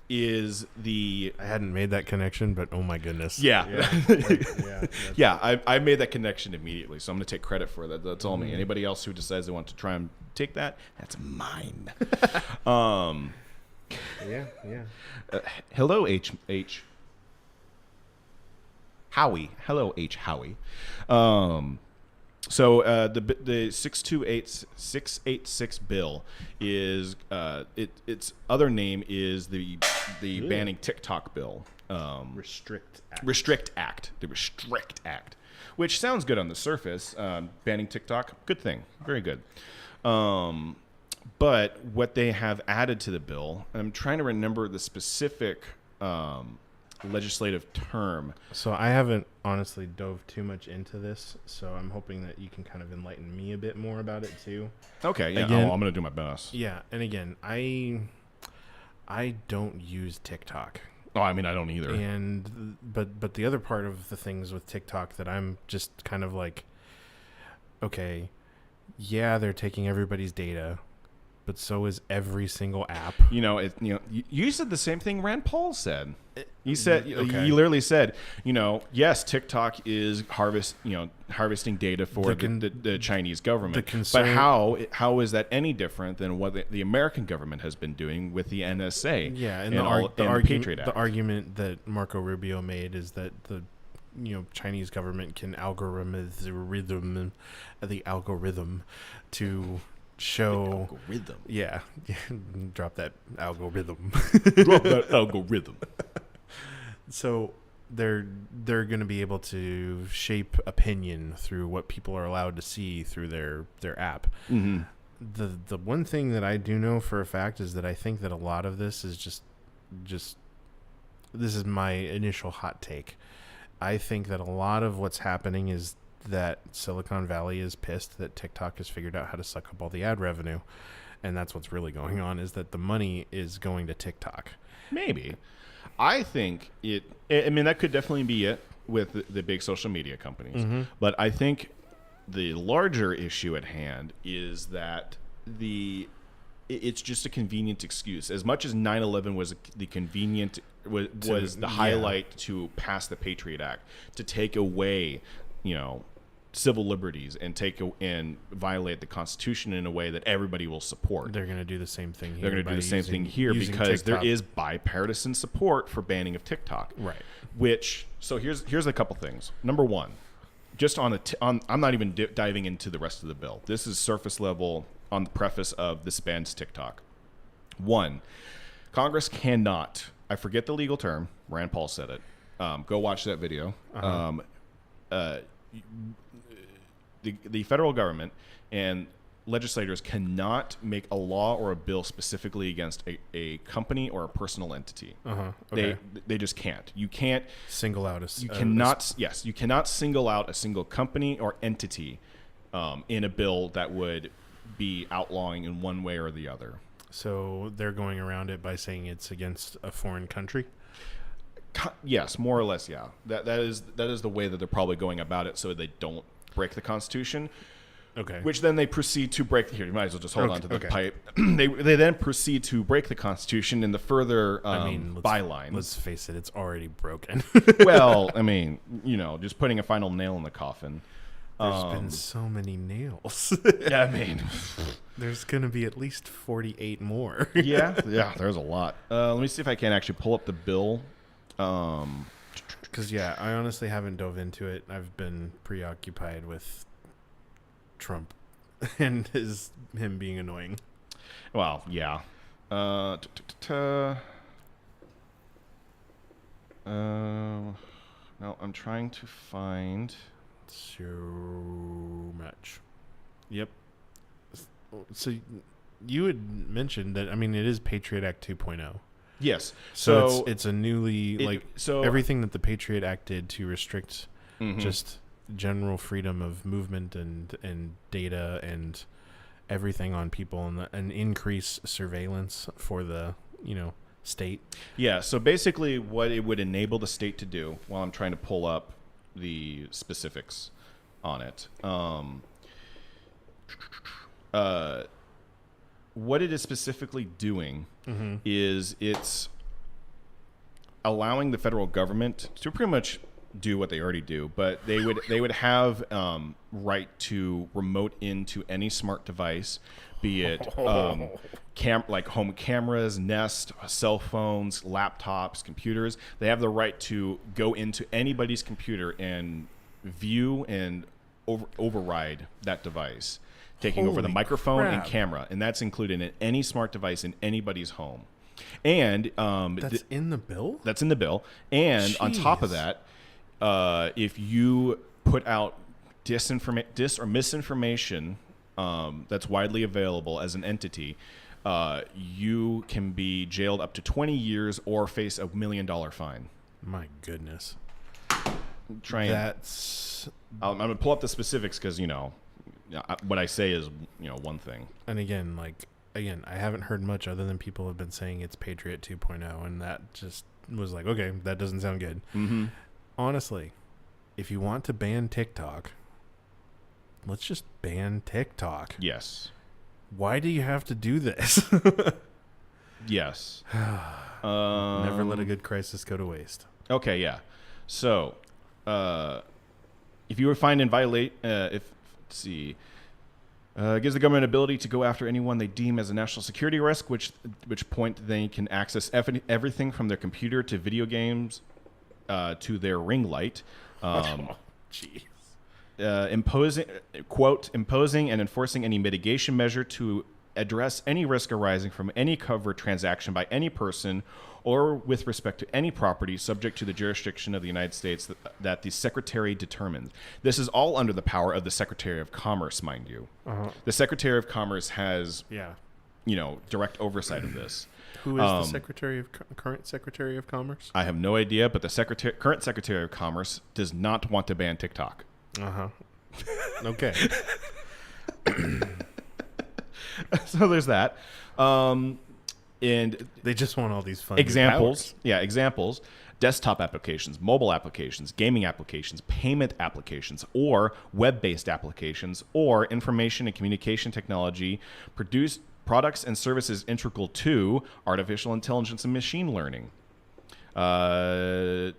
is the... I hadn't made that connection, but oh my goodness. Yeah. Yeah, I made that connection immediately, so I'm going to take credit for that. That's all me. Anybody else who decides they want to try and take that, that's mine. Yeah. Hello, H. Howie. Hello, H. Howie. So the 686 bill is its other name is the banning TikTok bill. Restrict Act. The Restrict Act, which sounds good on the surface. Banning TikTok, good thing, very good. But what they have added to the bill, I'm trying to remember the specific legislative term. So I haven't honestly dove too much into this, so I'm hoping that you can kind of enlighten me a bit more about it too. Okay, yeah, again, I'm going to do my best. Yeah, and again, I don't use TikTok. Oh, I mean, I don't either. And but the other part of the things with TikTok that I'm just kind of like, okay, yeah, they're taking everybody's data, but so is every single app. You said the same thing Rand Paul said. He said, okay. He literally said, yes, TikTok is harvesting data for the Chinese government. But how is that any different than what the American government has been doing with the NSA? Yeah, and the Patriot Act. The argument that Marco Rubio made is that the Chinese government can algorithm to show algorithm. Yeah. Drop that algorithm. Drop that algorithm. So they're going to be able to shape opinion through what people are allowed to see through their app. Mm-hmm. The one thing that I do know for a fact is that I think that a lot of this is just this is my initial hot take. I think that a lot of what's happening is that Silicon Valley is pissed that TikTok has figured out how to suck up all the ad revenue. And that's what's really going on, is that the money is going to TikTok. Maybe. I think that could definitely be it with the big social media companies. Mm-hmm. But I think the larger issue at hand is that it's just a convenient excuse. As much as 9/11 was the convenient was the highlight to pass the Patriot Act, to take away, civil liberties and violate the Constitution in a way that everybody will support. They're going to do the same thing here. They're going to do the same thing here because TikTok. There is bipartisan support for banning of TikTok. Right. So here's a couple things. Number one, just I'm not even diving into the rest of the bill. This is surface level on the preface of this bans TikTok. One, Congress cannot, I forget the legal term, Rand Paul said it. Go watch that video. Uh-huh. The federal government and legislators cannot make a law or a bill specifically against a company or a personal entity. Okay. They just can't. You can't single out you cannot single out a single company or entity in a bill that would be outlawing in one way or the other. So they're going around it by saying it's against a foreign country? Yes, more or less, yeah. That is the way that they're probably going about it, so they don't break the Constitution. Okay. Which then they proceed to break. Here, you might as well just hold on to the pipe. They then proceed to break the Constitution in the further bylines. Let's face it, it's already broken. Well, just putting a final nail in the coffin. There's been so many nails. There's going to be at least 48 more. yeah, there's a lot. Let me see if I can actually pull up the bill. Because, I honestly haven't dove into it. I've been preoccupied with Trump and him being annoying. Well, yeah. No, I'm trying to find... So much. Yep. So you had mentioned that, it is Patriot Act 2.0. Yes. So it's a newly, everything that the Patriot Act did to restrict just general freedom of movement and data and everything on people and increase surveillance for the, state. Yeah. So basically what it would enable the state to do, while I'm trying to pull up the specifics on it. what it is specifically doing is it's allowing the federal government to pretty much do what they already do, but they would have right to remote into any smart device, be it like home cameras, Nest, cell phones, laptops, computers. They have the right to go into anybody's computer and view and override that device, taking over the microphone and camera, and that's included in any smart device in anybody's home. And that's in the bill. That's in the bill. And on top of that, if you put out dis or misinformation that's widely available as an entity, you can be jailed up to 20 years or face $1 million fine. My goodness. I'm going to pull up the specifics because, what I say is, one thing. And again, I haven't heard much other than people have been saying it's Patriot 2.0, and that just was like, okay, that doesn't sound good. Mm-hmm. Honestly, if you want to ban TikTok, let's just ban TikTok. Yes. Why do you have to do this? Yes. Never let a good crisis go to waste. Okay, yeah. So, if you were found in gives the government ability to go after anyone they deem as a national security risk, which point they can access everything from their computer to video games to their ring light. Imposing and enforcing any mitigation measure to address any risk arising from any covered transaction by any person or with respect to any property subject to the jurisdiction of the United States that the Secretary determines. This is all under the power of the Secretary of Commerce, mind you. Uh-huh. The Secretary of Commerce has, direct oversight of this. Who is the current Secretary of Commerce? I have no idea, but the current Secretary of Commerce does not want to ban TikTok. Uh-huh. Okay. So there's that. And they just want all these fun examples. Yeah, examples. Desktop applications, mobile applications, gaming applications, payment applications, or web-based applications, or information and communication technology produce products and services integral to artificial intelligence and machine learning. 2,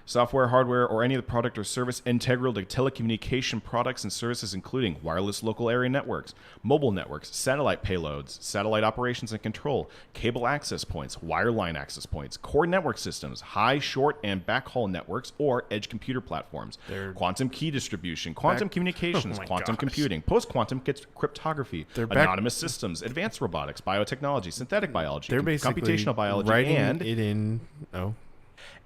software, hardware, or any of the product or service integral to telecommunication products and services, including wireless local area networks, mobile networks, satellite payloads, satellite operations and control, cable access points, wireline access points, core network systems, high, short, and backhaul networks, or edge computer platforms, quantum key distribution, quantum communications, quantum computing, post-quantum cryptography, autonomous systems, advanced robotics, biotechnology, synthetic biology, computational biology,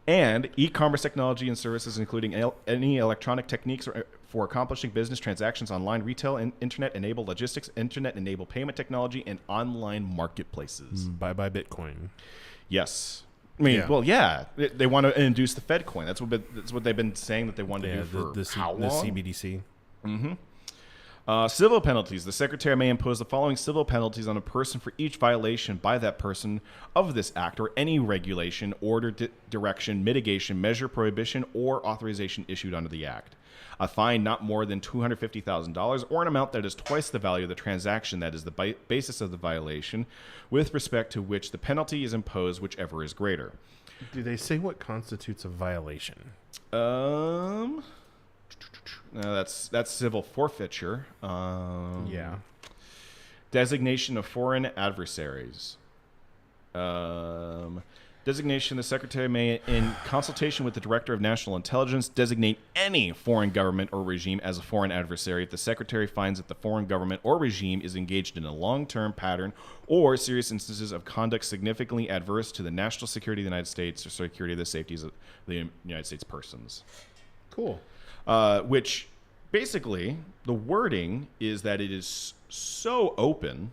and e-commerce technology and services, including any electronic techniques for accomplishing business transactions online, retail, and internet-enabled logistics, internet-enabled payment technology, and online marketplaces. Bye-bye Bitcoin. Yes. I mean, well, yeah. They want to induce the Fed coin. That's what they've been saying that they want to do for how long? The CBDC. Mm-hmm. Civil penalties. The Secretary may impose the following civil penalties on a person for each violation by that person of this act or any regulation, order, direction, mitigation, measure, prohibition, or authorization issued under the act. A fine not more than $250,000 or an amount that is twice the value of the transaction that is the basis of the violation, with respect to which the penalty is imposed, whichever is greater. Do they say what constitutes a violation? No, that's civil forfeiture. Designation of foreign adversaries. Designation: the Secretary may, in consultation with the Director of National Intelligence, designate any foreign government or regime as a foreign adversary if the Secretary finds that the foreign government or regime is engaged in a long-term pattern or serious instances of conduct significantly adverse to the national security of the United States or security of the safety of the United States persons. Cool. Which basically the wording is that it is so open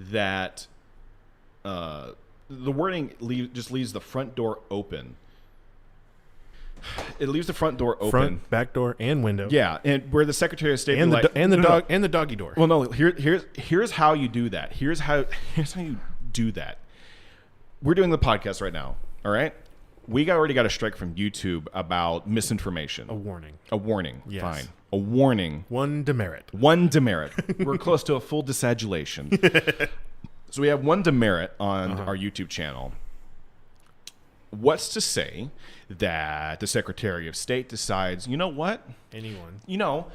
that the wording just leaves the front door open. It leaves the front door open, front, back door, and window. Yeah, and where the Secretary of State and the doggy door. Well, no, here's how you do that. Here's how you do that. We're doing the podcast right now. All right. We already got a strike from YouTube about misinformation. A warning. A warning. Yes. Fine. a warning. One demerit. We're close to a full disagulation. So we have one demerit on our YouTube channel. What's to say that the Secretary of State decides, you know what? Anyone. You know,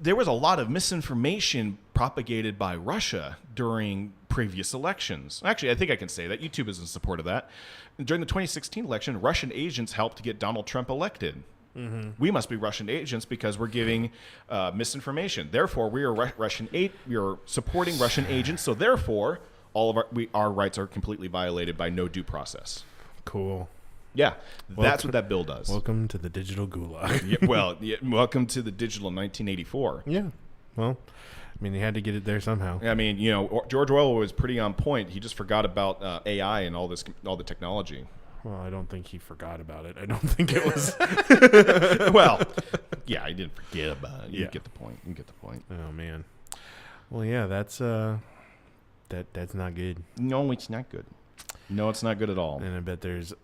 there was a lot of misinformation propagated by Russia during previous elections. Actually, I think I can say that. YouTube is in support of that. During the 2016 election, Russian agents helped to get Donald Trump elected. Mm-hmm. We must be Russian agents because we're giving misinformation. Therefore, we are we are supporting Russian agents. So therefore, all of our rights are completely violated by no due process. Cool. Yeah, that's what that bill does. Welcome to the digital gulag. Welcome to the digital 1984. Yeah. Well, I mean, you had to get it there somehow. I mean, you know, George Orwell was pretty on point. He just forgot about AI and all the technology. Well, I don't think he forgot about it. I don't think it was. Well, yeah, he didn't forget about it. You get the point. Oh man. Well, yeah, that's not good. No, it's not good. No, it's not good at all. And I bet there's a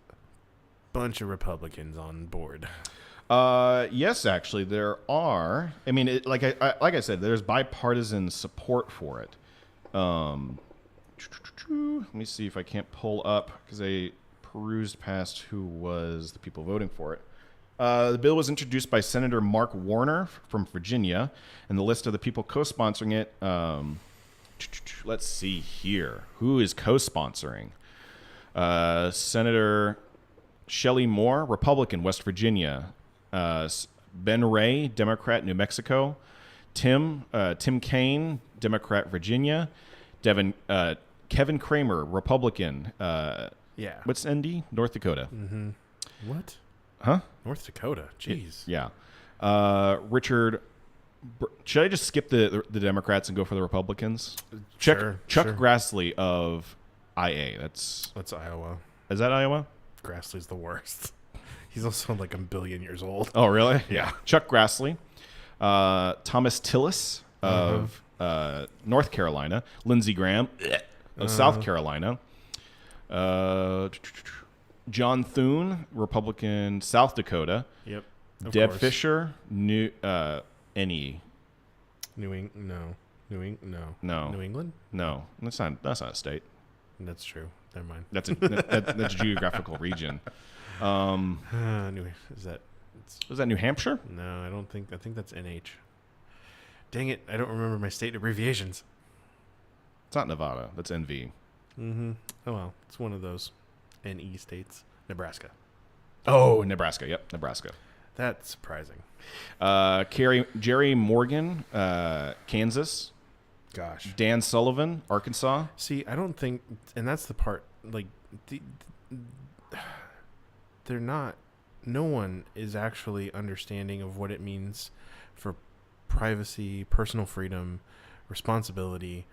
bunch of Republicans on board. Yes, actually, there are. I mean, like I said, there's bipartisan support for it. Let me see if I can't pull up because I perused past who was the people voting for it. The bill was introduced by Senator Mark Warner from Virginia, and the list of the people co-sponsoring it. Let's see here. Who is co-sponsoring? Senator Shelley Moore, Republican, West Virginia. Ben Ray, Democrat, New Mexico. Tim Kaine, Democrat, Virginia. Kevin Kramer, Republican. What's ND? North Dakota. Mm-hmm. What? Huh? North Dakota. Jeez. Yeah. Richard. Should I just skip the Democrats and go for the Republicans? Sure. Chuck Grassley of IA. That's Iowa. Is that Iowa? Grassley's the worst. He's also like a billion years old. Oh, really? Yeah. Chuck Grassley. Thomas Tillis of North Carolina. Lindsey Graham of South Carolina. John Thune, Republican, South Dakota. Yep. Deb Fisher, New England? No, that's not a state. That's true. Never mind. That's a geographical region. Is that New Hampshire? No, I don't think. I think that's NH. Dang it! I don't remember my state abbreviations. It's not Nevada. That's NV. Mm-hmm. Oh well, it's one of those NE states. Nebraska. Oh, Nebraska. Yep, Nebraska. That's surprising. Jerry Morgan, Kansas. Gosh. Dan Sullivan, Arkansas. See, I don't think, and that's the part, like, they're not, no one is actually understanding of what it means for privacy, personal freedom, responsibility,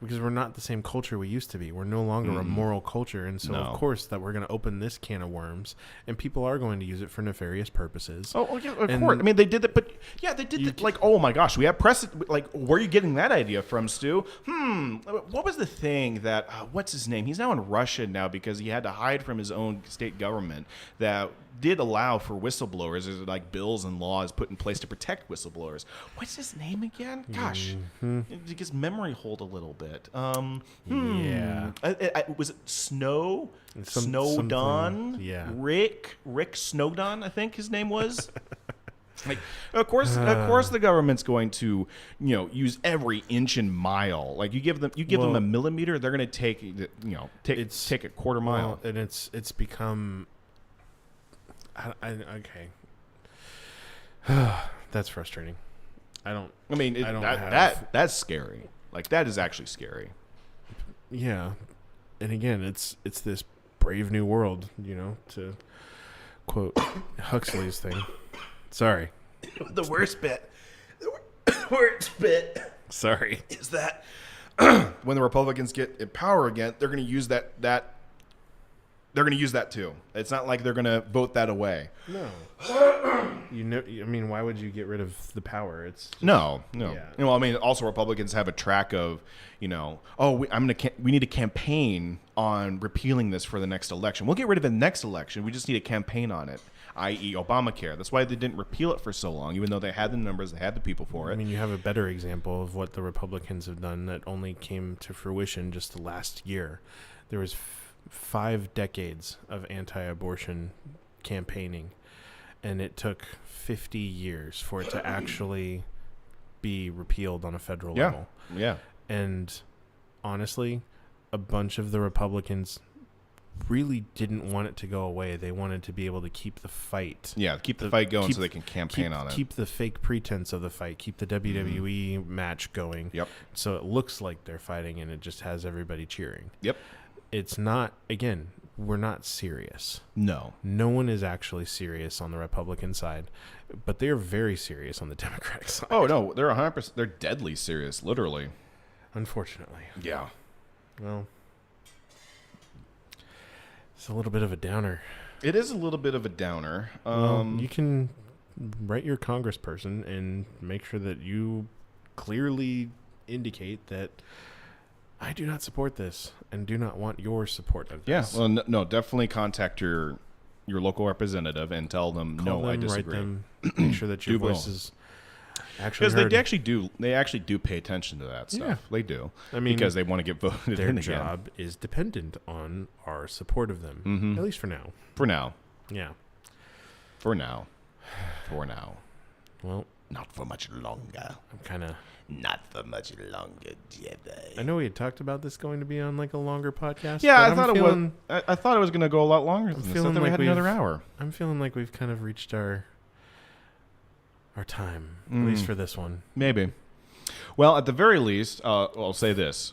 because we're not the same culture we used to be. We're no longer a moral culture, and so of course that we're going to open this can of worms, and people are going to use it for nefarious purposes. Oh yeah, of course. I mean, they did that, but yeah, they did that. Like, oh my gosh, we have precedent. Like, where are you getting that idea from, Stu? What was the thing that? What's his name? He's now in Russia now because he had to hide from his own state government that did allow for whistleblowers. There's like bills and laws put in place to protect whistleblowers. What's his name again? Gosh, because memory hold a little bit. Yeah. Was it Snowdon? Yeah. Rick Snowdon, I think his name was. Like, of course, the government's going to, use every inch and mile. Like you give them a millimeter, they're going to take a quarter mile. And it's become. Okay. That's frustrating. That's scary. Like, that is actually scary. Yeah. And again, it's this brave new world, to quote Huxley's thing. Sorry. The worst bit. Sorry. Is that when the Republicans get in power again, they're going to use that they're going to use that too. It's not like they're going to vote that away. No. I mean, why would you get rid of the power? It's just, no. Yeah. Well, I mean, also Republicans have a track of, we need a campaign on repealing this for the next election. We'll get rid of it in the next election. We just need a campaign on it, i.e. Obamacare. That's why they didn't repeal it for so long, even though they had the numbers, they had the people for it. I mean, you have a better example of what the Republicans have done that only came to fruition just the last year. There was 5 decades of anti-abortion campaigning, and it took 50 years for it to actually be repealed on a federal level. Yeah. And honestly, a bunch of the Republicans really didn't want it to go away. They wanted to be able to keep the fight. Yeah, keep the fight going so they can campaign on it. Keep the fake pretense of the fight. Keep the WWE match going. Yep. So it looks like they're fighting, and it just has everybody cheering. Yep. It's not, again, we're not serious. No one is actually serious on the Republican side, but they're very serious on the Democratic side. Oh no, they're 100%. They're deadly serious, literally. Unfortunately. Yeah. Well, it's a little bit of a downer. It is a little bit of a downer. You can write your congressperson and make sure that you clearly indicate that I do not support this and do not want your support of this. Yeah, well, no, definitely contact your local representative and tell them, Call them, I disagree. Write them, make sure that your voice is actually heard. Because they actually do pay attention to that stuff. Yeah. They do. I mean, because they want to get voted their in again. job is dependent on our support of them, at least for now. For now. Yeah. For now. Well, not for much longer. I'm kind of... Not for much longer, Jedi. I know we had talked about this going to be on like a longer podcast. Yeah, I thought it was going to go a lot longer than this. I thought we had another hour. I'm feeling like we've kind of reached our time, at least for this one. Maybe. Well, at the very least, I'll say this.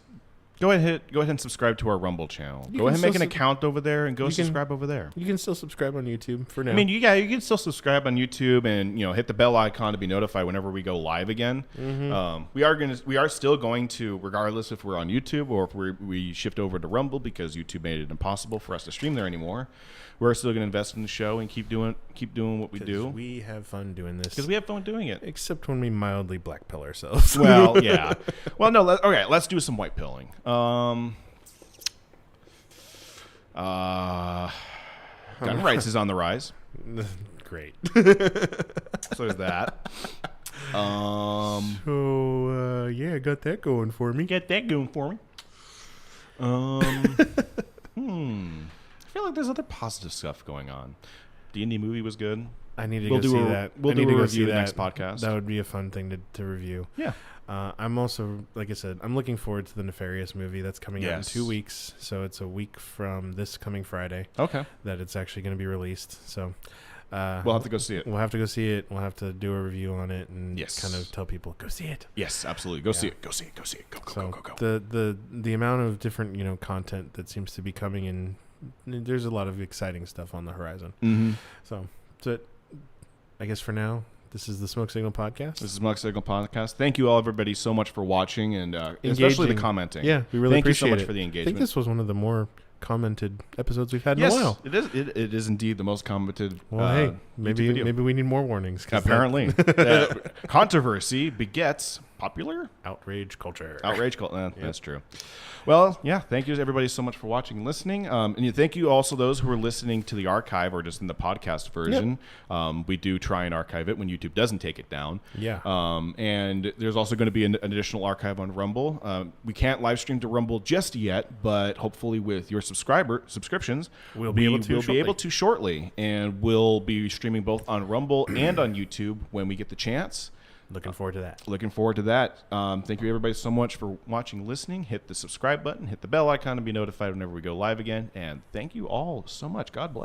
Go ahead and subscribe to our Rumble channel. Go ahead and make an account over there and go subscribe over there. You can still subscribe on YouTube for now. I mean, you can still subscribe on YouTube and hit the bell icon to be notified whenever we go live again. We are still going to, regardless if we're on YouTube or if we shift over to Rumble because YouTube made it impossible for us to stream there anymore. We're still going to invest in the show and keep doing what we do. We have fun doing this. Because we have fun doing it. Except when we mildly black pill ourselves. Well, yeah. Well, no. Let's do some white pilling. Gun rights is on the rise. Great. So there's that. Yeah, got that going for me. I feel like there's other positive stuff going on. D&D movie was good. I need to go see that. We'll do a review the next podcast. That would be a fun thing to review. Yeah. I'm also, like I said, I'm looking forward to the Nefarious movie that's coming out in 2 weeks. So it's a week from this coming Friday. Okay. That it's actually going to be released. So we'll have to go see it. We'll have to go see it. We'll have to do a review on it and kind of tell people, go see it. Yes, absolutely. Go see it. Go see it. Go see it. Go. The amount of different content that seems to be coming in, there's a lot of exciting stuff on the horizon. So I guess for now, this is the Smoke Signal Podcast. This is Smoke Signal Podcast. Thank you all, everybody, so much for watching and especially the commenting. Yeah, we really appreciate it. Thank you so much for the engagement. I think this was one of the more commented episodes we've had in a while. It is indeed the most commented. Well, hey, maybe we need more warnings. Apparently, controversy begets popular outrage culture. That's true. Well, yeah. Thank you, everybody, so much for watching and listening. And thank you also those who are listening to the archive or just in the podcast version. Yep. We do try and archive it when YouTube doesn't take it down. Yeah. And there's also going to be an additional archive on Rumble. We can't live stream to Rumble just yet, but hopefully with your subscriptions, we'll be able to shortly, and we'll be streaming both on Rumble and on YouTube when we get the chance. Looking forward to that. Thank you, everybody, so much for watching and listening. Hit the subscribe button, hit the bell icon to be notified whenever we go live again. And thank you all so much. God bless.